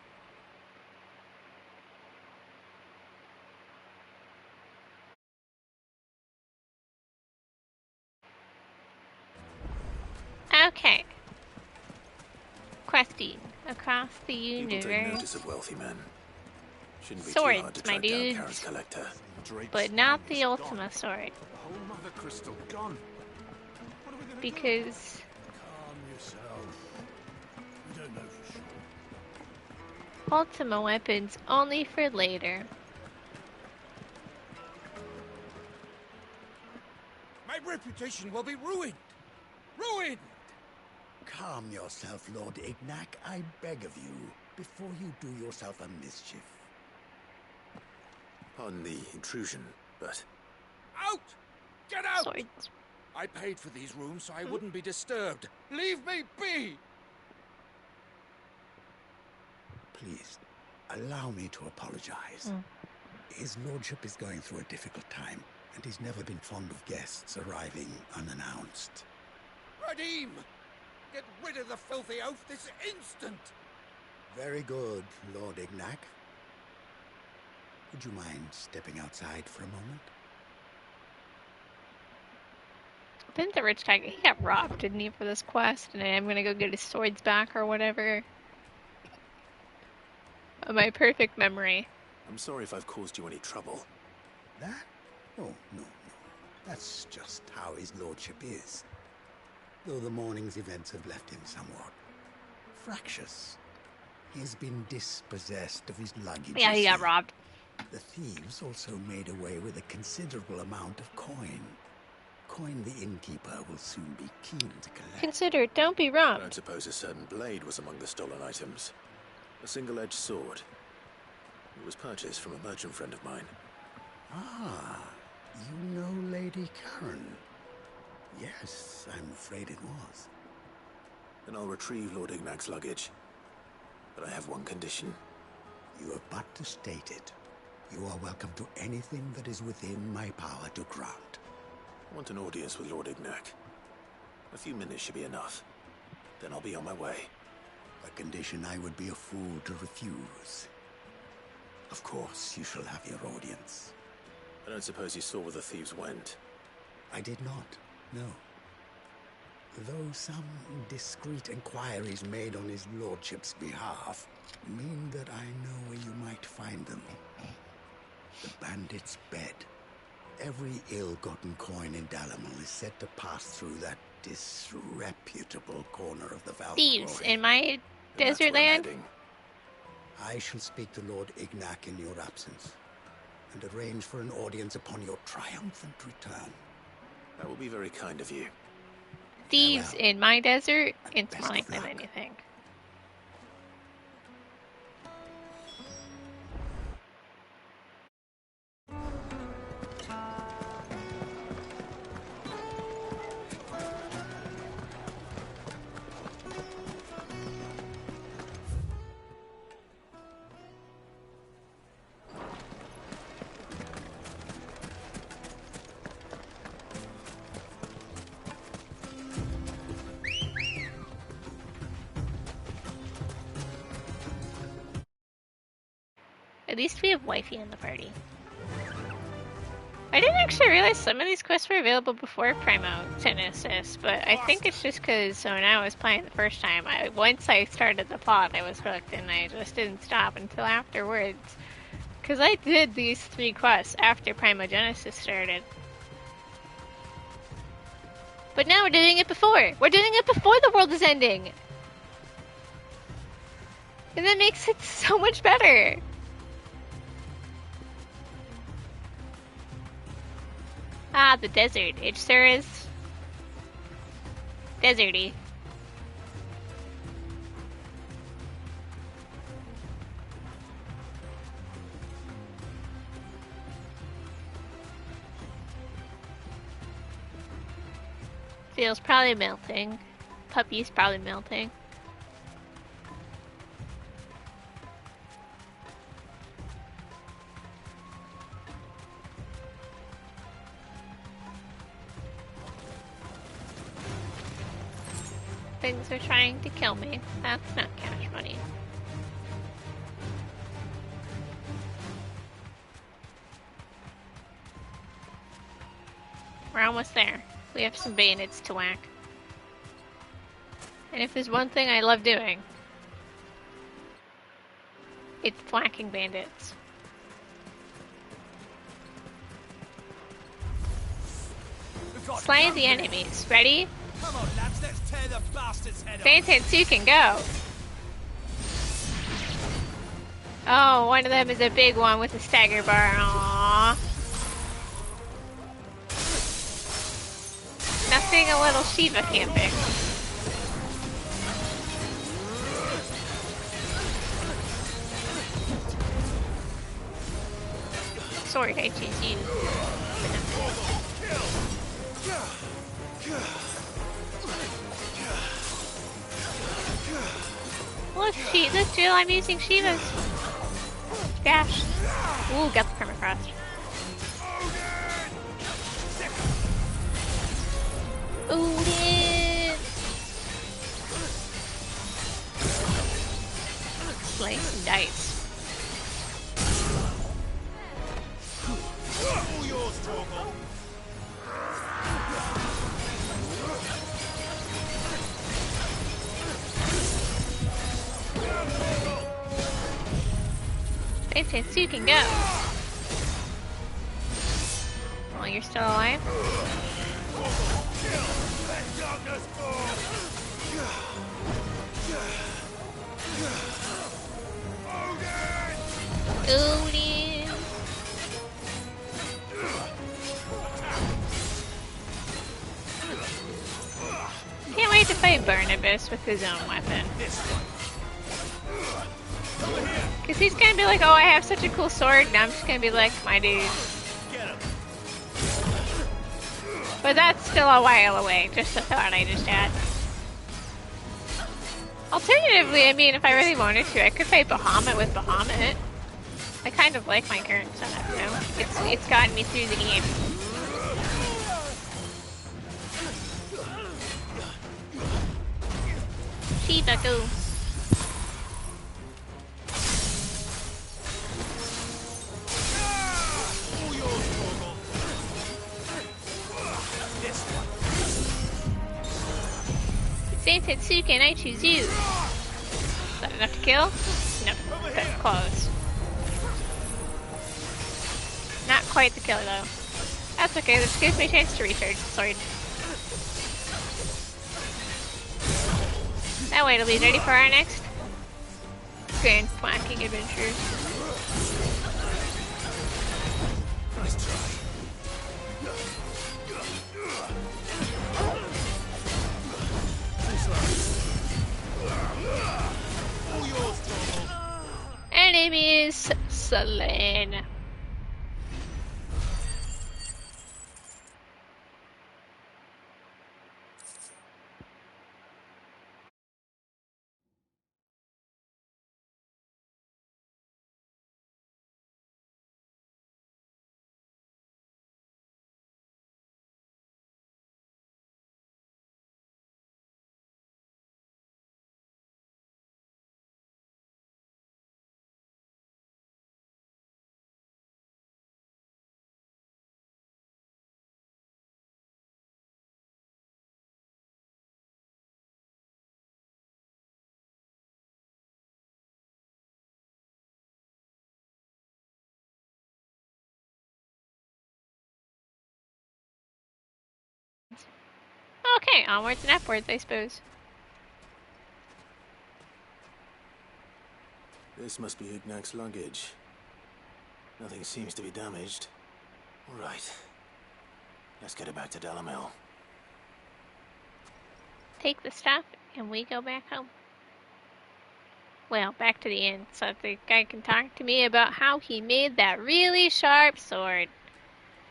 Okay. Questing across the universe. People take notice of wealthy men. Shouldn't be Swords, too hard to my track down dudes. Kara's collector. But not the Ultima sword. The whole mother crystal gone. Because... Calm yourself. We don't know for sure. Ultima weapons only for later. My reputation will be ruined! Ruined! Calm yourself, Lord Ignac, I beg of you, before you do yourself a mischief. Pardon the intrusion, but... Out! Get out! Swords. I paid for these rooms so I wouldn't be disturbed. Leave me be! Please, allow me to apologize. His lordship is going through a difficult time, and he's never been fond of guests arriving unannounced. Radim! Get rid of the filthy oaf this instant! Very good, Lord Ignac. Would you mind stepping outside for a moment? Didn't the rich guy, he got robbed, didn't he, for this quest? And I'm gonna go get his swords back or whatever. My perfect memory. I'm sorry if I've caused you any trouble. That? Oh, no. That's just how his lordship is. Though the morning's events have left him somewhat fractious. He's been dispossessed of his luggage. Yeah, he got robbed. The thieves also made away with a considerable amount of coin. Coin the innkeeper will soon be keen to collect. Consider it, don't be I robbed. don't suppose a certain blade was among the stolen items. A single-edged sword. It was purchased from a merchant friend of mine. Ah, you know Lady Karen. Yes, I'm afraid it was. Then I'll retrieve Lord Ignac's luggage. But I have one condition. You have but to state it. You are welcome to anything that is within my power to grant. I want an audience with Lord Ignac. A few minutes should be enough. Then I'll be on my way. A condition I would be a fool to refuse. Of course, you shall have your audience. I don't suppose you saw where the thieves went. I did not, no. Though some discreet inquiries made on his lordship's behalf mean that I know where you might find them. The bandit's bed. Every ill-gotten coin in Dalamil is said to pass through that disreputable corner of the Valkyrie. Thieves in my desert land? I shall speak to Lord Ignac in your absence, and arrange for an audience upon your triumphant return. That will be very kind of you. Thieves in my desert? It's more likely than you think. At least we have wifey in the party. I didn't actually realize some of these quests were available before Primo Genesis, but I think it's just because so when I was playing the first time, once I started the plot, I was hooked, and I just didn't stop until afterwards. Because I did these 3 quests after Primo Genesis started. But now we're doing it before! We're doing it before the world is ending! And that makes it so much better! Ah, the desert. It sure is deserty. Steel's probably melting. Puppy's probably melting. Things are trying to kill me. That's not cash money. We're almost there. We have some bayonets to whack. And if there's one thing I love doing, it's whacking bandits. Slay the enemies. Ready? Come on, lads, let's tear the bastard's head off. Fantastic, you can go. Oh, one of them is a big one with a stagger bar. Aww. Nothing a little Shiva can't fix. Sorry, I choose you. Look, look, Jill, I'm using Shiva's dash. Ooh, got the permafrost. Odin! Slice and dice. All yours, Torgal. Fantastic, you can go. Oh, you're still alive? Odin! Can't wait to fight Barnabas with his own weapon. Cause he's gonna be like, oh, I have such a cool sword, and I'm just gonna be like, my dude. But that's still a while away, just a thought I just had. Alternatively, I mean, if I really wanted to, I could fight Bahamut with Bahamut. I kind of like my current setup, you know? It's gotten me through the game. Shiva, go. Saint Tetsuke and I choose you. Is that enough to kill? No, that's close. Not quite the kill though. That's okay, this gives me a chance to recharge the sword. That way it'll be ready for our next grand whacking adventures. Nice try. Enemies slain. Okay, onwards and upwards, I suppose. This must be Ignac's luggage. Nothing seems to be damaged. All right. Let's get it back to Delamel. Take the stuff, and we go back home. Well, back to the inn, so the guy can talk to me about how he made that really sharp sword.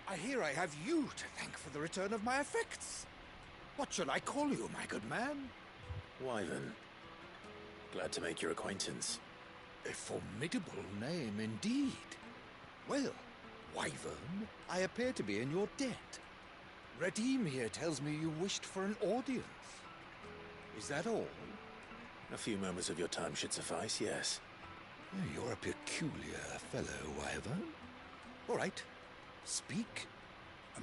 I hear I have you to thank for the return of my effects. What shall I call you, my good man? Wyvern. Glad to make your acquaintance. A formidable name indeed. Well, Wyvern, I appear to be in your debt. Redeem here tells me you wished for an audience. Is that all? A few moments of your time should suffice, yes. You're a peculiar fellow, Wyvern. All right, speak.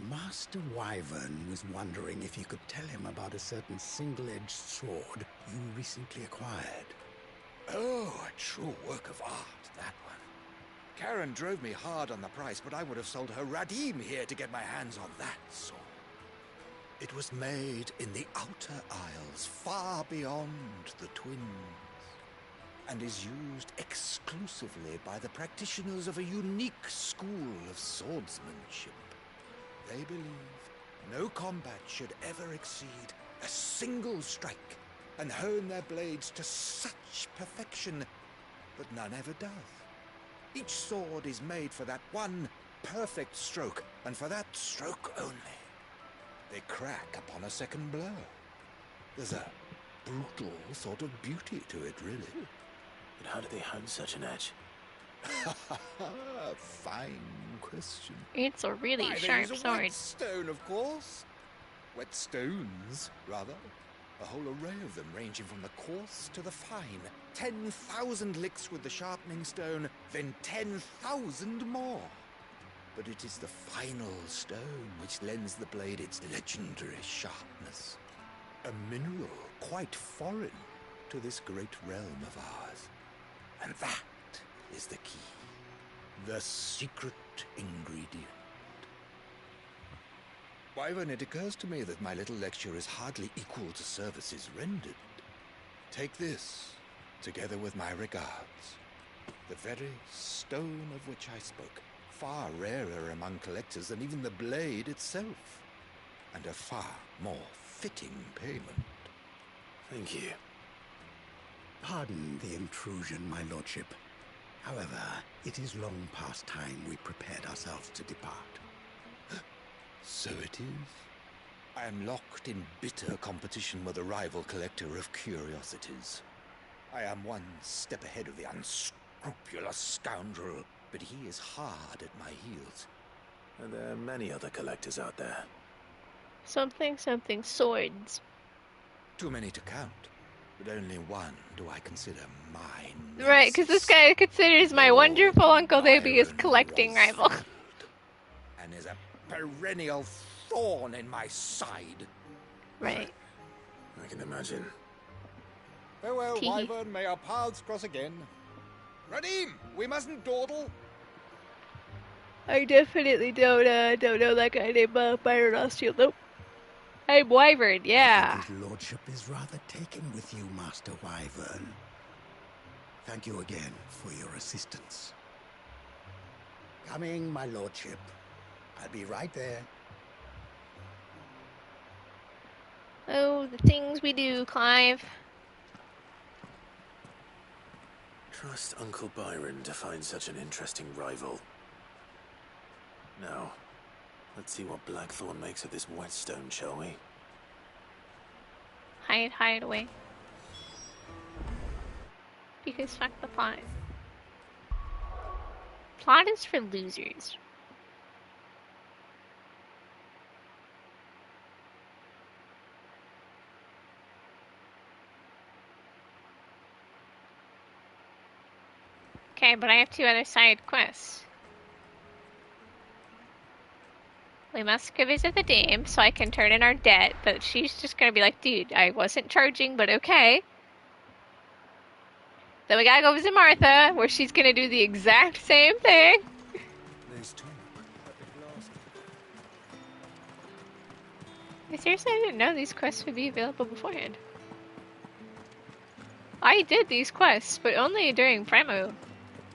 Master Wyvern was wondering if you could tell him about a certain single-edged sword you recently acquired. Oh, a true work of art, that one. Karen drove me hard on the price, but I would have sold her Radim here to get my hands on that sword. It was made in the Outer Isles, far beyond the Twins, and is used exclusively by the practitioners of a unique school of swordsmanship. They believe no combat should ever exceed a single strike, and hone their blades to such perfection that none ever does. Each sword is made for that one perfect stroke, and for that stroke only. They crack upon a second blow. There's a brutal sort of beauty to it, really. But how do they hone such an edge? Fine question. It's a really sharp sword. Whetstone, of course. Whetstones, rather. A whole array of them, ranging from the coarse to the fine. 10,000 licks with the sharpening stone, then 10,000 more. But it is the final stone which lends the blade its legendary sharpness. A mineral quite foreign to this great realm of ours. And that is the key. The secret ingredient. Wyvern, it occurs to me that my little lecture is hardly equal to services rendered. Take this, together with my regards. The very stone of which I spoke, far rarer among collectors than even the blade itself, and a far more fitting payment. Thank you. Pardon the intrusion, my lordship. However, it is long past time we prepared ourselves to depart. So it is. I am locked in bitter competition with a rival collector of curiosities. I am one step ahead of the unscrupulous scoundrel, but he is hard at my heels. And there are many other collectors out there. Something swords. Too many to count, but only one do I consider mine. Right, because this guy considers my wonderful Uncle Davy his collecting rival. And is a perennial thorn in my side. Right. I can imagine. Farewell, Wyvern, may our paths cross again. Radim, we mustn't dawdle. I definitely don't know that guy named Byron Ostiel. Nope. I'm Wyvern, yeah. His lordship is rather taken with you, Master Wyvern. Thank you again for your assistance. Coming, my lordship. I'll be right there. Oh, the things we do, Clive. Trust Uncle Byron to find such an interesting rival. Now, let's see what Blackthorn makes of this whetstone, shall we? Hide away. Because fuck the plot. Plot is for losers. Okay, but I have 2 other side quests. We must go visit the dame so I can turn in our debt, but she's just gonna be like, dude, I wasn't charging, but okay. Then we gotta go visit Martha, where she's gonna do the exact same thing. There's talk Seriously, I didn't know these quests would be available beforehand. I did these quests, but only during Primo.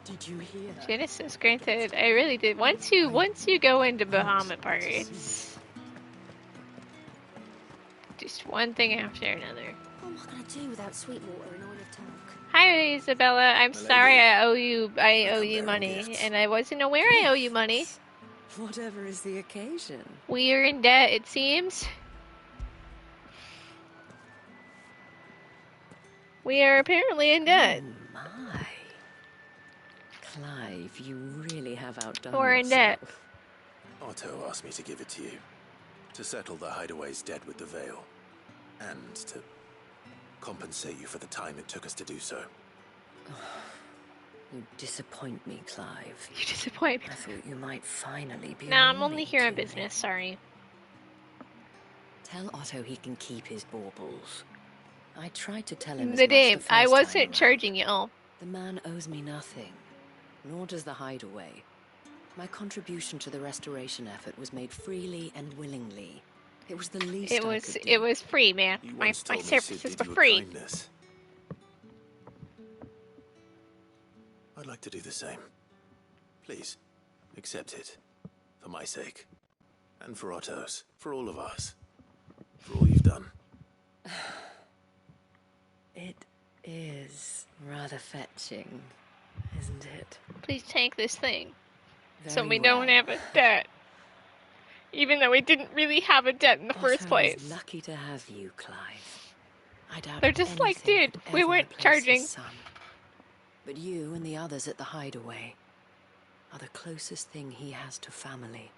Did you hear? Genesis, granted, I really did. Once you go into Bahamut Park, it's just one thing after another. What am I gonna do without Sweetwater and Oil of Talk? Hi, Isabella. I'm Milady. sorry I owe you money, gifts. and I wasn't aware I owe you money. Whatever is the occasion. We are in debt, it seems. We are apparently in debt. Oh my. Clive, you really have outdone We're in debt. yourself. Otto asked me to give it to you. To settle the Hideaway's debt with the Veil. And to compensate you for the time it took us to do so. You disappoint me, Clive. You disappoint me. I thought you might finally be. No, I'm only here on business, sorry. Tell Otto he can keep his baubles. I tried to tell him as The much day the I first wasn't time around. charging you. The man owes me nothing, nor does the Hideaway. My contribution to the restoration effort was made freely and willingly. It was the least I could do. It was free, man. You My once told me services Sid did were you a free. kindness. I'd like to do the same. Please, accept it. For my sake. And for Otto's. For all of us. For all you've done. It is rather fetching, isn't it? Please take this thing. So Very we don't have a debt. Even though we didn't really have a debt in the first Otto place. is lucky to have you, Clive. I doubt They're just like, anything dude, could we ever weren't replace charging. his son. But you and the others at the Hideaway are the closest thing he has to family.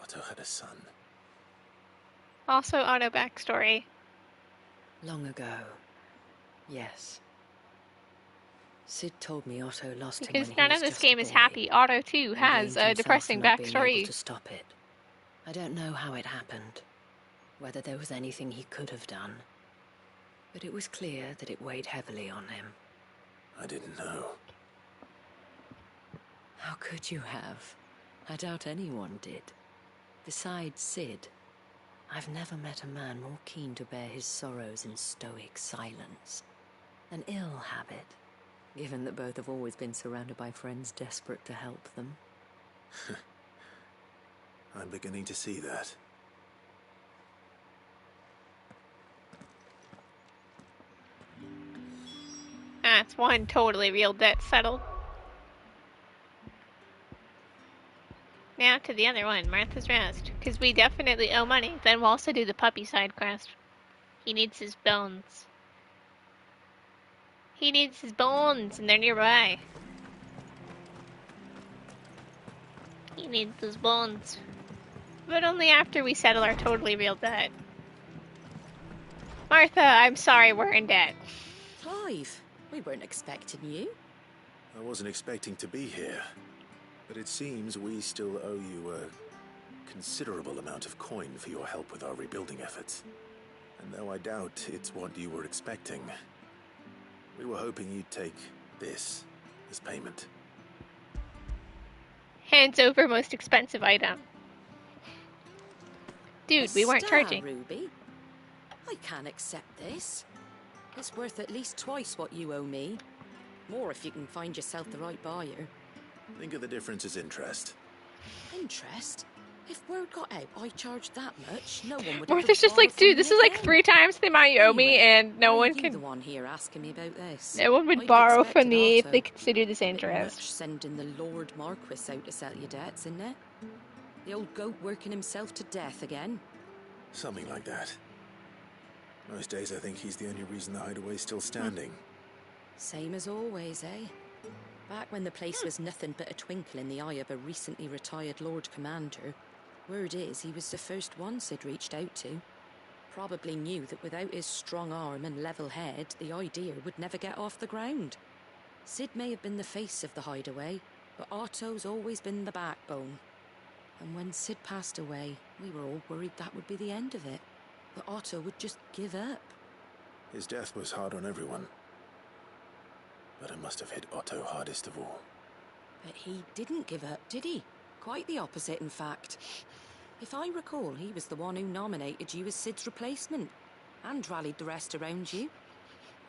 Otto had a son. Also, auto backstory. Long ago, yes. Sid told me Otto lost him Because when none he of was this just game a is boy, happy. Otto, too, and has blamed a himself depressing for not being able backstory. to stop it. I don't know how it happened, whether there was anything he could have done, but it was clear that it weighed heavily on him. I didn't know. How could you have? I doubt anyone did. Besides Sid, I've never met a man more keen to bear his sorrows in stoic silence. An ill habit, given that both have always been surrounded by friends desperate to help them. I'm beginning to see that. That's one totally real debt settled. Now to the other one, Martha's Rest. Because we definitely owe money. Then we'll also do the puppy side quest. He needs his bones. He needs his bones, and they're nearby. He needs his bones. But only after we settle our totally real debt. Martha, I'm sorry we're in debt. Clive, we weren't expecting you. I wasn't expecting to be here. But it seems we still owe you a considerable amount of coin for your help with our rebuilding efforts. And though I doubt it's what you were expecting, we were hoping you'd take this as payment. Hands over most expensive item. Dude, we weren't Star, charging. Ruby. I can't accept this. It's worth at least twice what you owe me. More if you can find yourself the right buyer. Think of the difference as interest. Interest? If word got out I charged that much, no one would Martha's just like, dude, this is like 3 times the amount you owe me, and no one the can. one here asking me about this. No one would I'd borrow expected from me if Otto. they consider this Bit interest. much sending the Lord Marquis out to settle your debts, isn't it? The old goat working himself to death again. Something like that. Most days I think he's the only reason the Hideaway's still standing. Same as always, eh? Back when the place was nothing but a twinkle in the eye of a recently retired Lord Commander, word is he was the first one Sid reached out to. Probably knew that without his strong arm and level head, the idea would never get off the ground. Sid may have been the face of the Hideaway, but Otto's always been the backbone. And when Sid passed away, we were all worried that would be the end of it. That Otto would just give up. His death was hard on everyone. But it must have hit Otto hardest of all. But he didn't give up, did he? Quite the opposite, in fact. If I recall, he was the one who nominated you as Sid's replacement and rallied the rest around you.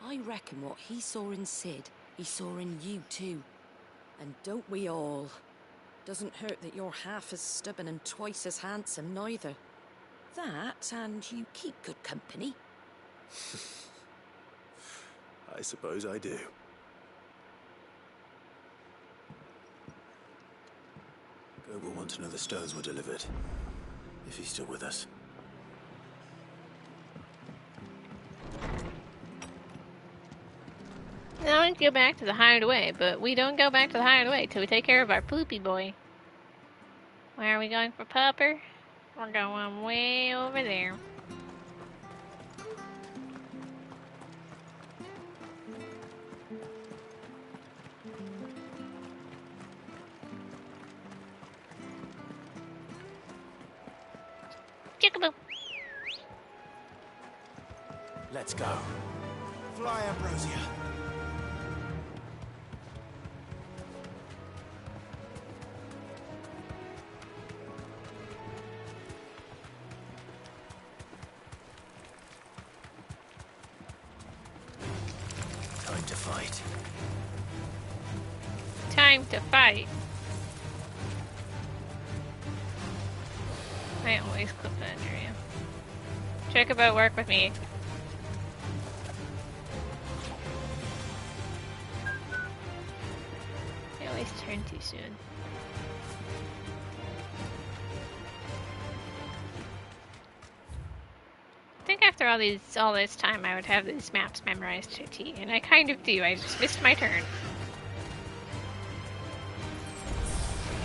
I reckon what he saw in Sid, he saw in you too. And don't we all? Doesn't hurt that you're half as stubborn and twice as handsome, neither. That, and you keep good company. I suppose I do. Go will want to know the stones were delivered, if he's still with us. Now we can go back to the hideaway, but we don't go back to the hideaway till we take care of our poopy boy. Where are we going for Pupper? We're going way over there. Chickaboo! Let's go. Fly, Ambrosia. Time to fight. Time to fight. I always clip that area. Check about work with me. I always turn too soon. I think after all this time I would have these maps memorized to a T, and I kind of do. I just missed my turn.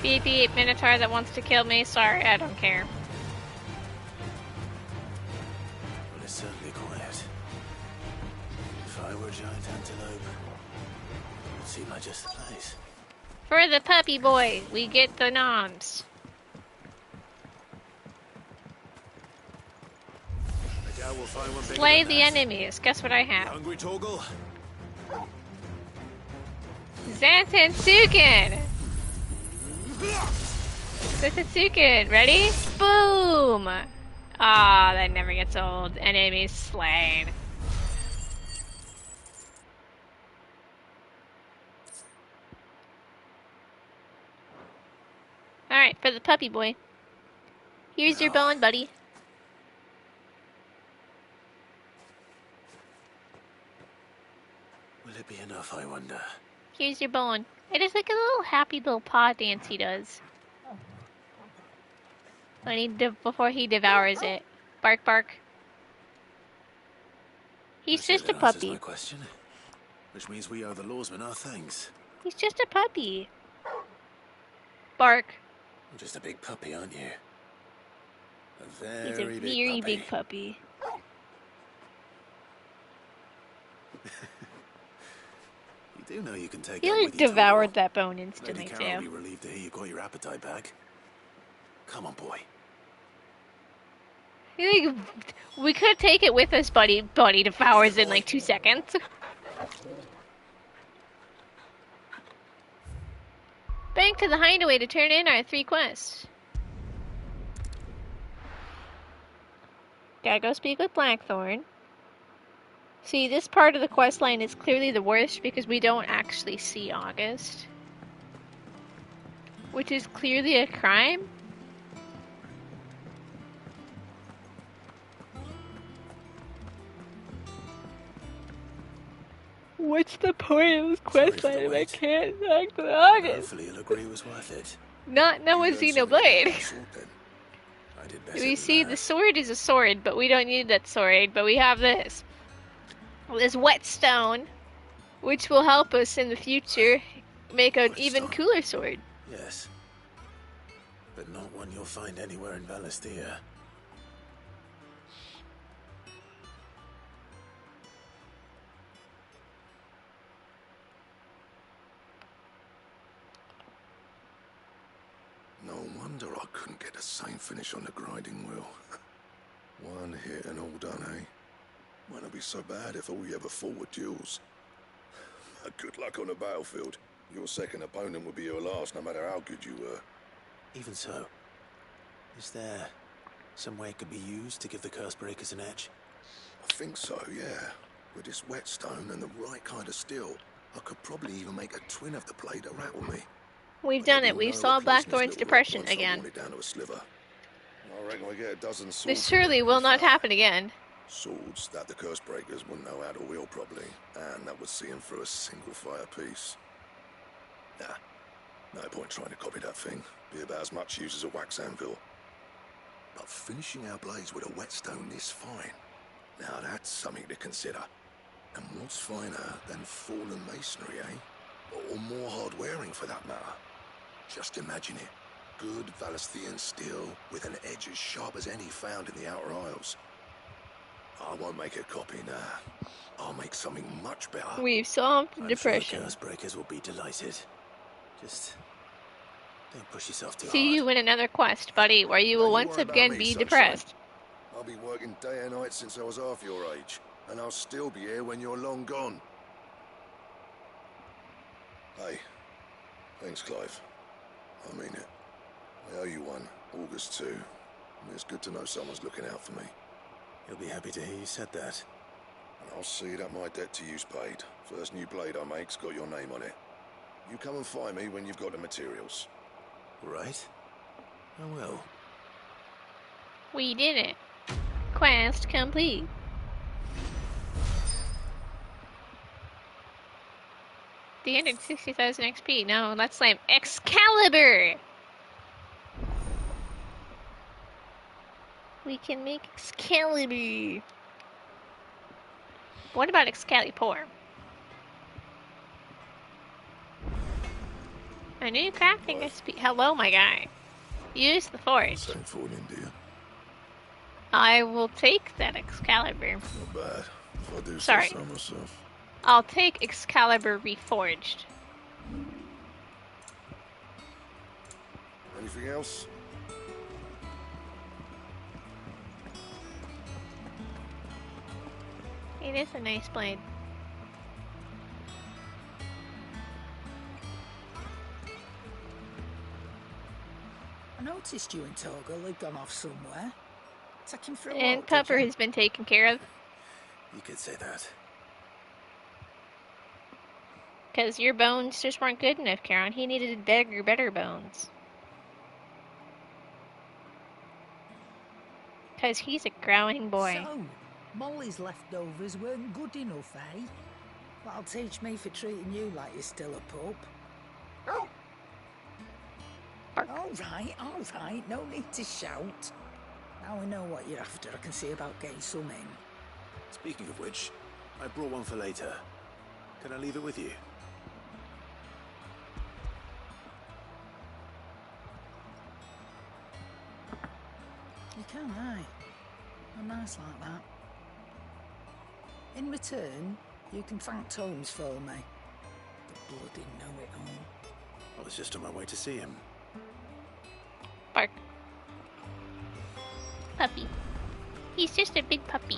Beep beep, Minotaur that wants to kill me. Sorry, I don't care. Well, it's certainly quiet. If I were a giant antelope, it would seem like just the place. For the puppy boy, we get the noms. I doubt we'll find one bigger Slay than the that. enemies. Guess what I have? Hungry, Torgal? Zantansuken! Zantansuken, ready? Boom! Ah, that never gets old. Enemies slain. Alright, for the puppy boy. Here's your bone, buddy. Will it be enough, I wonder? Here's your bone. It is like a little happy little paw dance he does. When before he devours it. Bark, bark. He's That's it, just a that answers puppy. my question. Which means we owe the lawsmen our thanks. He's just a puppy. Bark. You're just a big puppy, aren't you? A He's a very very big big puppy. You do know you can take He that like with you, devoured that bone Lady instantly Carol will too. be relieved to hear you got your appetite back. Come on, boy. He, like, we could take it with us, buddy. Buddy devours in like 2 seconds. Back to the hideaway to turn in our 3 quests. Gotta go speak with Blackthorn. See, this part of the quest line is clearly the worst because we don't actually see August. Which is clearly a crime. What's the point of this quest line if I can't talk to August? Hopefully you'll agree it was worth it. Not no one's seen a blade. I did better We than see that. the sword is a sword, but we don't need that sword, but we have this. This whetstone, which will help us in the future make an even cooler sword. Yes. But not one you'll find anywhere in Valestia. No wonder I couldn't get the same finish on the grinding wheel. One hit and all done, eh? Might not be so bad if all you ever fought were duels. Good luck on the battlefield. Your second opponent will be your last, no matter how good you were. Even so, Is there some way it could be used to give the curse breakers an edge? I think so, yeah. With this whetstone and the right kind of steel, I could probably even make a twin of the blade to rattle me. We've done it. We saw Blackthorn's depression again. It down to a sliver. I reckon we get a dozen swords. This surely will not happen again. Swords that the curse breakers wouldn't know how to wield properly, and that would see them through a single fire piece. Nah, no point trying to copy that thing. Be about as much use as a wax anvil. But finishing our blades with a whetstone this fine, now that's something to consider. And what's finer than fallen masonry, eh? Or more hard-wearing, for that matter. Just imagine it. Good Valesthian steel with an edge as sharp as any found in the Outer Isles. I won't make a copy now. I'll make something much better. We've solved the depression. Sure the curse breakers will be delighted. Just don't push yourself too hard. See you in another quest, buddy, where you will once again be depressed. I'll be working day and night since I was half your age, and I'll still be here when you're long gone. Hey, thanks, Clive. I mean it. I owe you one. August too. It's good to know someone's looking out for me. He'll be happy to hear you said that. And I'll see that my debt to you's paid. First new blade I make's got your name on it. You come and find me when you've got the materials. Right. I will. We did it. Quest complete. The ended 60,000 XP. No, let's slam Excalibur! We can make Excalibur. What about Excalibur? A new crafting recipe. Hello, my guy. Use the forge. Same for an India. I will take that Excalibur. Not bad. If I do Sorry. say so myself. I'll take Excalibur reforged. Anything else? It is a nice blade. I noticed you and Torgal had gone off somewhere. Take him for a And walk, Pupper did you? has been taken care of. You could say that. Because your bones just weren't good enough, Karen. He needed better bones. Because he's a growing boy. So, Molly's leftovers weren't good enough, eh? That'll teach me for treating you like you're still a pup. All right, no need to shout. Now I know what you're after, I can see about getting some in. Speaking of which, I brought one for later. Can I leave it with you? You can, aye. I'm nice like that. In return, you can thank Tomes for me. The bloody know-it-all. I was just on my way to see him. Bark. Puppy. He's just a big puppy.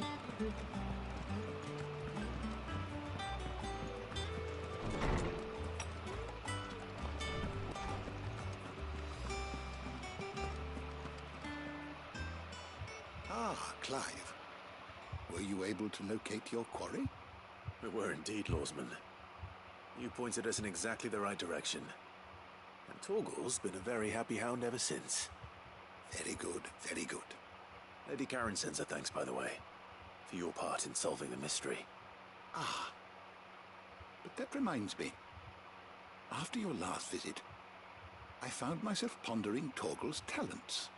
Ah, Clive. Were you able to locate your quarry? We were indeed, Lawsman. You pointed us in exactly the right direction. And Torgal's been a very happy hound ever since. Very good, very good. Lady Karen sends her thanks, by the way, for your part in solving the mystery. Ah. But that reminds me. After your last visit, I found myself pondering Torgal's talents.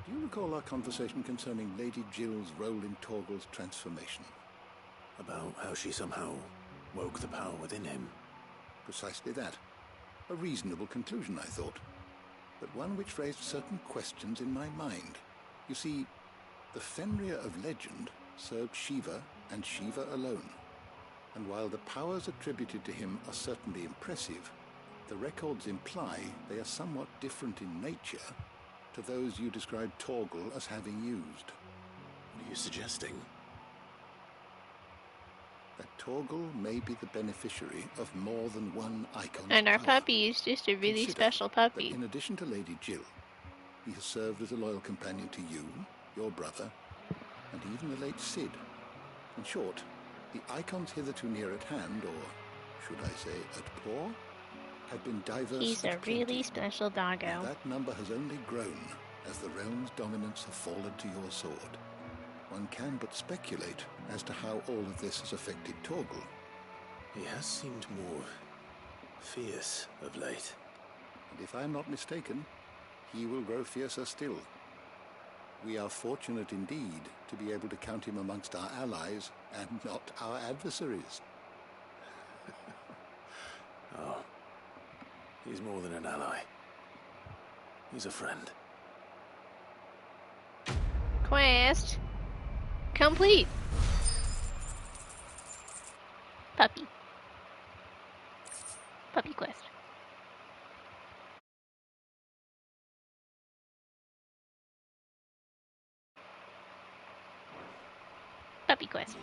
Do you recall our conversation concerning Lady Jill's role in Torgal's transformation? About how she somehow woke the power within him. Precisely that. A reasonable conclusion, I thought. But one which raised certain questions in my mind. You see, the Fenrir of legend served Shiva and Shiva alone. And while the powers attributed to him are certainly impressive, the records imply they are somewhat different in nature to those you described Torgal as having used. What are you suggesting? That Torgal may be the beneficiary of more than one icon's And our power. puppy is just a really Consider special puppy. that in addition to Lady Jill, He has served as a loyal companion to you, your brother, and even the late Cid. In short, the icons hitherto near at hand, or should I say at paw, have been diverse. He's a really special doggo. And that number has only grown as the realm's dominance have fallen to your sword. One can but speculate as to how all of this has affected Torgal. He has seemed more fierce of late. And if I am not mistaken, he will grow fiercer still. We are fortunate indeed to be able to count him amongst our allies and not our adversaries. Oh, he's more than an ally. He's a friend. Quest complete. Puppy quest. Puppy quest.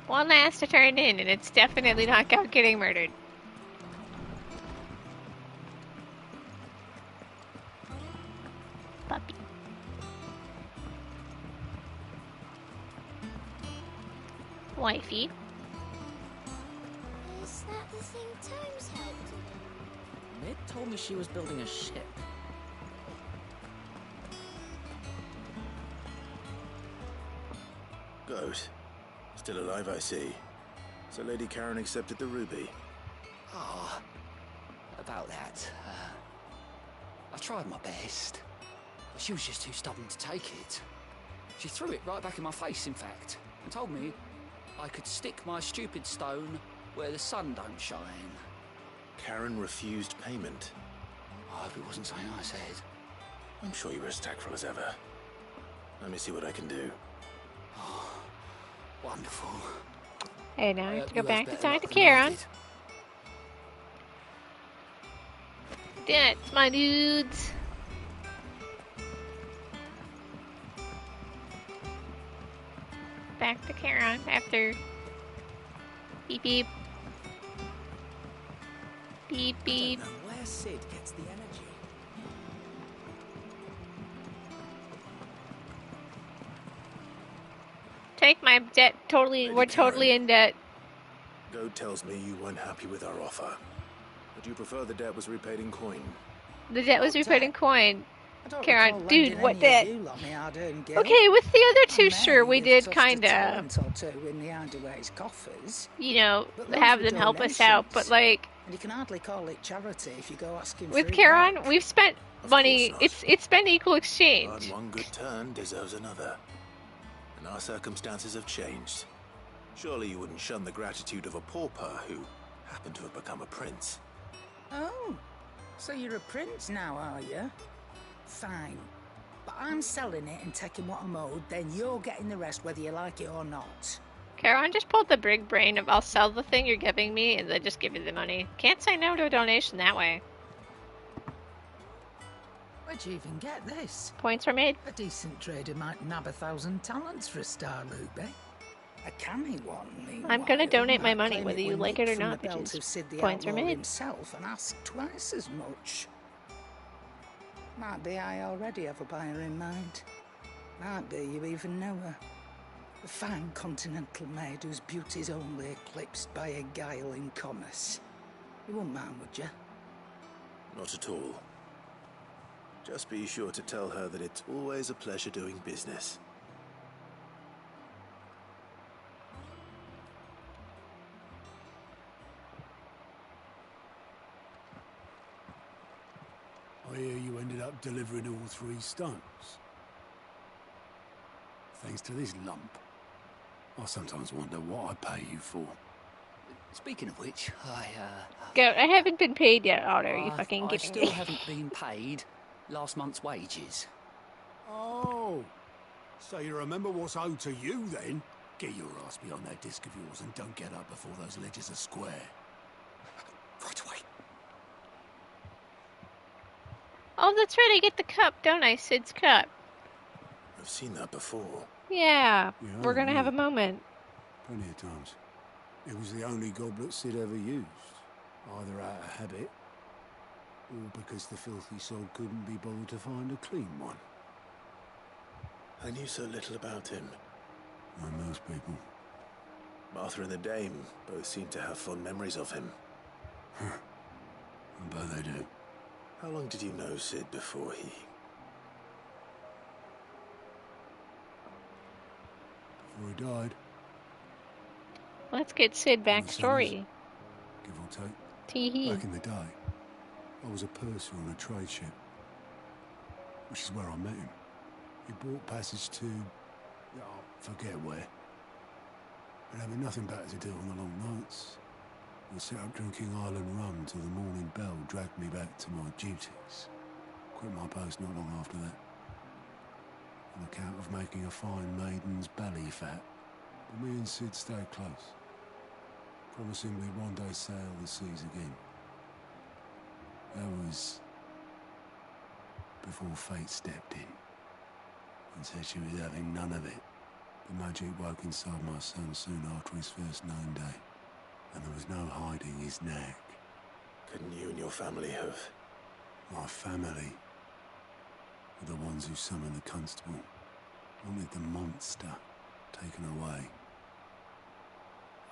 One last to turn in, and it's definitely not about getting murdered. Puppy. Wifey. Is that the thing Tomes helped with? Mid told me she was building a ship. Goat. Still alive, I see. So Lady Karen accepted the ruby. Ah, about that. I tried my best, but she was just too stubborn to take it. She threw it right back in my face, in fact, and told me I could stick my stupid stone where the sun don't shine. Karen refused payment. I hope it wasn't something I said. I'm sure you were as tactful as ever. Let me see what I can do. Oh, wonderful. Hey, now I have to go back to talk to Karen. That's my dudes. Back to Karen after beep beep. Beep beep. I don't know where Cid gets the energy. Take my debt totally. We're totally in debt. Goat tells me you weren't happy with our offer. Would you prefer the debt was repaid in coin? The debt was repaid in coin. Karen, dude, what debt? debt? Okay, with the other two, sure, we did kinda, in the Hideaway's coffers. you know, have them help us out, but like, And you can hardly call it charity if you go asking with for it Karen, back. we've spent money. It's been equal But exchange. one good turn deserves another. And our circumstances have changed. Surely you wouldn't shun the gratitude of a pauper who happened to have become a prince. Oh, so you're a prince now, are you? Fine. But I'm selling it and taking what I'm owed, then you're getting the rest whether you like it or not. Karen just pulled the big brain of I'll sell the thing you're giving me and then just give you the money. Can't say no to a donation that way. Where'd you even get this? Points were made. A decent trader might nab 1,000 talents for a star ruby. A canny one, meanwhile, I'm gonna donate my might money claim whether you were like it or nicked from not, the belt bitches. of Cid the Points were Outlaw made. himself and asked twice as much. Might be I already have a buyer in mind. Might be you even know her. A fine continental maid whose beauty's only eclipsed by a guile in commerce. You wouldn't mind, would you? Not at all. Just be sure to tell her that it's always a pleasure doing business. I hear you ended up delivering all 3 stones. Thanks to this lump. I sometimes wonder what I pay you for. Speaking of which, Go. I haven't been paid yet, Otter. Are you fucking I kidding still me? haven't been paid last month's wages. Oh, so you remember what's owed to you then? Get your ass behind that disc of yours and don't get up before those ledgers are square. Right away. Oh, that's right. I get the cup, don't I? Sid's cup. I've seen that before. Yeah. Yeah, We're gonna have yeah. a moment. Plenty of times. It was the only goblet Sid ever used, either out of habit Or because the filthy soul couldn't be bothered to find a clean one? I knew so little about him. Like most people. Martha and the Dame both seem to have fond memories of him. I bet they do. How long did you know Sid before he... Before he died? Let's get Sid backstory. Give or take. Tee-hee. Back in the day, I was a purser on a trade ship, which is where I met him. He bought passage to... I forget where. But having nothing better to do on the long nights, I sat up drinking island rum till the morning bell dragged me back to my duties. Quit my post not long after that. On account of making a fine maiden's belly fat, but me and Sid stayed close, promising we'd one day sail the seas again. That was before fate stepped in and said she was having none of it. The magic woke inside my son soon after his first known day, and there was no hiding his knack. Couldn't you and your family have... My family were the ones who summoned the constable, wanted the monster taken away.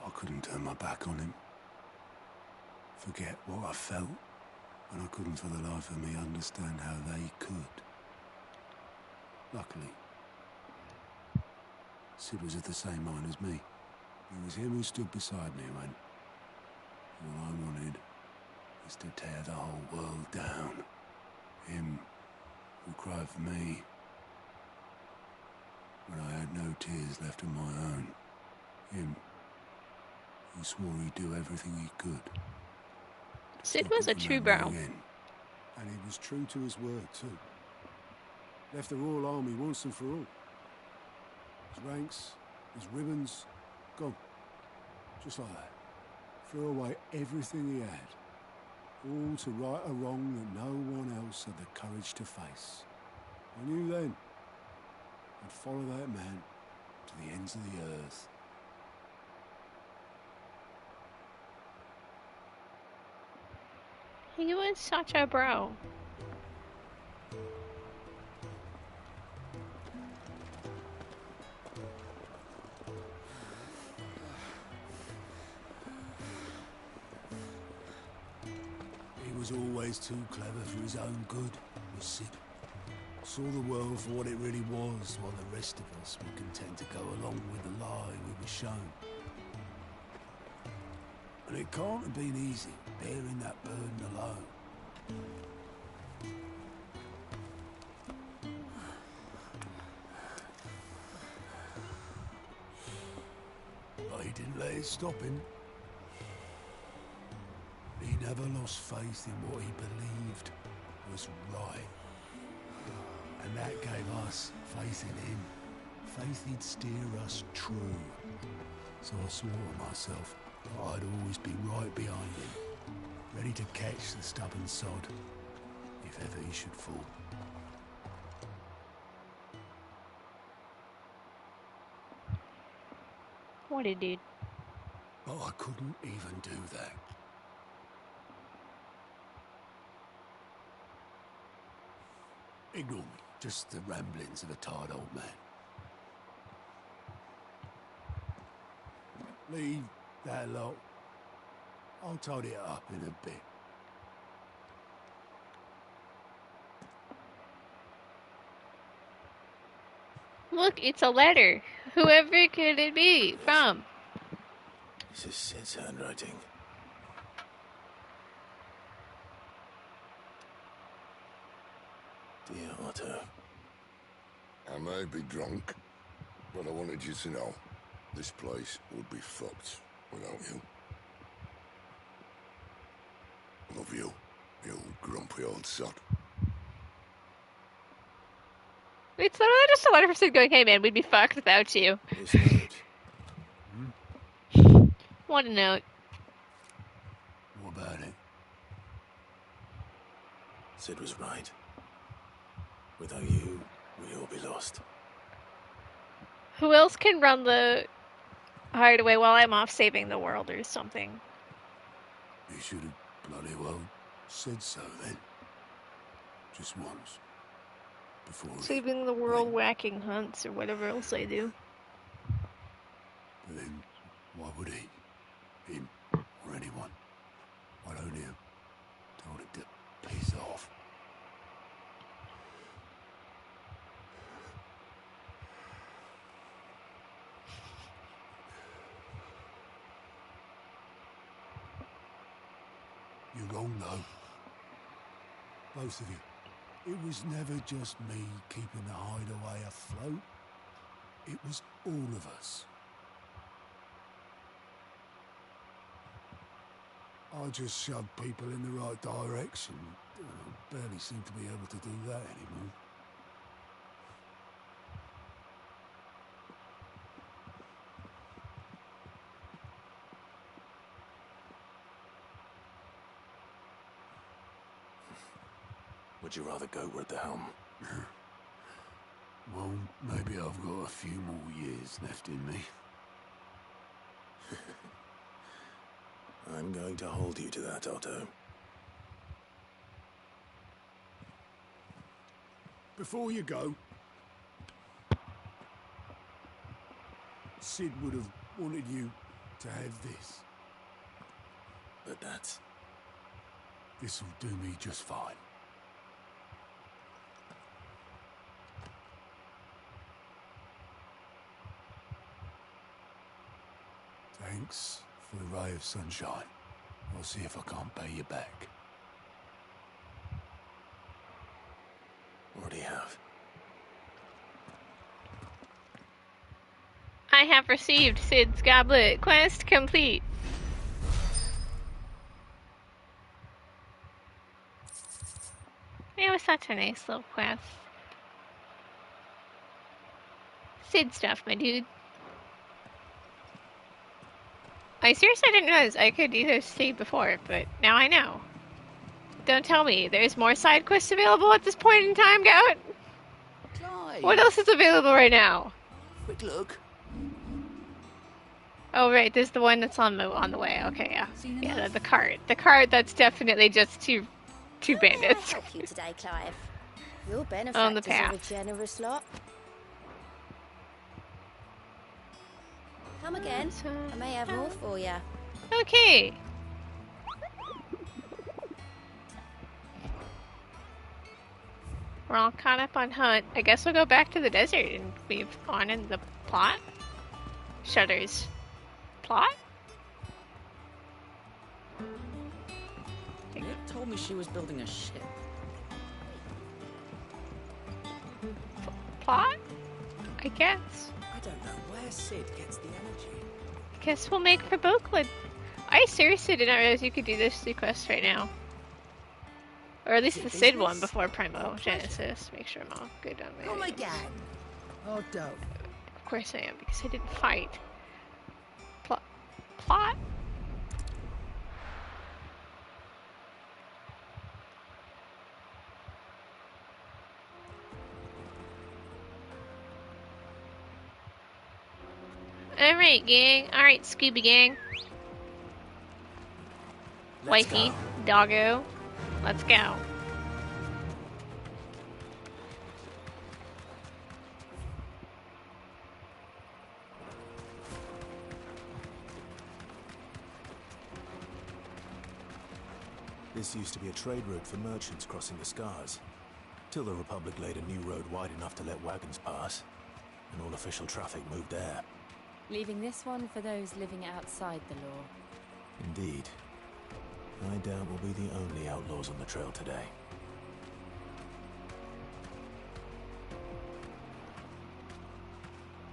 I couldn't turn my back on him, forget what I felt, and I couldn't for the life of me understand how they could. Luckily, Sid was of the same mind as me. It was him who stood beside me when all I wanted was to tear the whole world down. Him who cried for me when I had no tears left of my own. Him who swore he'd do everything he could. Sid was a true bro. And he was true to his word too. Left the Royal Army once and for all. His ranks, his ribbons, gone. Just like that. Threw away everything he had. All to right a wrong that no one else had the courage to face. I knew then I'd follow that man to the ends of the earth. He was such a bro. He was always too clever for his own good, was Sid. Saw the world for what it really was, while the rest of us were content to go along with the lie we were shown. And it can't have been easy, bearing that burden alone. But he didn't let it stop him. He never lost faith in what he believed was right. And that gave us faith in him. Faith he'd steer us true. So I swore to myself that I'd always be right behind him, ready to catch the stubborn sod, if ever he should fall. What a dude. But I couldn't even do that. Ignore me. Just the ramblings of a tired old man. Leave that lot. I'll tidy it up in a bit. Look, it's a letter. Whoever could it be from? This is Sid's handwriting. Dear Otto. I may be drunk, but I wanted you to know this place would be fucked without you. Love you, you grumpy old sod. It's literally just a letter from Sid going, hey man, we'd be fucked without you. This note. What a note. What about it? Sid was right. Without you, we'd all be lost. Who else can run the hideaway while I'm off saving the world or something? You should have bloody well Said so then. Just once. Before he... Saving the world whacking hunts or whatever else they do. But then, why would he? Him, or anyone? I'd only have told him to piss off. You're wrong, though. Both of you. It was never just me keeping the hideaway afloat. It was all of us. I just shoved people in the right direction. I barely seem to be able to do that anymore. Would you rather Goat were at the helm? Well, maybe I've got a few more years left in me. I'm going to hold you to that, Otto. Before you go, Sid would have wanted you to have this. But that's... This'll do me just fine. Thanks for the ray of sunshine. I'll see if I can't pay you back. Already have. I have received Sid's Goblet. Quest complete. It was such a nice little quest. Sid stuff, my dude. I seriously didn't realize I could do this Sid before, but now I know. Don't tell me there's more side quests available at this point in time, Gout? Clive. What else is available right now? Quick look. Oh right, there's the one that's on the way. Okay, yeah. Yeah, the cart. The cart that's definitely just two bandits. How may I help you today, Clive? Your On the benefactors path. are a generous lot. Come again. I may have more for you. Okay. We're all caught up on hunt. I guess we'll go back to the desert and move on in the plot. Shutters. Plot? Nick told me she was building a ship. Plot? I guess. I don't know where Sid gets the energy. Guess we'll make for Boakwood. I seriously did not realize you could do this quest right now. Or at least the Sid one before Primo Genesis. Make sure I'm all good on my Oh my god. Oh, dope. Of course I am, because I didn't fight. Plot? Alright, gang. Alright, Scooby Gang. Wifey, doggo. Let's go. This used to be a trade route for merchants crossing the Scars, till the Republic laid a new road wide enough to let wagons pass, and all official traffic moved there. Leaving this one for those living outside the law. Indeed. I doubt we'll be the only outlaws on the trail today.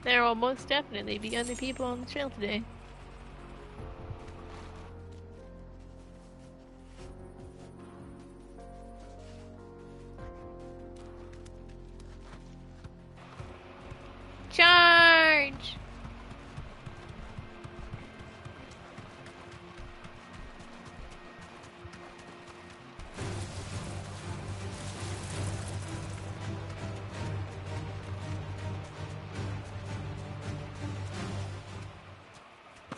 There will most definitely be other people on the trail today. Charge!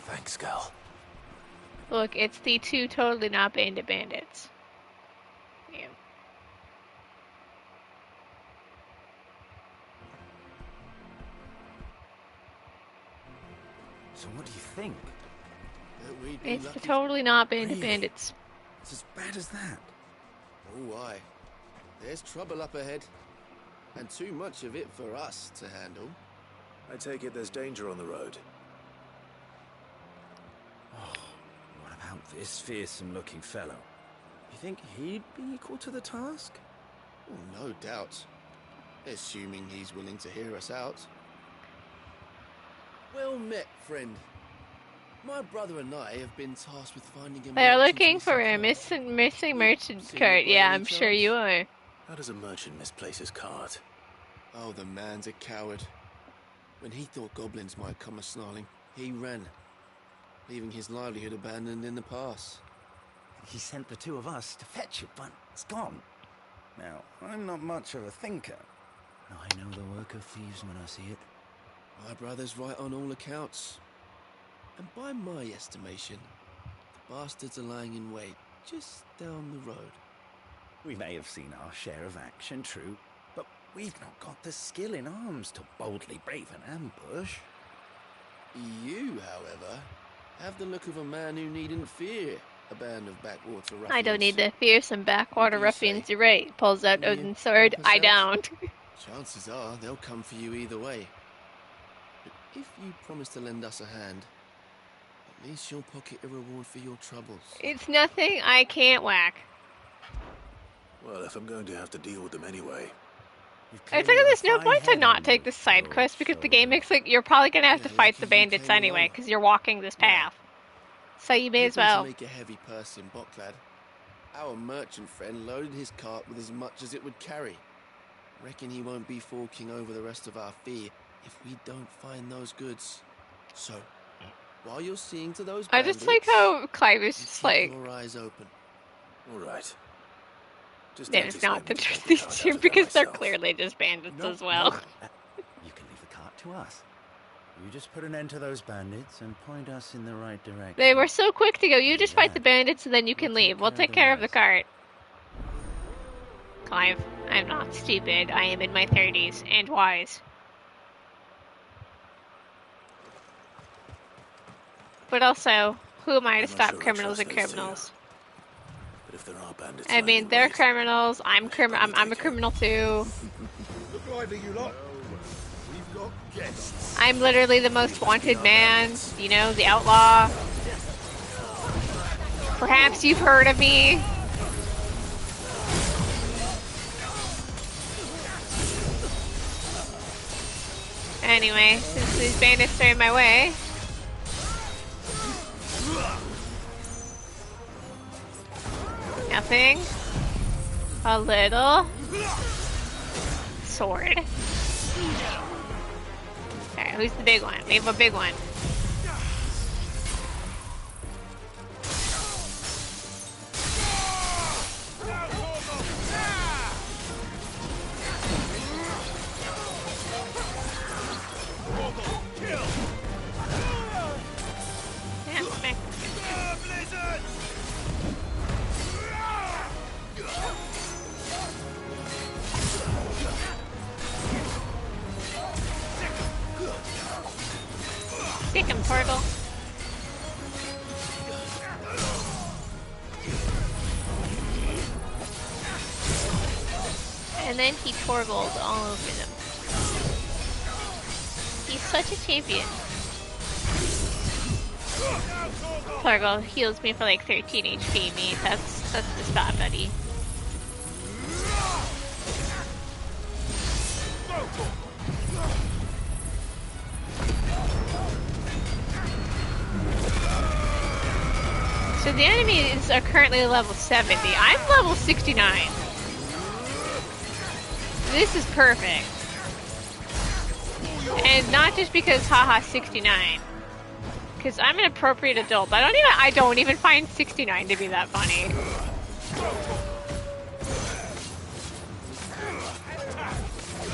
Thanks, Gal. Look, it's the two totally not bandit bandits. So what do you think? That we'd be It's lucky. totally not bandit Really? bandits. It's as bad as that. Oh, aye. There's trouble up ahead. And too much of it for us to handle. I take it there's danger on the road. What about this fearsome-looking fellow? You think he'd be equal to the task? Oh, no doubt. Assuming he's willing to hear us out. Well met, friend. My brother and I have been tasked with finding a They're merchant's looking for a missing missing merchant Seen cart. it by Yeah, any I'm sure chance? you are. How does a merchant misplace his cart? Oh, the man's a coward. When he thought goblins might come a-snarling, he ran, leaving his livelihood abandoned in the pass. He sent the two of us to fetch it, but it's gone. Now, I'm not much of a thinker. I know the work of thieves when I see it. My brother's right on all accounts. And by my estimation, the bastards are lying in wait just down the road. We may have seen our share of action, true, but we've not got the skill in arms to boldly brave an ambush. You, however, have the look of a man who needn't fear a band of backwater ruffians. I don't need to fear some backwater What do you ruffians. say? You're right. Pulls out Will you Odin's sword. help us I out? don't. Chances are they'll come for you either way. But if you promise to lend us a hand, at least you'll pocket a reward for your troubles. It's nothing I can't whack. Well, if I'm going to have to deal with them anyway. I think there's no point to not take this side quest because the game makes like you're probably gonna have to fight the bandits anyway because you're walking this path. So you may as Hoping to well. make a heavy purse in Bocklad. Our merchant friend loaded his cart with as much as it would carry. Reckon he won't be forking over the rest of our fee if we don't find those goods. So, while you're seeing to those I bandits, just like how Clive is you just keep like, your eyes open. All right. Just then don't it's not expect to me to trust take the these cart two out of there because they're myself. clearly just bandits No, as well. no. You can leave the cart to us. You just put an end to those bandits and point us in the right direction. They were so quick to go. You just fight the bandits and then you can leave. We'll take care of the cart. Clive, I'm not stupid. I am in my 30s and wise. But also, who am I to I'm not stop sure I criminals trust and those two. criminals? But if there are bandits I mean, lying they're in wait, criminals. I'm a criminal too. Look lively, you lot. We've got guests. I'm literally the most wanted man. You know, the outlaw. Perhaps you've heard of me. Anyway, since these bandits are in my way. Nothing. A little. Sword. Alright, who's the big one? We have a big one. Yeah, smack. Stick him, Torgal. And then he Torgalled all over them. He's such a champion. Torgal heals me for like 13 HP. Me, that's the spot, buddy. So the enemies are currently level 70. I'm level 69. This is perfect. And not just because haha 69. Because I'm an appropriate adult. I don't even find 69 to be that funny.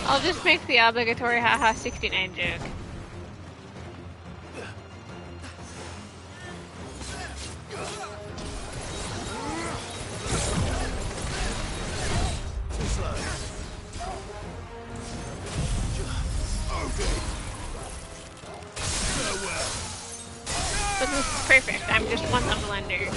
I'll just make the obligatory haha 69 joke. perfect. I'm just one level under.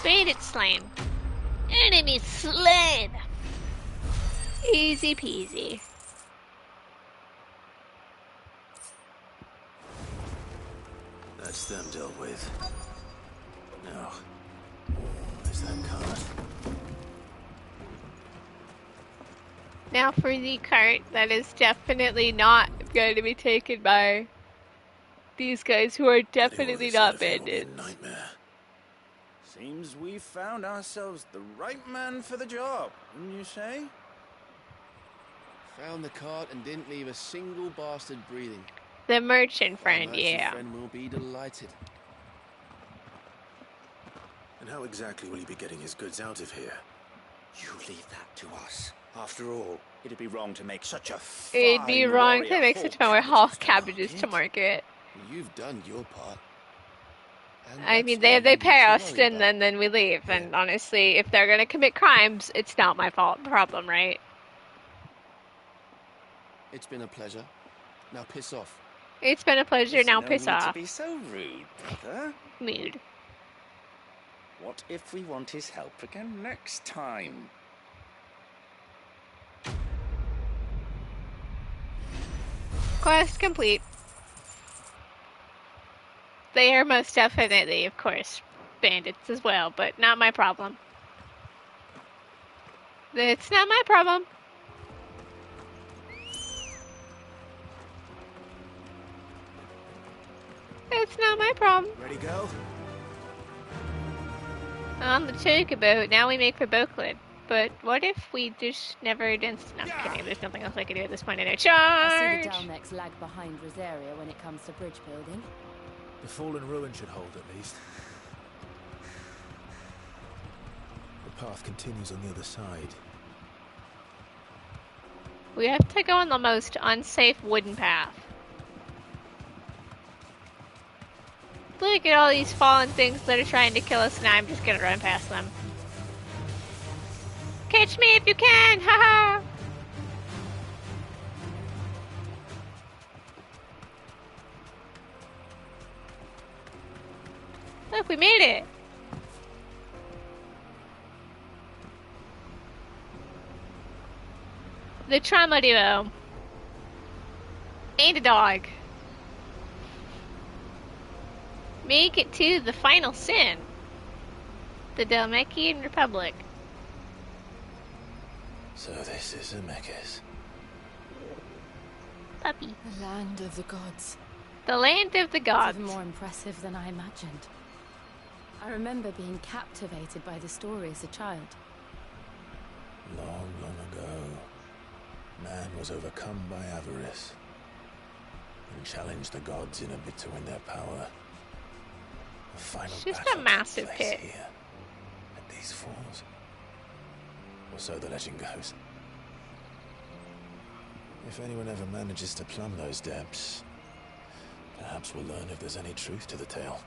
Sweet, it's slain. Enemy slain! Easy peasy. That's them dealt with. Now, where's that cart? Now for the cart that is definitely not going to be taken by these guys who are definitely not bandits. Nightmare. Seems we found ourselves the right man for the job, wouldn't you say? Found the cart and didn't leave a single bastard breathing. The merchant friend, Our merchant yeah. friend will be delighted. And how exactly will he be getting his goods out of here? You leave that to us. After all, it'd be wrong to make such a It'd be wrong to make such a half cabbages to market. You've done your part. I mean, they pay us and then we leave. Yeah. And honestly, if they're gonna commit crimes, it's not my problem, right? It's been a pleasure. Now piss off. It's been a pleasure. Now piss off. To be so rude, brother. Mood. What if we want his help again next time? Quest complete. They are most definitely, of course, bandits as well, but not my problem. It's not my problem. It's not my problem. Ready, go? On the chocobo, now we make for Boklid. But what if we just never did? No, I'm kidding. There's nothing else I can do at this point. I charge! I see the Dalmex lag behind Rosaria when it comes to bridge building. The fallen ruin should hold at least. The path continues on the other side. We have to go on the most unsafe wooden path. Look at all these fallen things that are trying to kill us, and I'm just gonna run past them. Catch me if you can! Haha! Look, we made it! The trauma duo. Ain't a dog. Make it to the final sin. The Dalmekian Republic. So this is Zemeckis. Puppy. The land of the gods. The land of the gods. It's even more impressive than I imagined. I remember being captivated by the story as a child. Long, long ago, man was overcome by avarice and challenged the gods in a bid to win their power. A final it's just battle a massive took place pit. Here, at these falls. Or so the legend goes. If anyone ever manages to plumb those depths, perhaps we'll learn if there's any truth to the tale.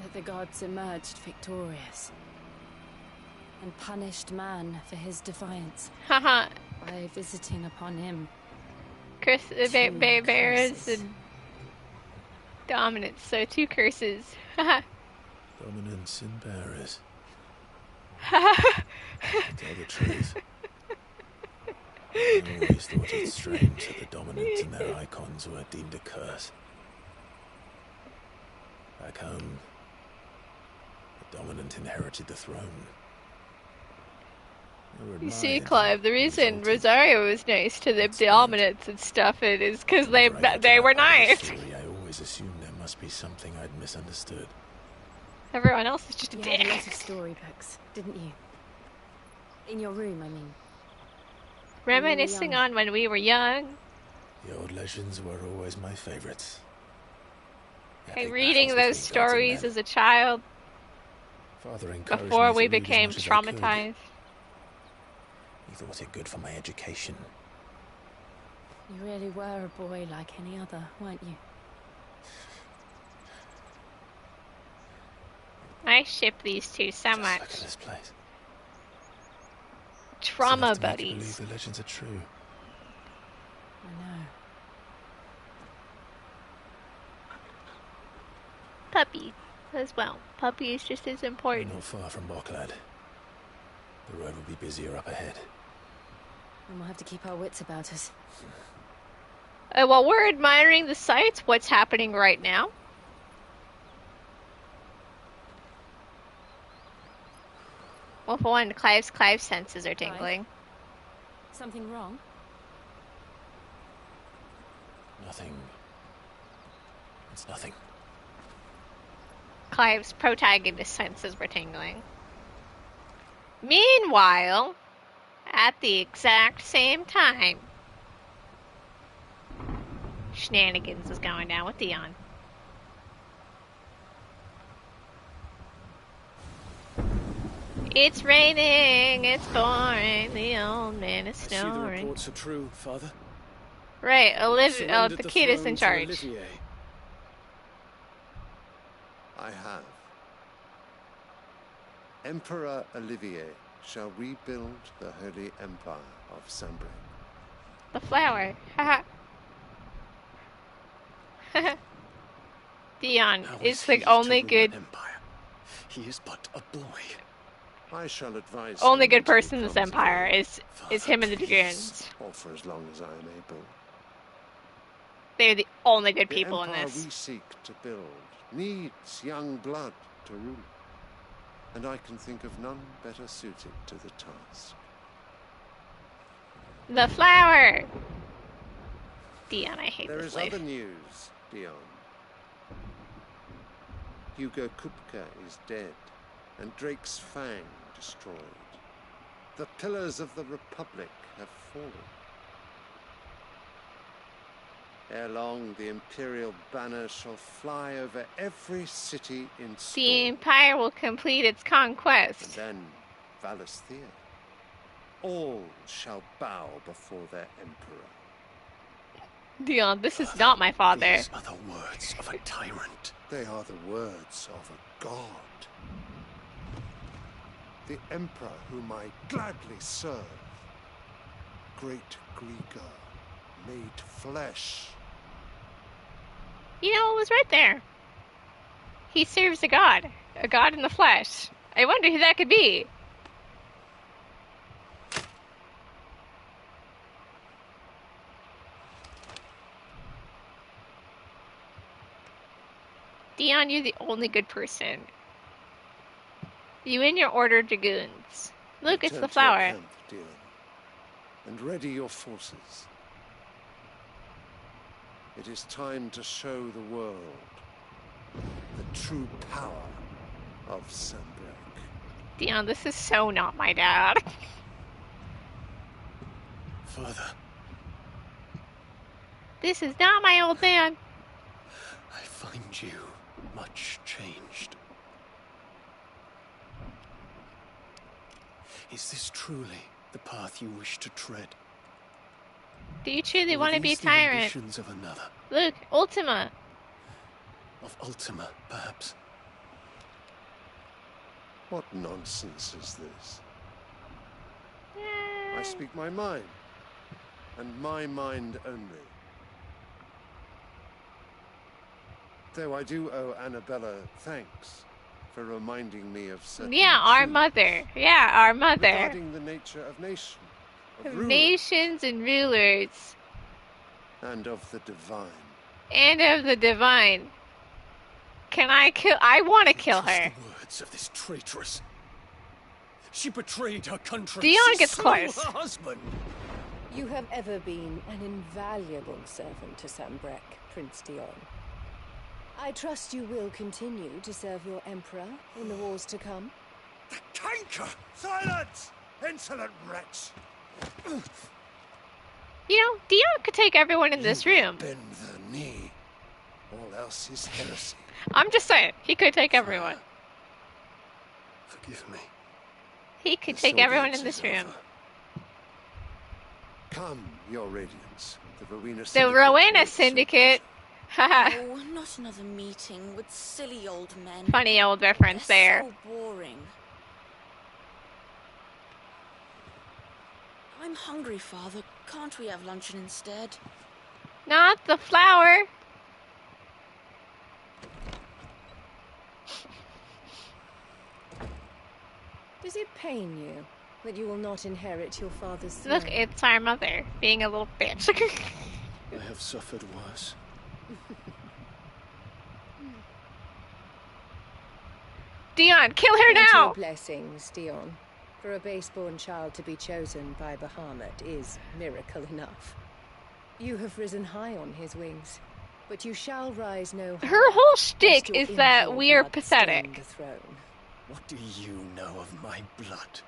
That the gods emerged victorious and punished man for his defiance Haha. by visiting upon him bears and dominance, so 2 curses. Dominance and bearers. To tell the truth, I always thought it strange that the dominants and their icons were deemed a curse. Back home, the dominant inherited the throne. You see, Clive, the reason Rosario was nice to the Dominants and stuff is because they were nice. I always assumed there must be something I'd misunderstood. Everyone else is just a You dick. had a lot of storybooks, didn't you? In your room, I mean. Reminiscing on when we were young. The old legends were always my favorites. Like reading those stories as a child. Father encouraged before me we to read as became much as I could. traumatized. He thought it good for my education. You really were a boy like any other, weren't you? I ship these two so much. Look at this place. Trauma It's enough to make you buddies. believe the legends are true. I know. Puppy as well. Puppy is just as important. We're not far from Bocklad. The road will be busier up ahead. And we'll have to keep our wits about us. While we're admiring the sights, what's happening right now? Well, for one, Clive's senses are tingling. Something wrong? Nothing. It's nothing. Clive's protagonist senses were tingling. Meanwhile, at the exact same time, shenanigans is going down with Dion. It's raining, it's pouring, the old man is I see the snoring. reports are true, Father. Right, Surrendered the the kid is throne in to charge. Olivier. I have. Emperor Olivier shall rebuild the Holy Empire of Sambre. The flower. Haha. Dion How is he the to only rule good an empire? He is but a boy. I shall advise only him good until he person in this comes of empire age, is him and the dragoons. or for as long as I am able. They're the only good The people in empire this. we seek to build needs young blood to rule, and I can think of none better suited to the task. The flower. Dion, I hate There this is life. other news, Dion. Hugo Kupka is dead, and Drake's Fang destroyed. The pillars of the Republic have fallen. Ere long, the Imperial banner shall fly over every city in The Storm, empire will complete its and conquest. then Valisthea. All shall bow before their Emperor. Dion, this is not my father. These are the words of a tyrant. They are the words of a god. The Emperor whom I gladly serve. Great Grieger, made flesh. You know, it was right there. He serves a god in the flesh. I wonder who that could be. Dion, you're the only good person. You and your order dragoons. Look, it's Return the to your flower. camp, Dion, and ready your forces. It is time to show the world the true power of Sambrek. Dion, this is so not my dad. Father, This is not my old man. I find you much changed. Is this truly the path you wish to tread? Do you truly Or want to are be a these the tyrant? ambitions of another? Look, Ultima. Of Ultima, perhaps? What nonsense is this? I speak my mind, and my mind only. Though I do owe Annabella thanks for reminding me of certain Yeah, our truths mother. Yeah, our mother. regarding the nature of nation, of Of rulers, nations and rulers. and of the divine. And of the divine. Can I kill? I want to kill her. The words of this traitress. She betrayed her country. Dion She gets slew close. her husband. You have ever been an invaluable servant to Sambrek, Prince Dion. I trust you will continue to serve your emperor in the wars to come. The canker! Silence! Insolent wretch! You know, Dion could take everyone in this room. Bend the knee. All else is heresy. I'm just saying, he could take everyone. Forgive me. He could take everyone in this room. Come, your radiance. The Rowena The Syndicate. Rowena Syndicate. Haha. Oh, not another meeting with silly old men. Funny old reference there. So boring. I'm hungry, Father. Can't we have luncheon instead? Not the flower. Does it pain you that you will not inherit your father's throne? Look, it's our mother being a little bitch. I have suffered worse. Dion, kill her Count now! your blessings, Dion. For a base-born child to be chosen by Bahamut is miracle enough. You have risen high on his wings, but you shall rise no higher. Her whole shtick lest your is that infield we are blood stain pathetic. the throne. What do you know of my blood?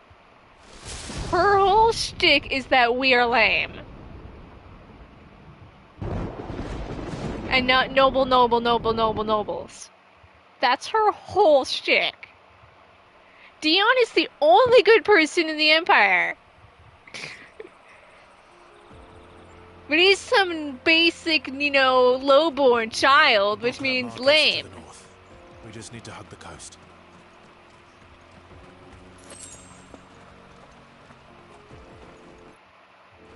Her whole shtick is that we are lame. And not nobles. That's her whole shtick. Dion is the only good person in the Empire. But he's some basic, lowborn child, which means lame. We just need to hug the coast.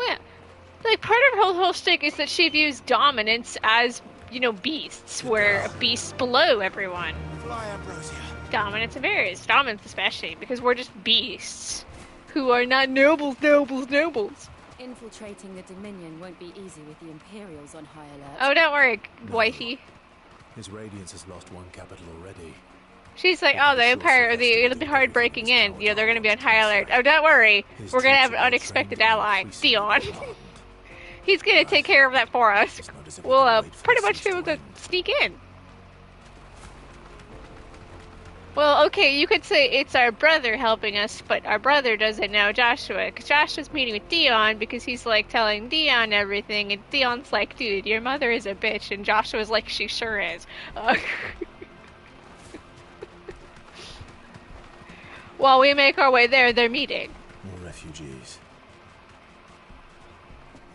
Yeah. Like, part of her whole shtick is that she views dominance as, beasts, where beasts below everyone. Fly, Ambrosia. Dominance and various. Dominance especially, because we're just beasts. Who are not nobles. Infiltrating the Dominion won't be easy with the Imperials on high alert. Oh, don't worry, wifey. His Radiance has lost one capital already. She's like, oh, the Empire, it'll be hard breaking in. They're going to be on high alert. Oh, don't worry. We're going to have an unexpected ally, Dion. He's going to take care of that for us. We'll pretty much be able to sneak in. Well, okay, you could say it's our brother helping us, but our brother doesn't know Joshua, because Joshua's meeting with Dion because he's, telling Dion everything, and Dion's like, dude, your mother is a bitch, and Joshua's like, she sure is. While we make our way there, they're meeting. More refugees.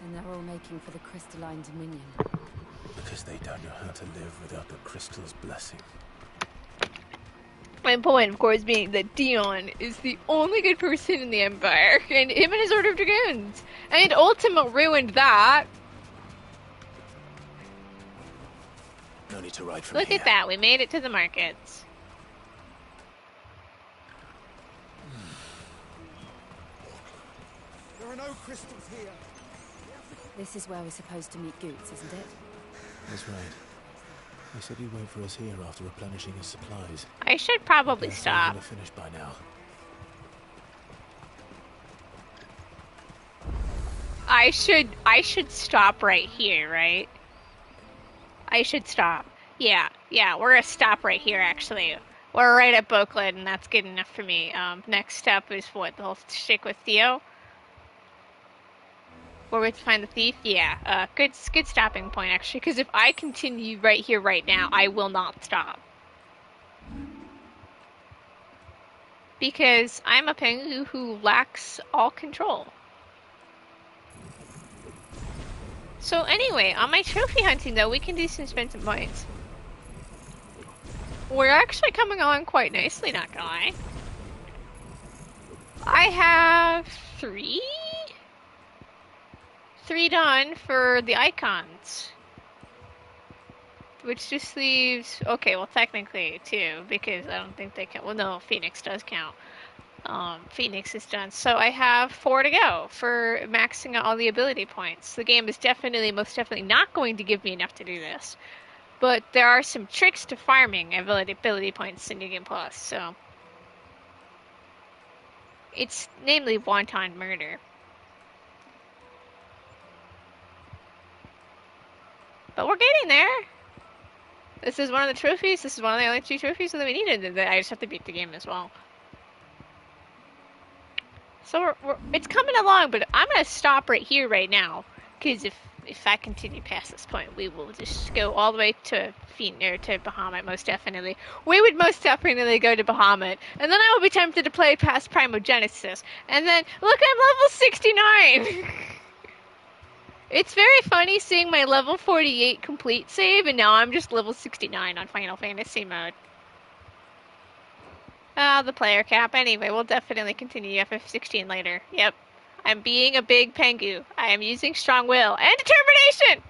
And they're all making for the crystalline Dominion. Because they don't know how to live without the crystal's blessing. My point, of course, being that Dion is the only good person in the Empire, and him and his Order of Dragoons. And Ultima ruined that. No need to ride from Look here. at that, we made it to the markets. There are no crystals here. This is where we're supposed to meet Goots, isn't it? That's right. He said he'd wait for us here after replenishing his supplies. I should probably stop. We're finished by now. I should stop right here, right? I should stop. Yeah, we're gonna stop right here, actually. We're right at Boakland, and that's good enough for me. Next step is what? The whole shtick with Theo? Where we have to find the thief? Yeah, good stopping point, actually, because if I continue right here, right now, I will not stop. Because I'm a Pengu who lacks all control. So anyway, on my trophy hunting, though, we can do some expensive points. We're actually coming along quite nicely, not gonna lie. I have 3 done for the icons. Which just leaves... Okay, well, technically 2, because I don't think they count. Well, no, Phoenix does count. Phoenix is done. So I have 4 to go for maxing out all the ability points. The game is most definitely not going to give me enough to do this. But there are some tricks to farming ability points in New Game Plus, so... It's namely wanton murder. But we're getting there. This is one of the trophies. This is one of the only 2 trophies that we needed. I just have to beat the game as well. So it's coming along, but I'm going to stop right here right now. Because if I continue past this point, we will just go all the way to to Bahamut, most definitely. We would most definitely go to Bahamut. And then I will be tempted to play past Primogenesis. And then, look, I'm level 69! It's very funny seeing my level 48 complete save, and now I'm just level 69 on Final Fantasy mode. The player cap. Anyway, we'll definitely continue FF16 later. Yep. I'm being a big Pengu. I am using strong will and determination!